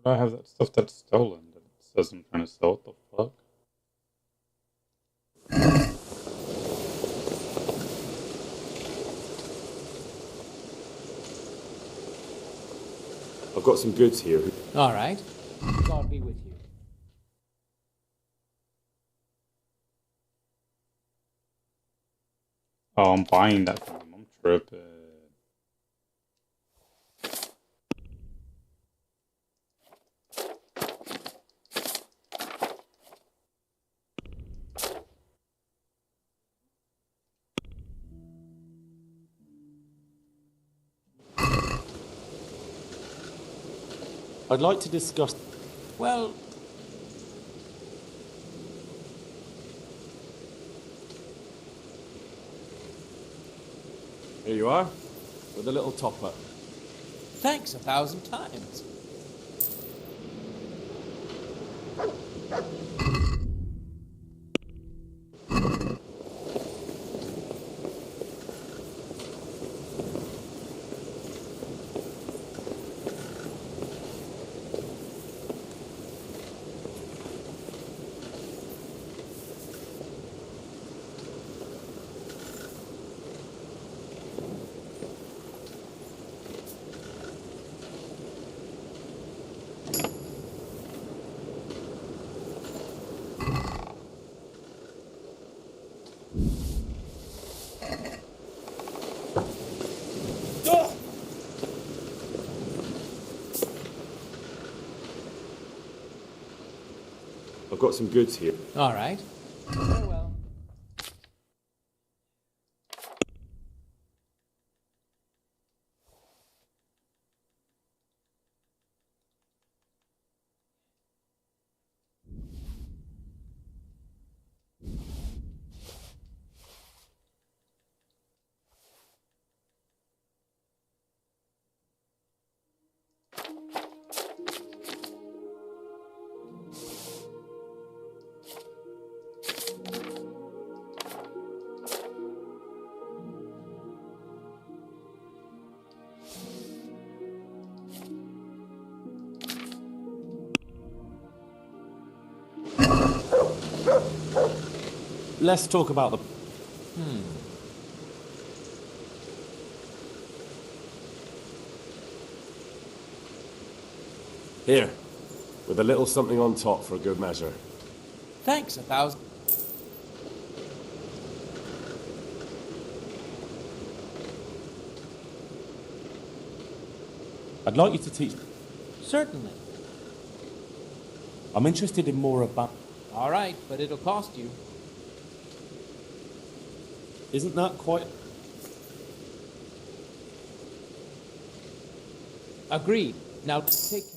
I have that stuff that's stolen that it says I'm trying to sell. What the fuck? I've got some goods here. All right. God be with you. Oh, I'm buying that from him. I'm tripping. I'd like to discuss... Well... Here you are, with a little top-up. Thanks 1,000 times. I've got some goods here. All right. Farewell. Let's talk about the... Here, with a little something on top for a good measure. Thanks 1,000. I'd like you to teach... Certainly. I'm interested in more about... All right, but it'll cost you. Isn't that quite... Agreed. Now take care.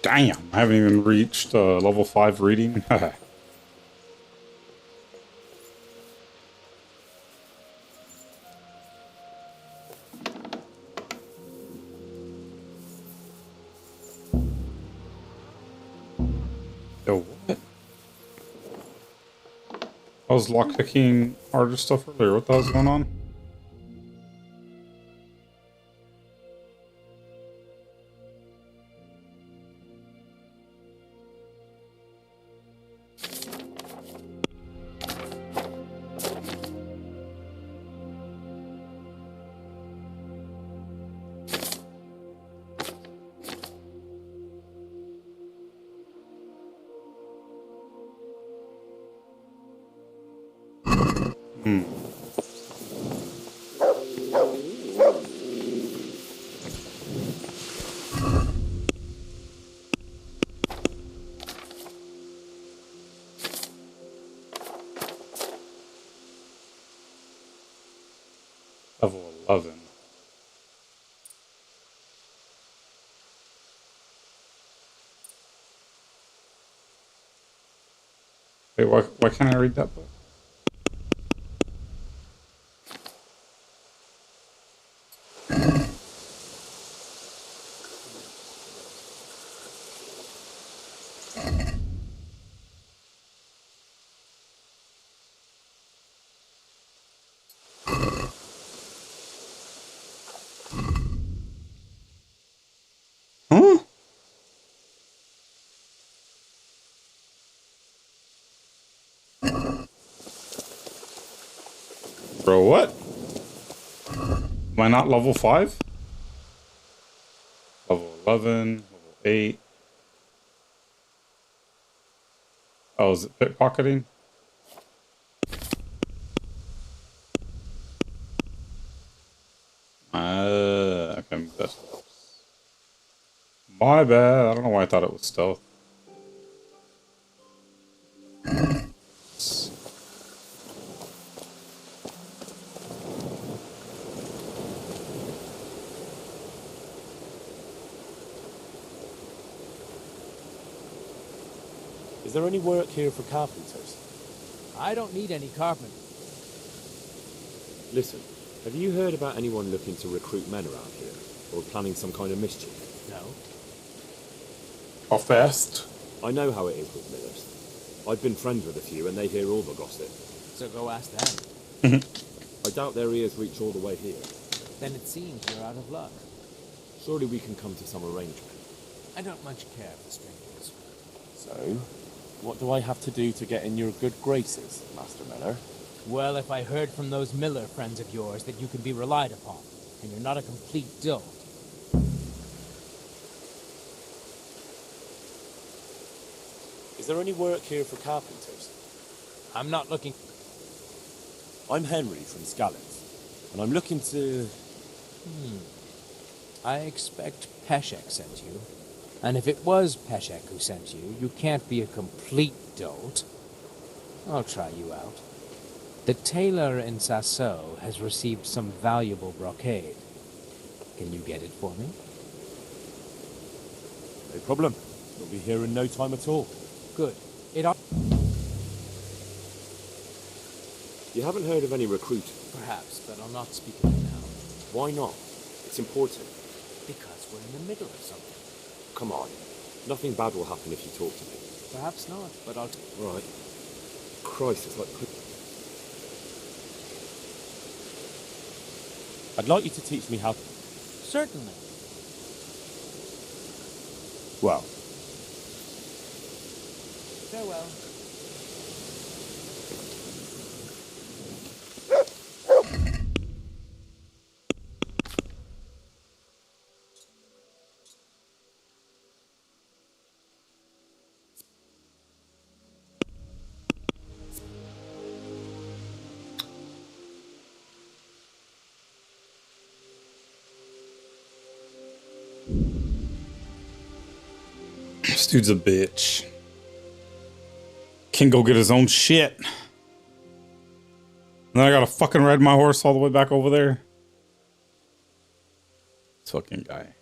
Damn, I haven't even reached level 5 reading. Yo, what? I was lockpicking harder stuff earlier. What the hell's going on? Hmm. Level 11. Wait, why can't I read that book? Huh? Bro, what? Am I not level 5? Level 11, level 8. Oh, is it pickpocketing? Okay, that's... My bad. I don't know why I thought it was stealth. Is there any work here for carpenters? I don't need any carpenters. Listen, have you heard about anyone looking to recruit men around here? Or planning some kind of mischief? No. How fast? I know how it is with millers. I've been friends with a few and they hear all the gossip. So go ask them. I doubt their ears reach all the way here. Then it seems you're out of luck. Surely we can come to some arrangement. I don't much care for strangers. So, what do I have to do to get in your good graces, Master Miller? Well, if I heard from those Miller friends of yours that you can be relied upon, and you're not a complete dolt. Is there any work here for carpenters? I'm not looking... I'm Henry from Scallons, and I'm looking to... I expect Peshek sent you. And if it was Peshek who sent you, you can't be a complete dolt. I'll try you out. The tailor in Sasso has received some valuable brocade. Can you get it for me? No problem. We'll be here in no time at all. Good. You haven't heard of any recruit? Perhaps, but I'll not speak of it now. Why not? It's important. Because we're in the middle of something. Come on. Nothing bad will happen if you talk to me. Perhaps not, but I'll... Right. Christ, it's like... I'd like you to teach me how... Certainly. Well. Farewell. This dude's a bitch. Can go get his own shit. And then I gotta fucking ride my horse all the way back over there. This fucking guy.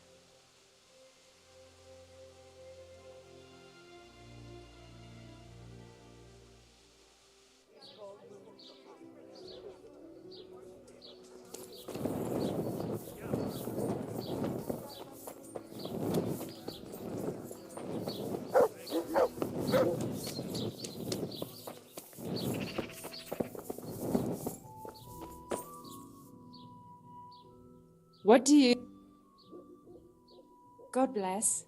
What do you... God bless.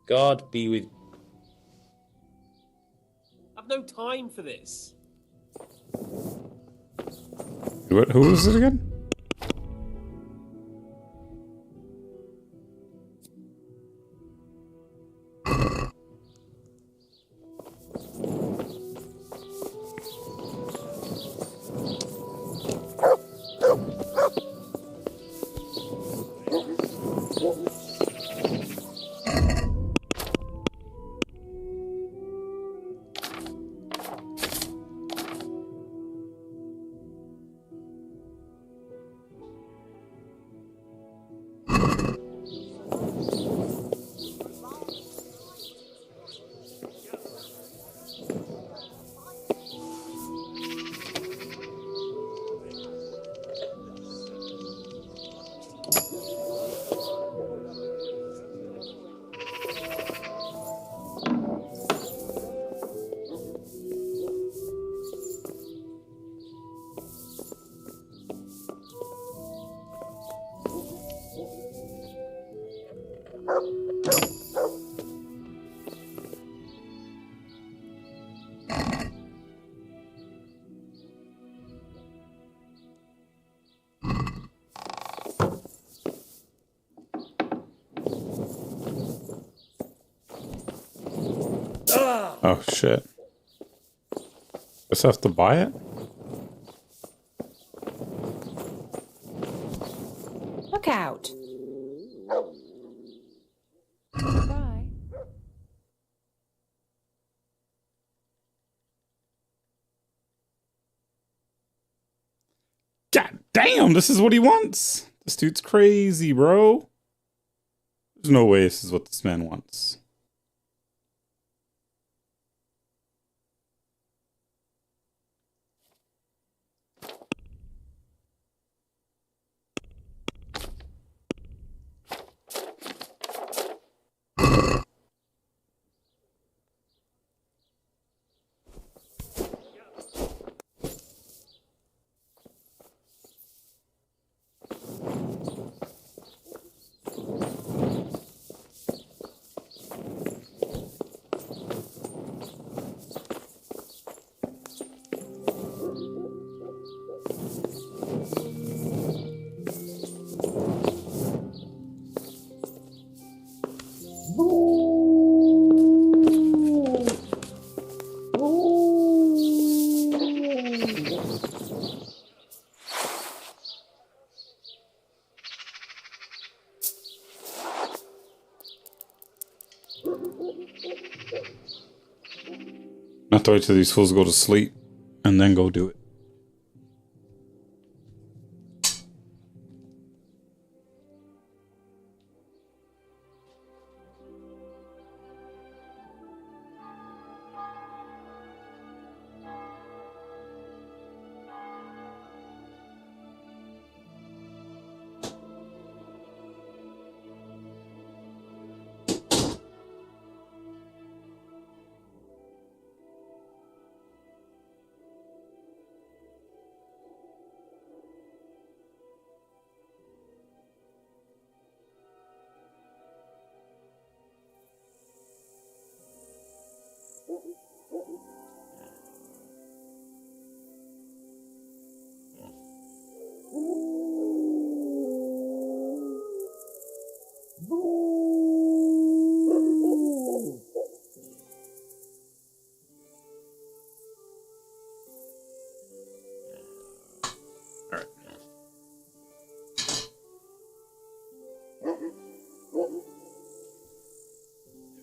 God be with... I've no time for this. What? Who is it again? Oh shit. Just have to buy it? Look out. Bye. God damn, this is what he wants. This dude's crazy, bro. There's no way this is what this man wants. I have to wait till these fools go to sleep and then go do it.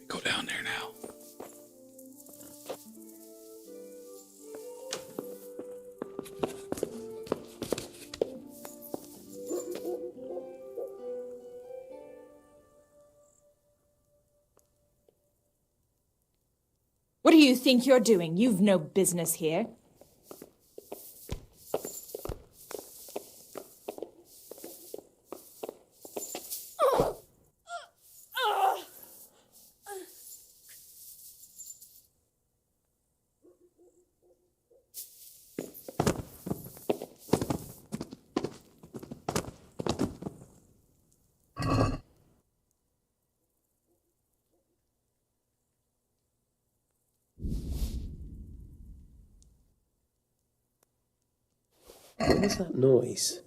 Go down there now. What do you think you're doing? You've no business here. What was that noise?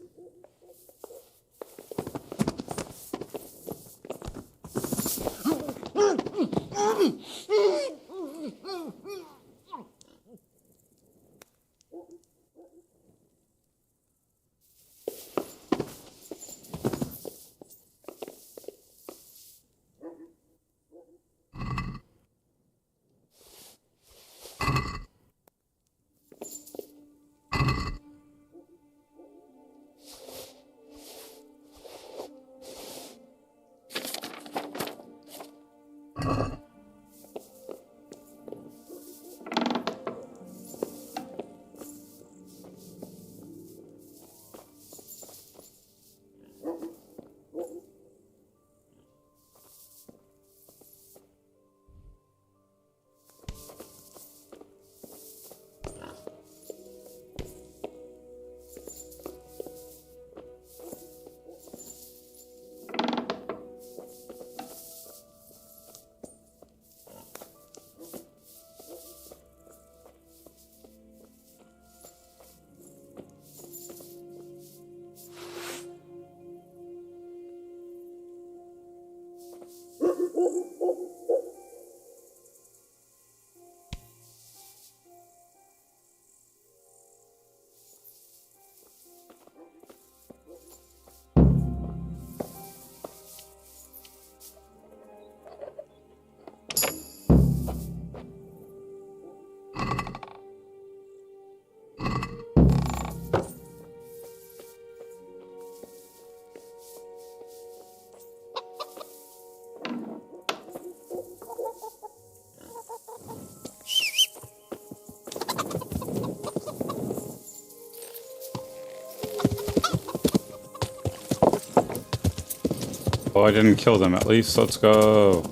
Oh, I didn't kill them at least. Let's go.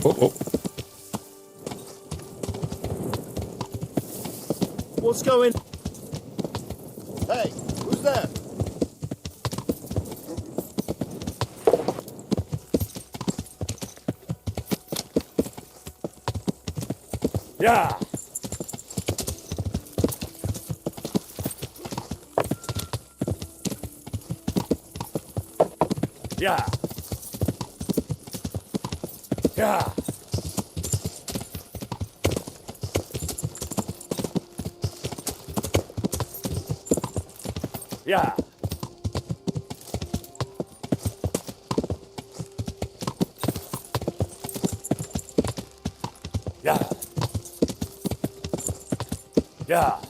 Oh, oh. What's going? Hey, who's there? Yeah. Yeah. Yeah. Yeah. Yeah. Yeah.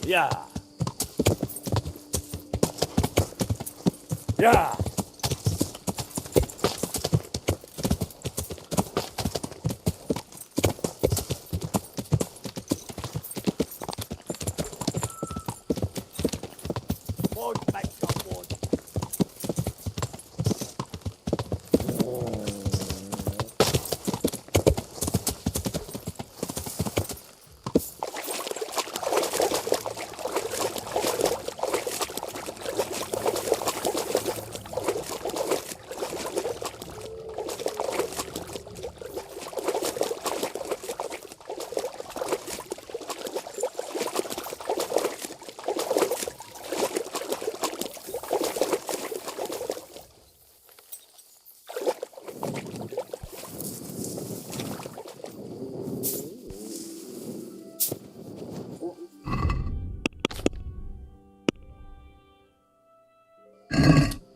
Yeah. Yeah. Won't make your wood.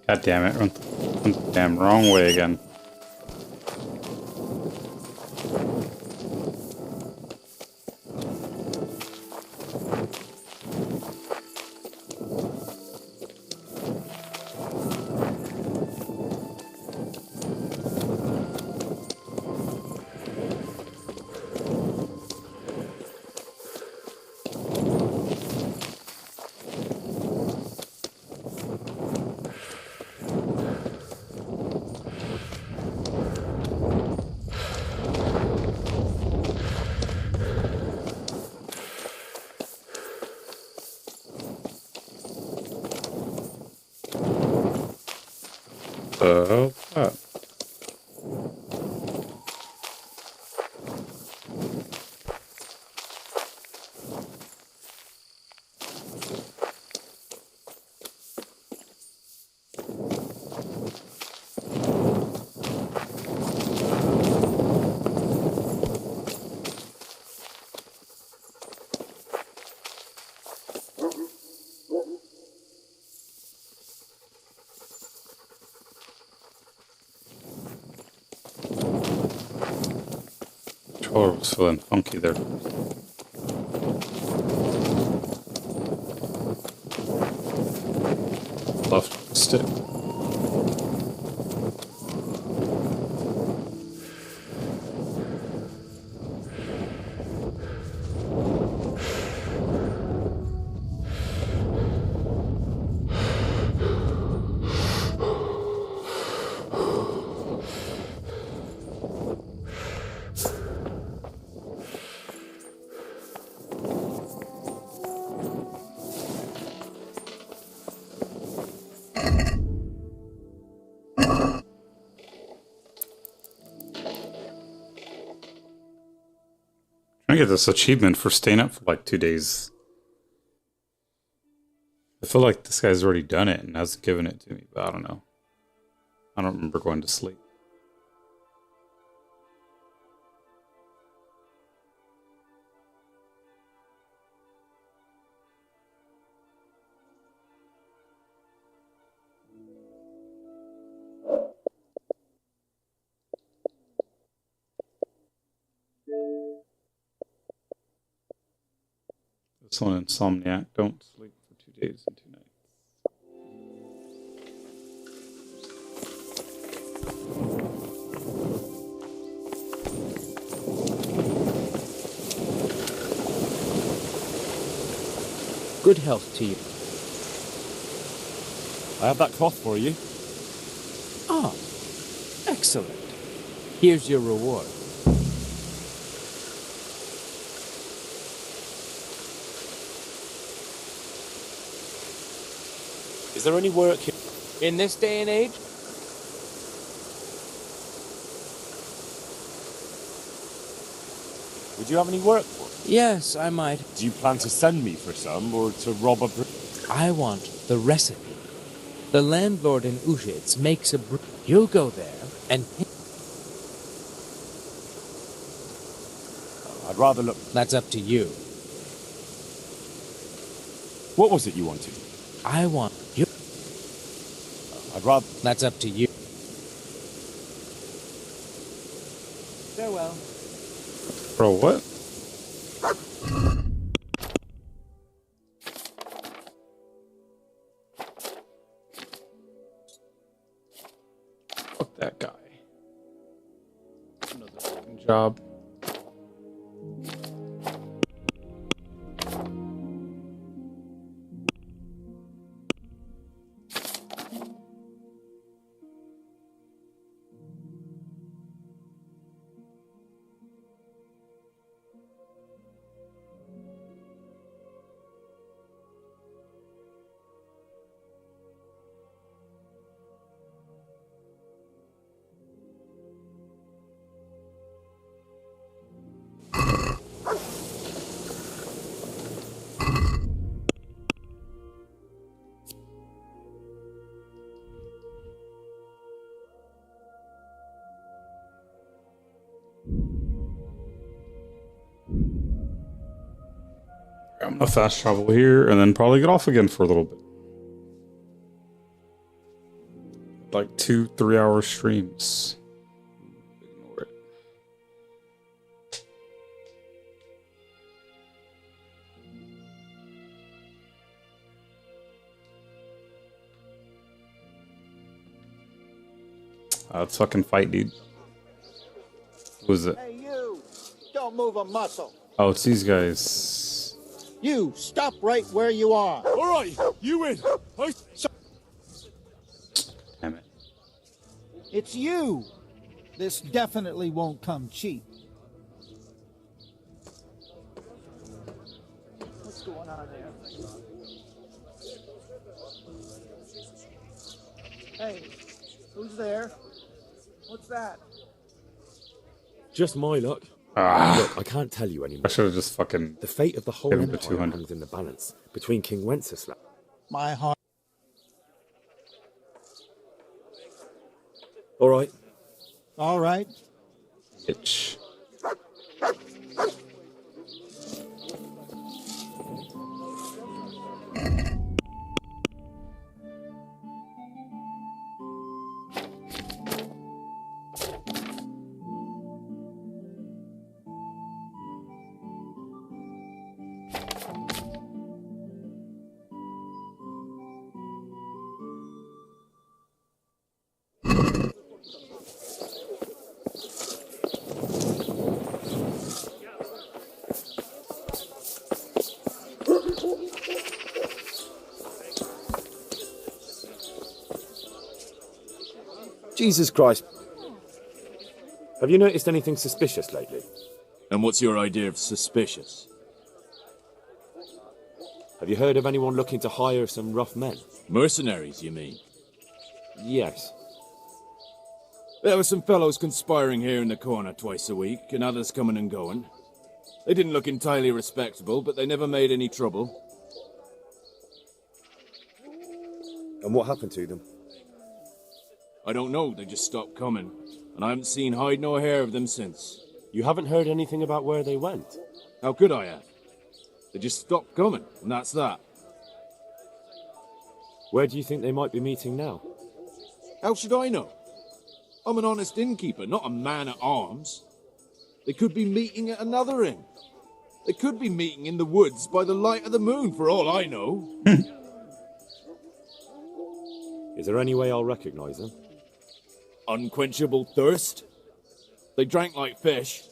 God damn it. Went the damn wrong way again. Color was feeling funky there. Left stick. I get this achievement for staying up for like 2 days. I feel like this guy's already done it and hasn't given it to me, but I don't know. I don't remember going to sleep. This one, Insomniac. Don't sleep for 2 days and 2 nights. Good health to you. I have that cloth for you. Ah, excellent. Here's your reward. Is there any work here? In this day and age? Would you have any work for me? Yes, I might. Do you plan to send me for some, or to rob a... I want the recipe. The landlord in Ujitz makes a brew. You'll go there and... I'd rather look... That's up to you. What was it you wanted? I want you. I'd rather... That's up to you. Farewell. Bro, what? Fuck that guy. Another fucking job. I'm gonna fast travel here and then probably get off again for a little bit. Like 2-3 hour streams. Ignore it. Let's fucking fight, dude. Who is it? Hey, you! Don't move a muscle. Oh, it's these guys. You, stop right where you are. All right, you win. Damn it. It's you. This definitely won't come cheap. What's going on there? Hey, who's there? What's that? Just my luck. Ah. Look, I can't tell you anymore. I should have just fucking... The fate of the whole hit him for empire 200. hangs in the balance between King Wenceslas. My heart. All right. All right. Bitch. Jesus Christ. Have you noticed anything suspicious lately? And what's your idea of suspicious? Have you heard of anyone looking to hire some rough men? Mercenaries, you mean? Yes. There were some fellows conspiring here in the corner twice a week, and others coming and going. They didn't look entirely respectable, but they never made any trouble. And what happened to them? I don't know, they just stopped coming, and I haven't seen hide nor hair of them since. You haven't heard anything about where they went? How could I have? They just stopped coming, and that's that. Where do you think they might be meeting now? How should I know? I'm an honest innkeeper, not a man at arms. They could be meeting at another inn. They could be meeting in the woods by the light of the moon, for all I know. Is there any way I'll recognize them? Unquenchable thirst. They drank like fish.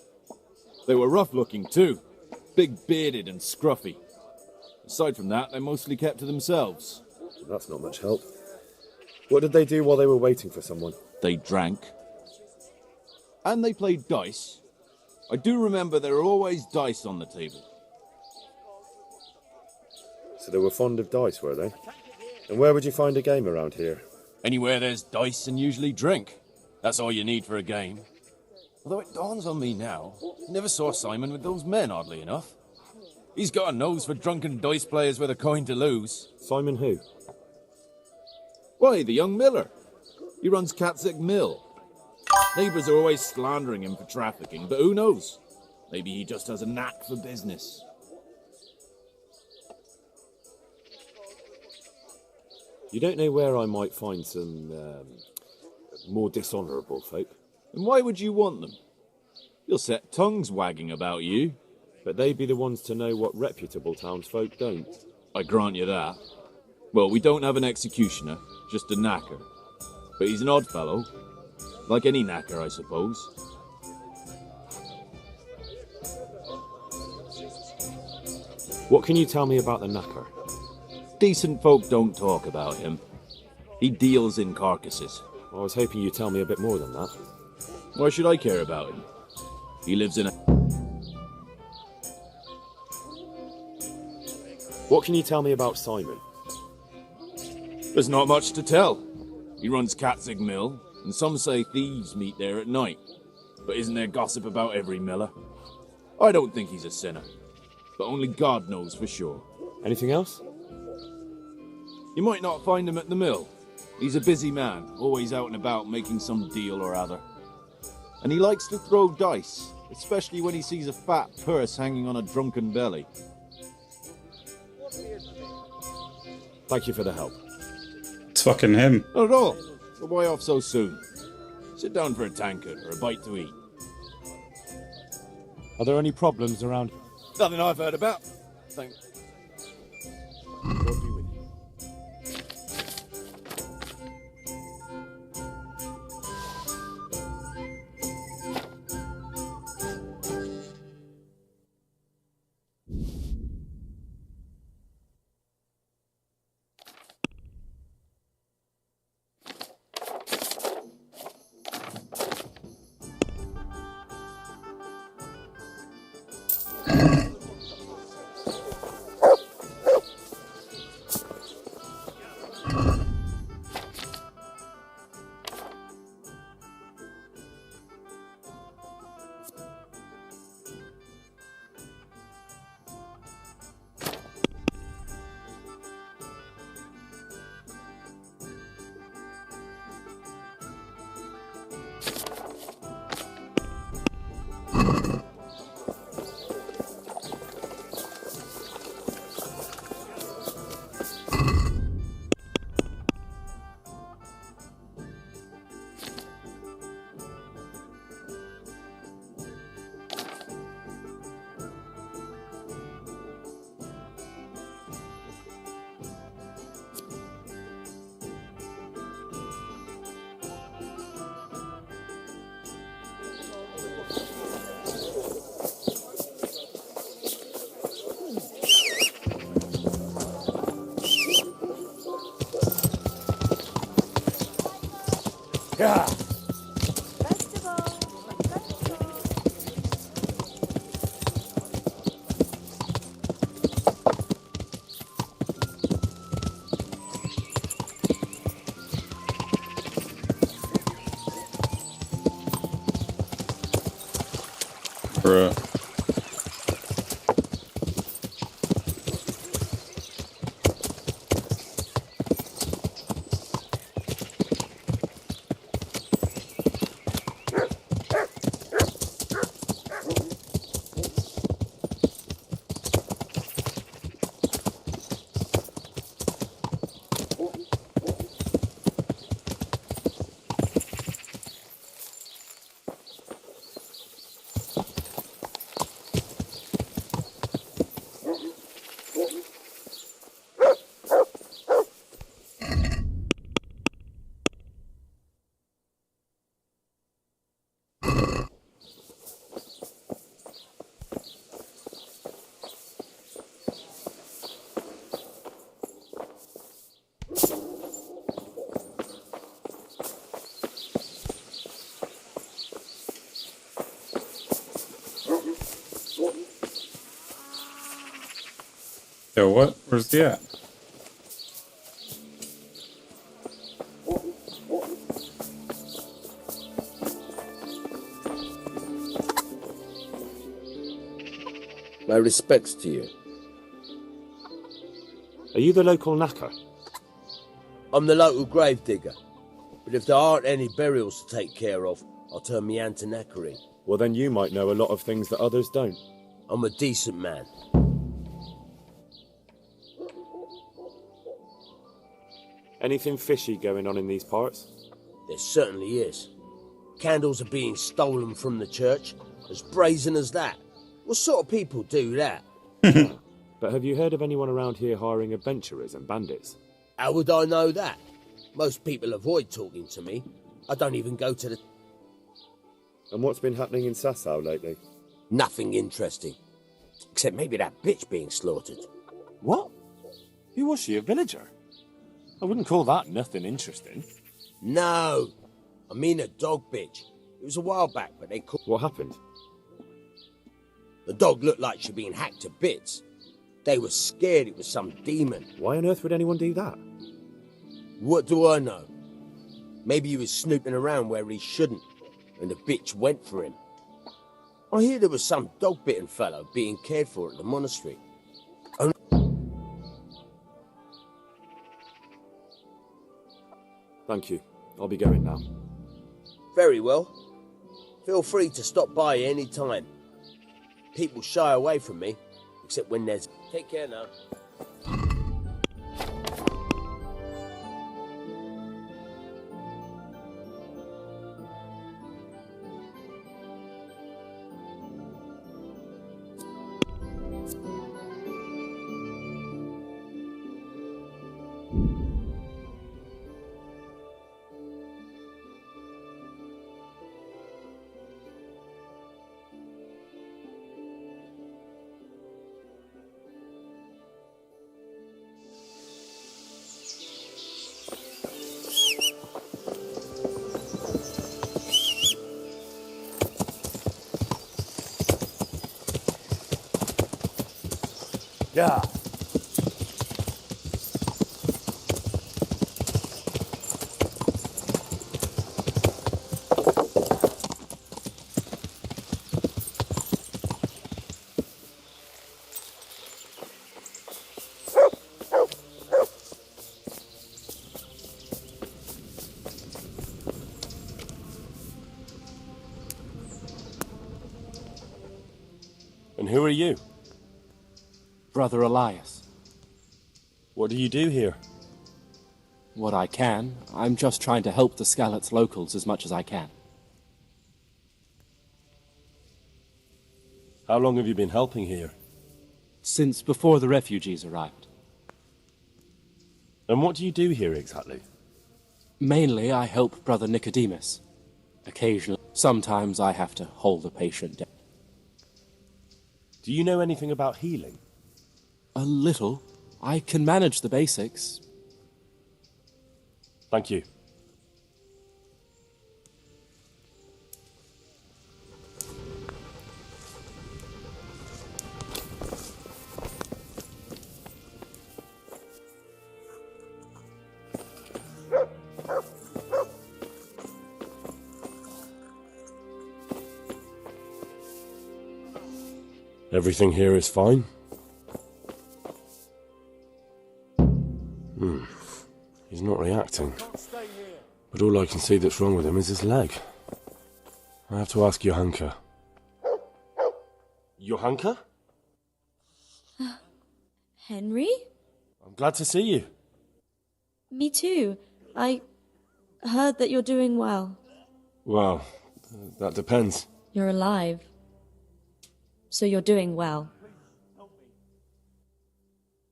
They were rough-looking, too. Big-bearded and scruffy. Aside from that, they mostly kept to themselves. That's not much help. What did they do while they were waiting for someone? They drank. And they played dice. I do remember there were always dice on the table. So they were fond of dice, were they? And where would you find a game around here? Anywhere there's dice and usually drink. That's all you need for a game. Although it dawns on me now, I never saw Simon with those men, oddly enough. He's got a nose for drunken dice players with a coin to lose. Simon who? Why, the young miller. He runs Katzig Mill. Neighbours are always slandering him for trafficking, but who knows? Maybe he just has a knack for business. You don't know where I might find some more dishonourable folk? And why would you want them? You'll set tongues wagging about you. But they'd be the ones to know what reputable townsfolk don't. I grant you that. Well, we don't have an executioner, just a knacker. But he's an odd fellow. Like any knacker, I suppose. What can you tell me about the knacker? Decent folk don't talk about him. He deals in carcasses. I was hoping you'd tell me a bit more than that. Why should I care about him? He lives in a... What can you tell me about Simon? There's not much to tell. He runs Katzig Mill, and some say thieves meet there at night. But isn't there gossip about every miller? I don't think he's a sinner, but only God knows for sure. Anything else? You might not find him at the mill. He's a busy man, always out and about making some deal or other. And he likes to throw dice, especially when he sees a fat purse hanging on a drunken belly. Thank you for the help. It's fucking him. Not at all. But why off so soon? Sit down for a tankard or a bite to eat. Are there any problems around? Nothing I've heard about. Thanks. God be with you. Yeah. Bruh. Yo, what? Where's he at? My respects to you. Are you the local knacker? I'm the local gravedigger. But if there aren't any burials to take care of, I'll turn me hand to knackering. Well, then you might know a lot of things that others don't. I'm a decent man. Anything fishy going on in these parts? There certainly is. Candles are being stolen from the church, as brazen as that. What sort of people do that? But have you heard of anyone around here hiring adventurers and bandits? How would I know that? Most people avoid talking to me. I don't even go to the... And what's been happening in Sasau lately? Nothing interesting. Except maybe that bitch being slaughtered. What? Who was she, a villager? I wouldn't call that nothing interesting. No, I mean a dog bitch. It was a while back, but they called... What happened? The dog looked like she'd been hacked to bits. They were scared it was some demon. Why on earth would anyone do that? What do I know? Maybe he was snooping around where he shouldn't, and the bitch went for him. I hear there was some dog-bitten fellow being cared for at the monastery. Thank you. I'll be going now. Very well. Feel free to stop by any time. People shy away from me, except when there's... Take care now. Yeah. And who are you? Brother Elias. What do you do here? What I can. I'm just trying to help the Skalitz locals as much as I can. How long have you been helping here? Since before the refugees arrived. And what do you do here exactly? Mainly, I help Brother Nicodemus. Occasionally, sometimes I have to hold a patient down. Do you know anything about healing? A little. I can manage the basics. Thank you. Everything here is fine? He's not reacting. But all I can see that's wrong with him is his leg. I have to ask Johanka. Johanka? Henry? I'm glad to see you. Me too. I heard that you're doing well. Well, that depends. You're alive. So you're doing well.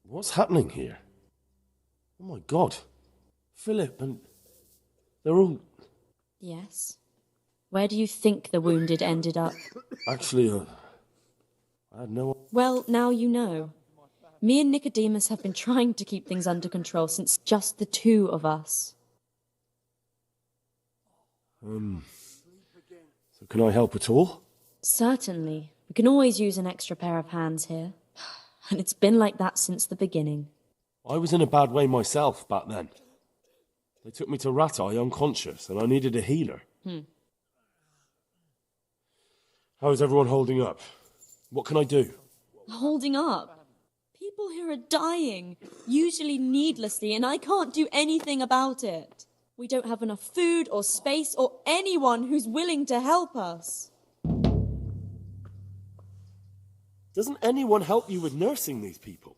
What's happening here? Oh my god. Philip and... they're all... Yes. Where do you think the wounded ended up? Actually, I had no... Well, now you know. Me and Nicodemus have been trying to keep things under control since just the two of us. So can I help at all? Certainly. We can always use an extra pair of hands here. And it's been like that since the beginning. I was in a bad way myself back then. They took me to Ratai unconscious, and I needed a healer. How is everyone holding up? What can I do? Holding up? People here are dying, usually needlessly, and I can't do anything about it. We don't have enough food or space or anyone who's willing to help us. Doesn't anyone help you with nursing these people?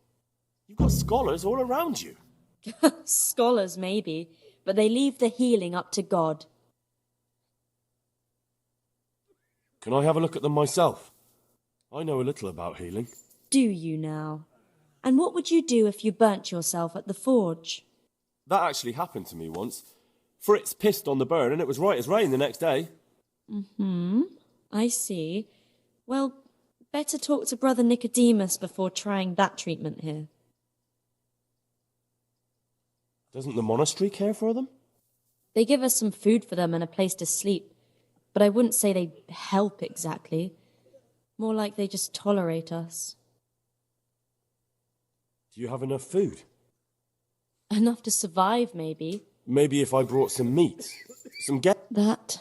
You've got scholars all around you. Scholars, maybe, but they leave the healing up to God. Can I have a look at them myself? I know a little about healing. Do you now? And what would you do if you burnt yourself at the forge? That actually happened to me once. Fritz pissed on the burn and it was right as rain the next day. I see. Well, better talk to Brother Nicodemus before trying that treatment here. Doesn't the monastery care for them? They give us some food for them and a place to sleep, but I wouldn't say they help exactly. More like they just tolerate us. Do you have enough food? Enough to survive, maybe. Maybe if I brought some meat, some That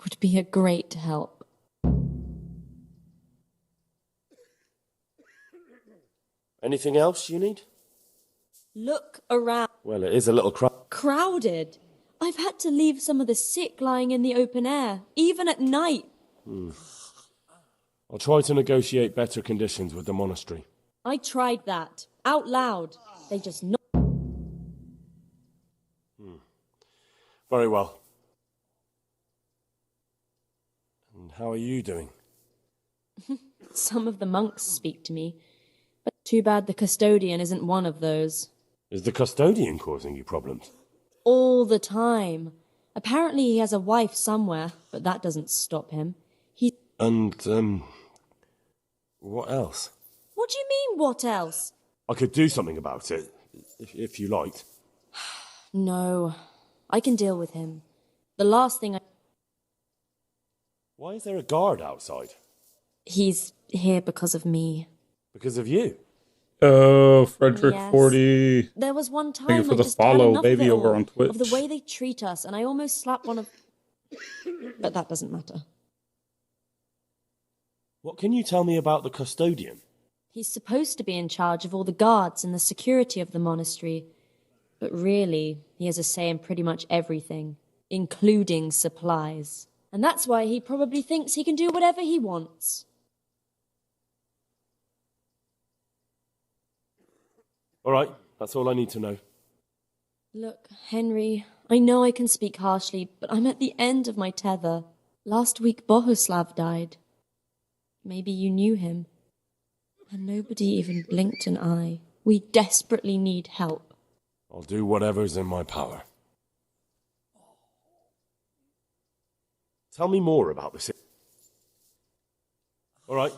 would be a great help. Anything else you need? Look around. Well, it is a little Crowded. I've had to leave some of the sick lying in the open air, even at night. I'll try to negotiate better conditions with the monastery. I tried that, out loud. They just Very well. And how are you doing? Some of the monks speak to me, but too bad the custodian isn't one of those. Is the custodian causing you problems? All the time. Apparently he has a wife somewhere, but that doesn't stop him. And, what else? What do you mean, what else? I could do something about it, if you liked. No, I can deal with him. The last thing Why is there a guard outside? He's here because of me. Because of you? Oh, Frederick Yes. 40. There was one time Thank you for I the just had follow, enough baby, of it over all, on Twitch. of the way they treat us, and I almost slapped one of... But that doesn't matter. What can you tell me about the custodian? He's supposed to be in charge of all the guards and the security of the monastery. But really, he has a say in pretty much everything, including supplies. And that's why he probably thinks he can do whatever he wants. All right, that's all I need to know. Look, Henry, I know I can speak harshly, but I'm at the end of my tether. Last week, Bohuslav died. Maybe you knew him. And nobody even blinked an eye. We desperately need help. I'll do whatever's in my power. Tell me more about this. All right.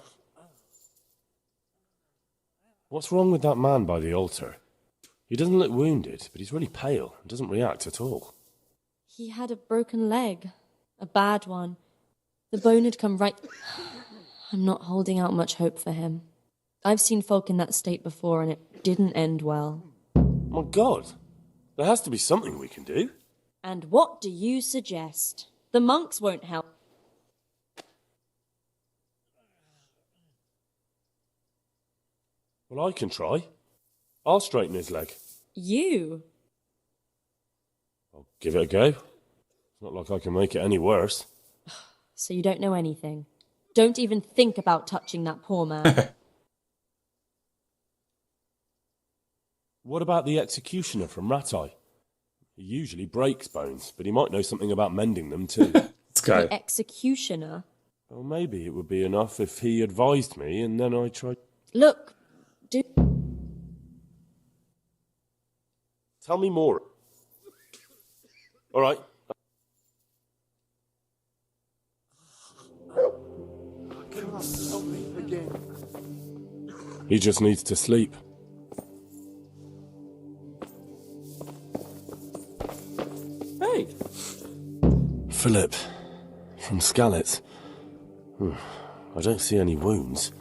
What's wrong with that man by the altar? He doesn't look wounded, but he's really pale and doesn't react at all. He had a broken leg. A bad one. The bone had come right... I'm not holding out much hope for him. I've seen folk in that state before, and it didn't end well. My God, there has to be something we can do. And what do you suggest? The monks won't help. Well, I can try. I'll straighten his leg. You? I'll give it a go. It's not like I can make it any worse. So you don't know anything? Don't even think about touching that poor man. What about the executioner from Ratai? He usually breaks bones, but he might know something about mending them too. The executioner? Well, maybe it would be enough if he advised me and then I tried... Look, Tell me more. All right. He just needs to sleep. Hey! Philip, from Skalitz. I don't see any wounds,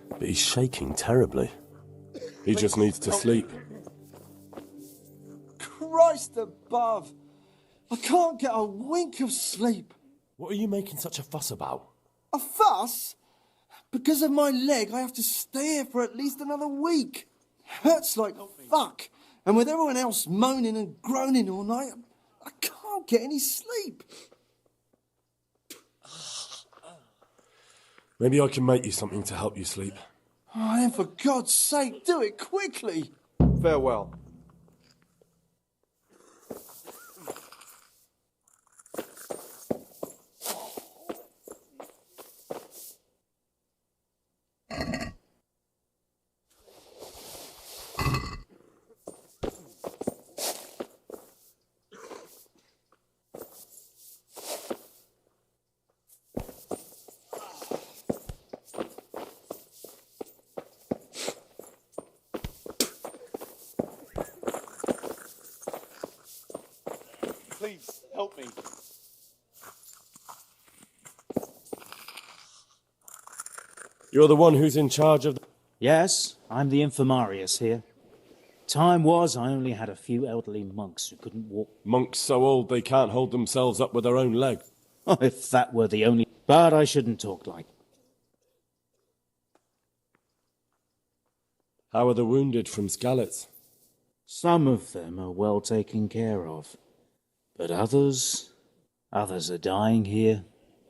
but he's shaking terribly. He just needs to sleep. Christ above! I can't get a wink of sleep. What are you making such a fuss about? A fuss? Because of my leg, I have to stay here for at least another week. Hurts like fuck. And with everyone else moaning and groaning all night, I can't get any sleep. Maybe I can make you something to help you sleep. Oh, then for God's sake, do it quickly. Farewell. Please, help me. You're the one who's in charge of... Yes, I'm the infirmarius here. Time was I only had a few elderly monks who couldn't walk. Monks so old they can't hold themselves up with their own leg. Oh, if that were the only... But I shouldn't talk like... How are the wounded from Skalitz? Some of them are well taken care of. But others are dying here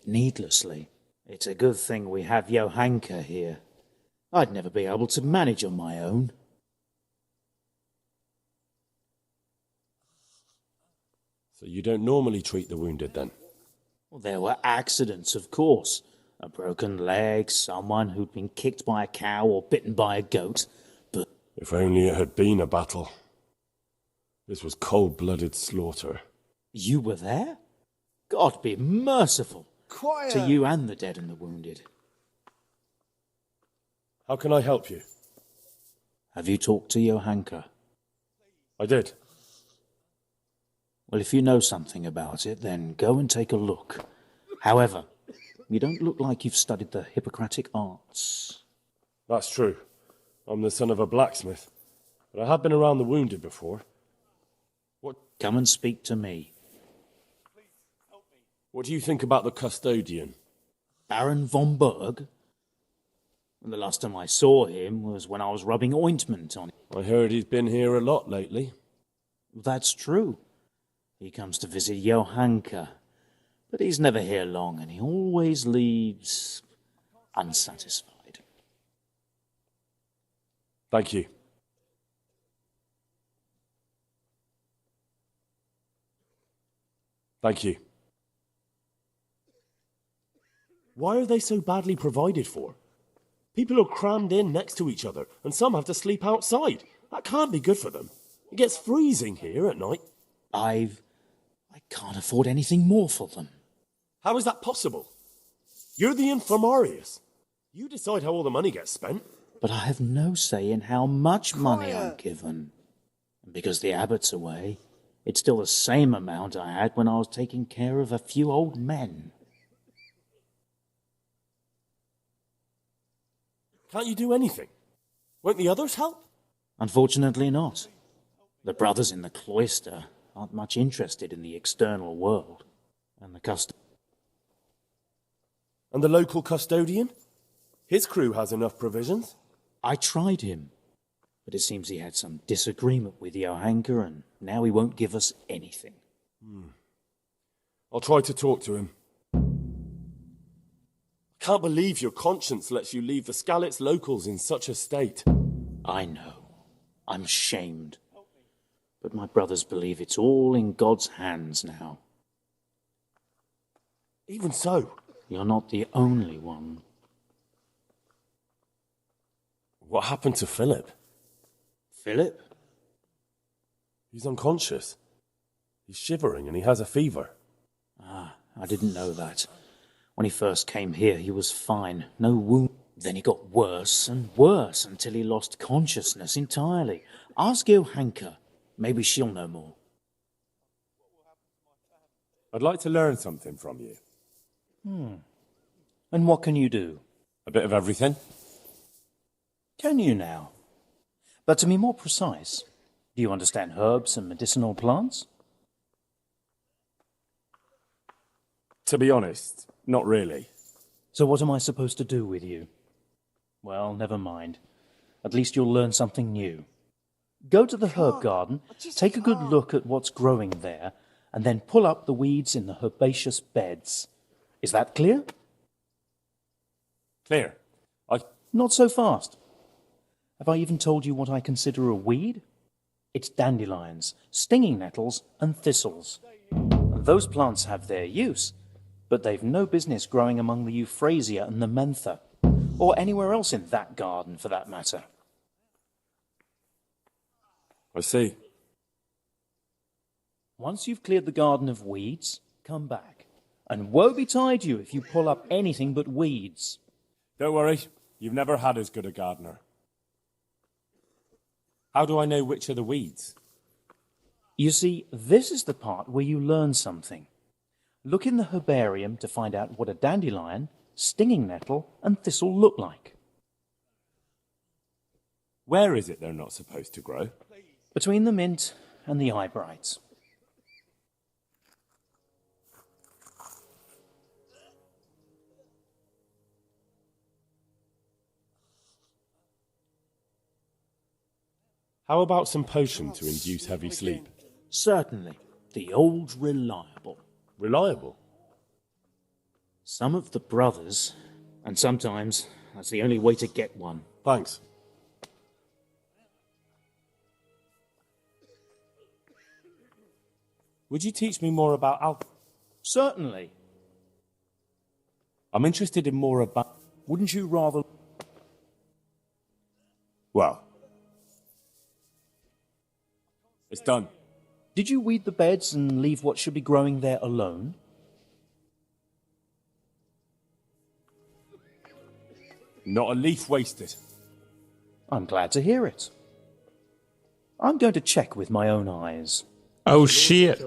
needlessly. It's a good thing we have Johanka here. I'd never be able to manage on my own. So you don't normally treat the wounded then? Well, there were accidents, of course. A broken leg, someone who'd been kicked by a cow or bitten by a goat. But if only it had been a battle. This was cold-blooded slaughter. You were there? God be merciful. Quiet. To you and the dead and the wounded. How can I help you? Have you talked to Johanka? I did. Well, if you know something about it, then go and take a look. However, you don't look like you've studied the Hippocratic arts. That's true. I'm the son of a blacksmith. But I have been around the wounded before. Come and speak to me. What do you think about the custodian? Baron von Berg? The last time I saw him was when I was rubbing ointment on him. I heard he's been here a lot lately. That's true. He comes to visit Johanka. But he's never here long, and he always leaves unsatisfied. Thank you. Thank you. Why are they so badly provided for? People are crammed in next to each other, and some have to sleep outside. That can't be good for them. It gets freezing here at night. I can't afford anything more for them. How is that possible? You're the infirmarius. You decide how all the money gets spent. But I have no say in how much money I'm given. And because the abbot's away, it's still the same amount I had when I was taking care of a few old men. Can't you do anything? Won't the others help? Unfortunately not. The brothers in the cloister aren't much interested in the external world. And And the local custodian? His crew has enough provisions. I tried him, But it seems he had some disagreement with Johanka, and now he won't give us anything. I'll try to talk to him. I can't believe your conscience lets you leave the Skalitz locals in such a state. I know. I'm ashamed. But my brothers believe it's all in God's hands now. Even so. You're not the only one. What happened to Philip? Philip? He's unconscious. He's shivering and he has a fever. Ah, I didn't know that. When he first came here, he was fine. No wound. Then he got worse and worse until he lost consciousness entirely. Ask Johanka. Maybe she'll know more. I'd like to learn something from you. And what can you do? A bit of everything. Can you now? But to be more precise, do you understand herbs and medicinal plants? To be honest, not really. So what am I supposed to do with you? Well, never mind. At least you'll learn something new. Go to the herb garden, take a good look at what's growing there, and then pull up the weeds in the herbaceous beds. Is that clear? Clear. Not so fast. Have I even told you what I consider a weed? It's dandelions, stinging nettles, and thistles. And those plants have their use, but they've no business growing among the euphrasia and the mentha, or anywhere else in that garden for that matter. I see. Once you've cleared the garden of weeds, come back. And woe betide you if you pull up anything but weeds. Don't worry, you've never had as good a gardener. How do I know which are the weeds? You see, this is the part where you learn something. Look in the herbarium to find out what a dandelion, stinging nettle, and thistle look like. Where is it they're not supposed to grow? Between the mint and the eyebrights. How about some potion to induce heavy sleep? Certainly. The old reliable. Reliable? Some of the brothers, and sometimes that's the only way to get one. Thanks. Would you teach me more about alcohol? Certainly. I'm interested in more about... Wouldn't you rather... Well... It's done. Did you weed the beds and leave what should be growing there alone? Not a leaf wasted. I'm glad to hear it. I'm going to check with my own eyes. Oh, shit.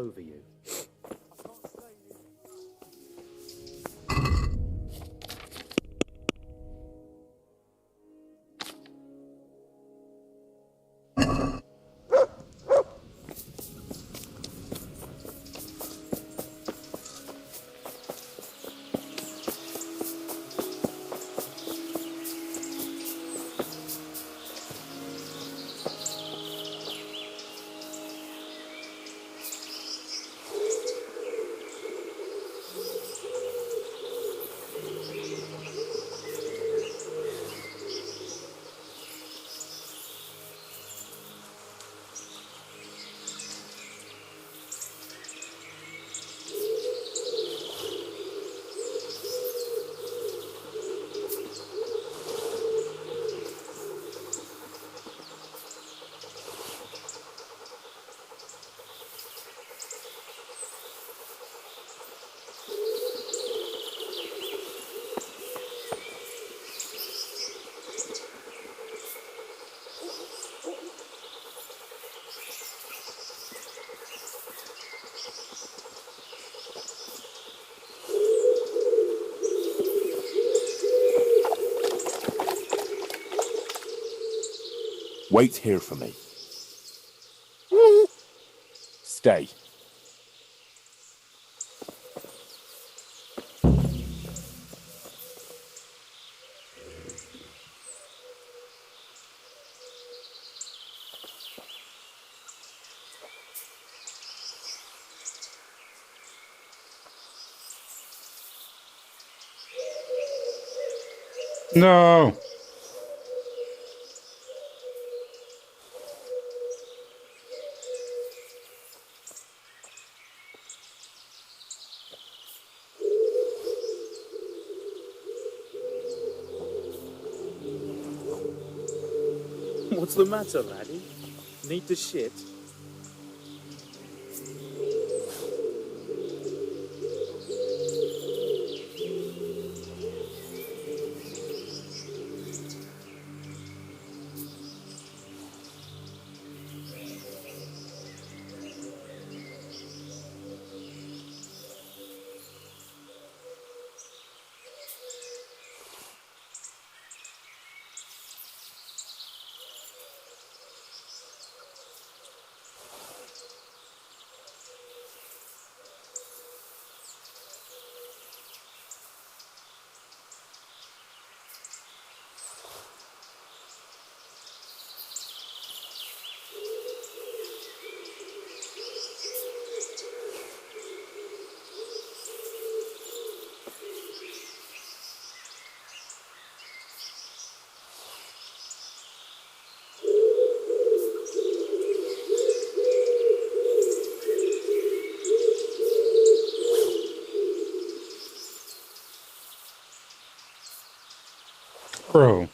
Wait here for me. Stay. No. What's the matter, laddie? Need to shit? Bro.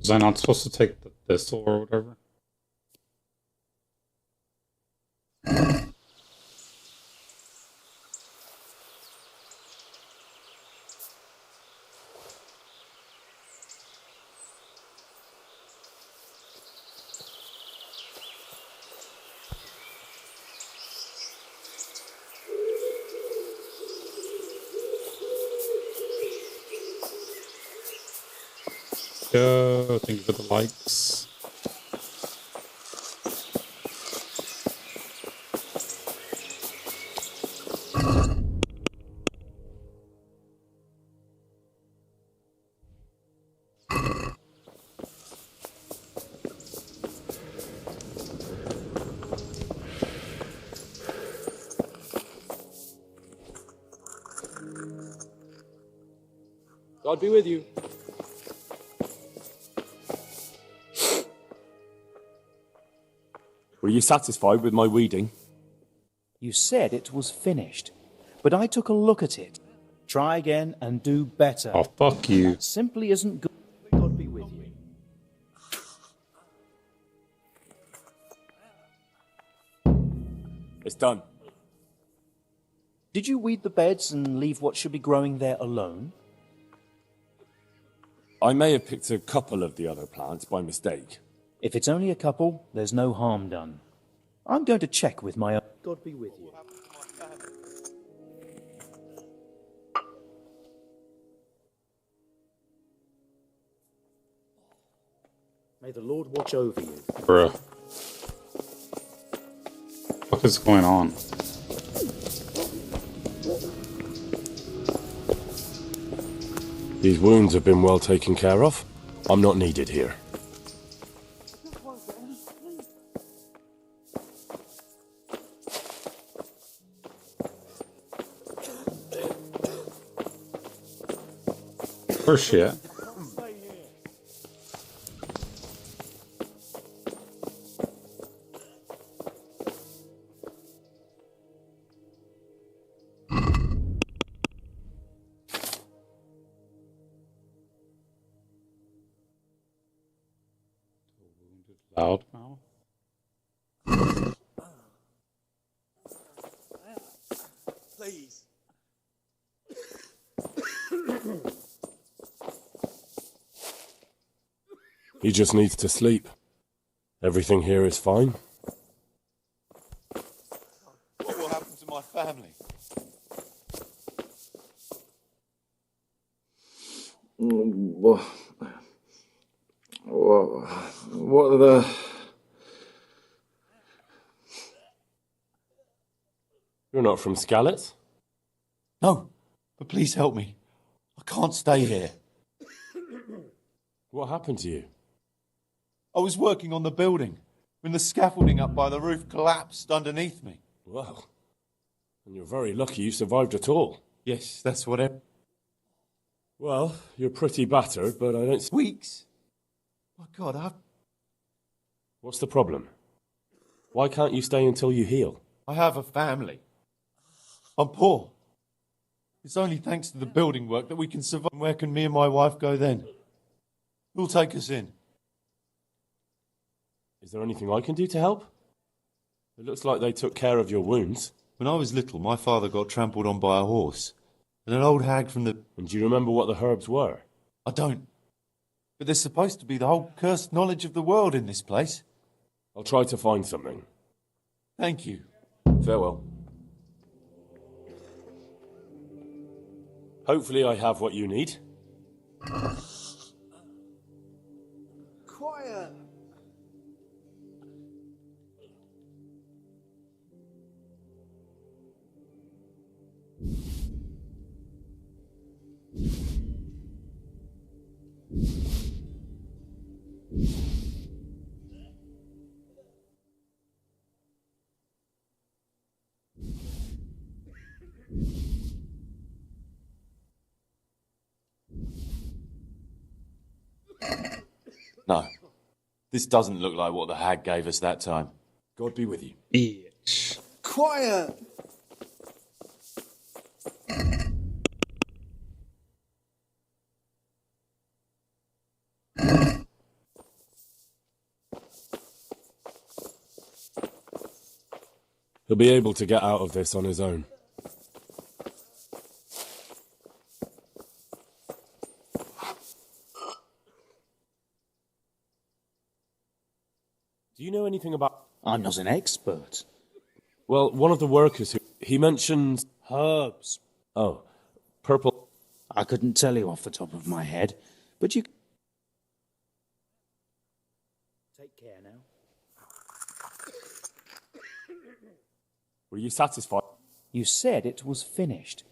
Was I not supposed to take the thistle or whatever? Go, thank you for the likes. God be with you. Were you satisfied with my weeding? You said it was finished, but I took a look at it. Try again and do better. Oh, fuck you. That simply isn't good. God be with you. It's done. Did you weed the beds and leave what should be growing there alone? I may have picked a couple of the other plants by mistake. If it's only a couple, there's no harm done. I'm going to check with my... God be with you. May the Lord watch over you. Bruh. What is going on? These wounds have been well taken care of. I'm not needed here. For shit. Loudmouth. Please. He just needs to sleep. Everything here is fine. What will happen to my family? What are the... You're not from Skalitz? No, but please help me. I can't stay here. What happened to you? I was working on the building when the scaffolding up by the roof collapsed underneath me. Well, and you're very lucky you survived at all. Yes, that's what happened. Well, you're pretty battered, but I don't... Weeks? My God, What's the problem? Why can't you stay until you heal? I have a family. I'm poor. It's only thanks to the building work that we can survive. Where can me and my wife go then? Who'll take us in? Is there anything I can do to help? It looks like they took care of your wounds. When I was little, my father got trampled on by a horse. And an old hag from the... And do you remember what the herbs were? I don't. But there's supposed to be the whole cursed knowledge of the world in this place. I'll try to find something. Thank you. Farewell. Hopefully I have what you need. Quiet. No. This doesn't look like what the hag gave us that time. God be with you. Bitch. Quiet. He'll be able to get out of this on his own. Do you know anything about... I'm not an expert. Well, one of the workers who... He mentions... Herbs. Oh, purple... I couldn't tell you off the top of my head, but you... Take care now. Were you satisfied? You said it was finished.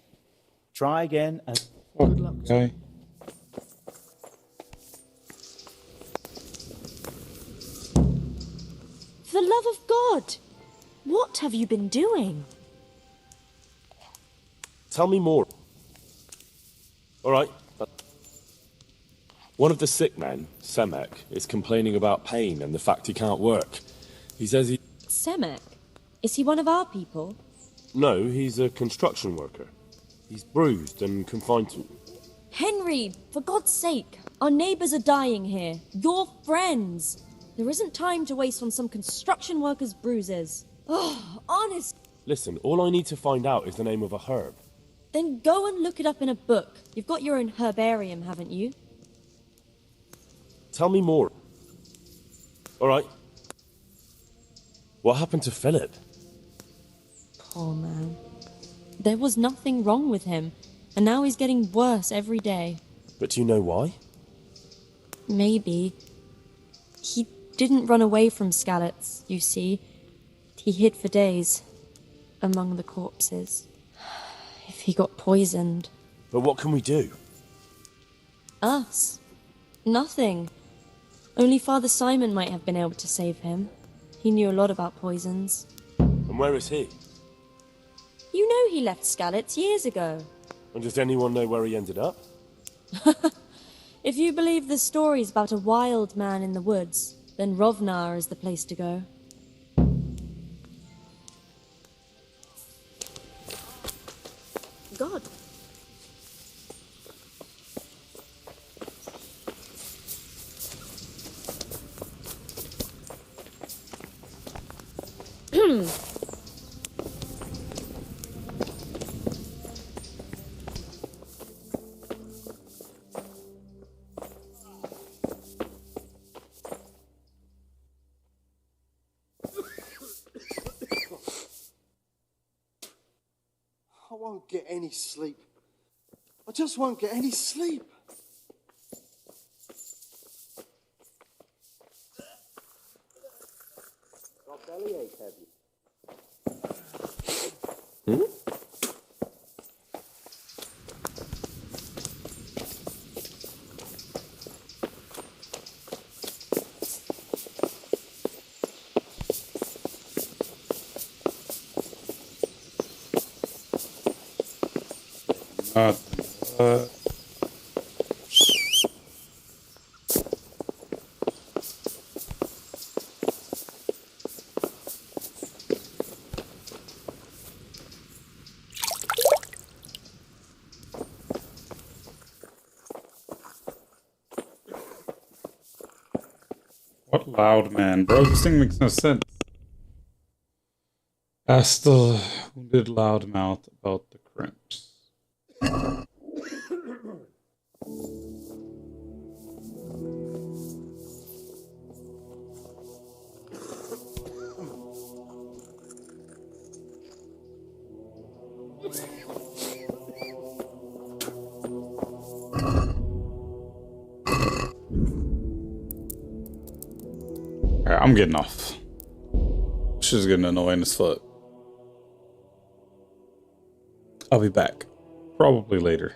Try again and... Good luck. Okay. For the love of God! What have you been doing? Tell me more. All right. One of the sick men, Semek, is complaining about pain and the fact he can't work. He says he... Semek? Is he one of our people? No, he's a construction worker. He's bruised and confined to... Henry, for God's sake, our neighbours are dying here. Your friends. There isn't time to waste on some construction worker's bruises. Oh, honest. Listen, all I need to find out is the name of a herb. Then go and look it up in a book. You've got your own herbarium, haven't you? Tell me more. All right. What happened to Philip? Poor man. There was nothing wrong with him, and now he's getting worse every day. But do you know why? Maybe. He didn't run away from Skalitz, you see. He hid for days, among the corpses. If he got poisoned... But what can we do? Us. Nothing. Only Father Simon might have been able to save him. He knew a lot about poisons. And where is he? You know he left Skalitz years ago. And does anyone know where he ended up? If you believe the stories about a wild man in the woods, then Rovnar is the place to go. God. I won't get any sleep. I just won't get any sleep. Got bellyache, have you? What loud man? Bro, this thing makes no sense. Asked the wounded loudmouth about the crimps. Alright, I'm getting off. This is getting annoying as fuck. I'll be back. Probably later.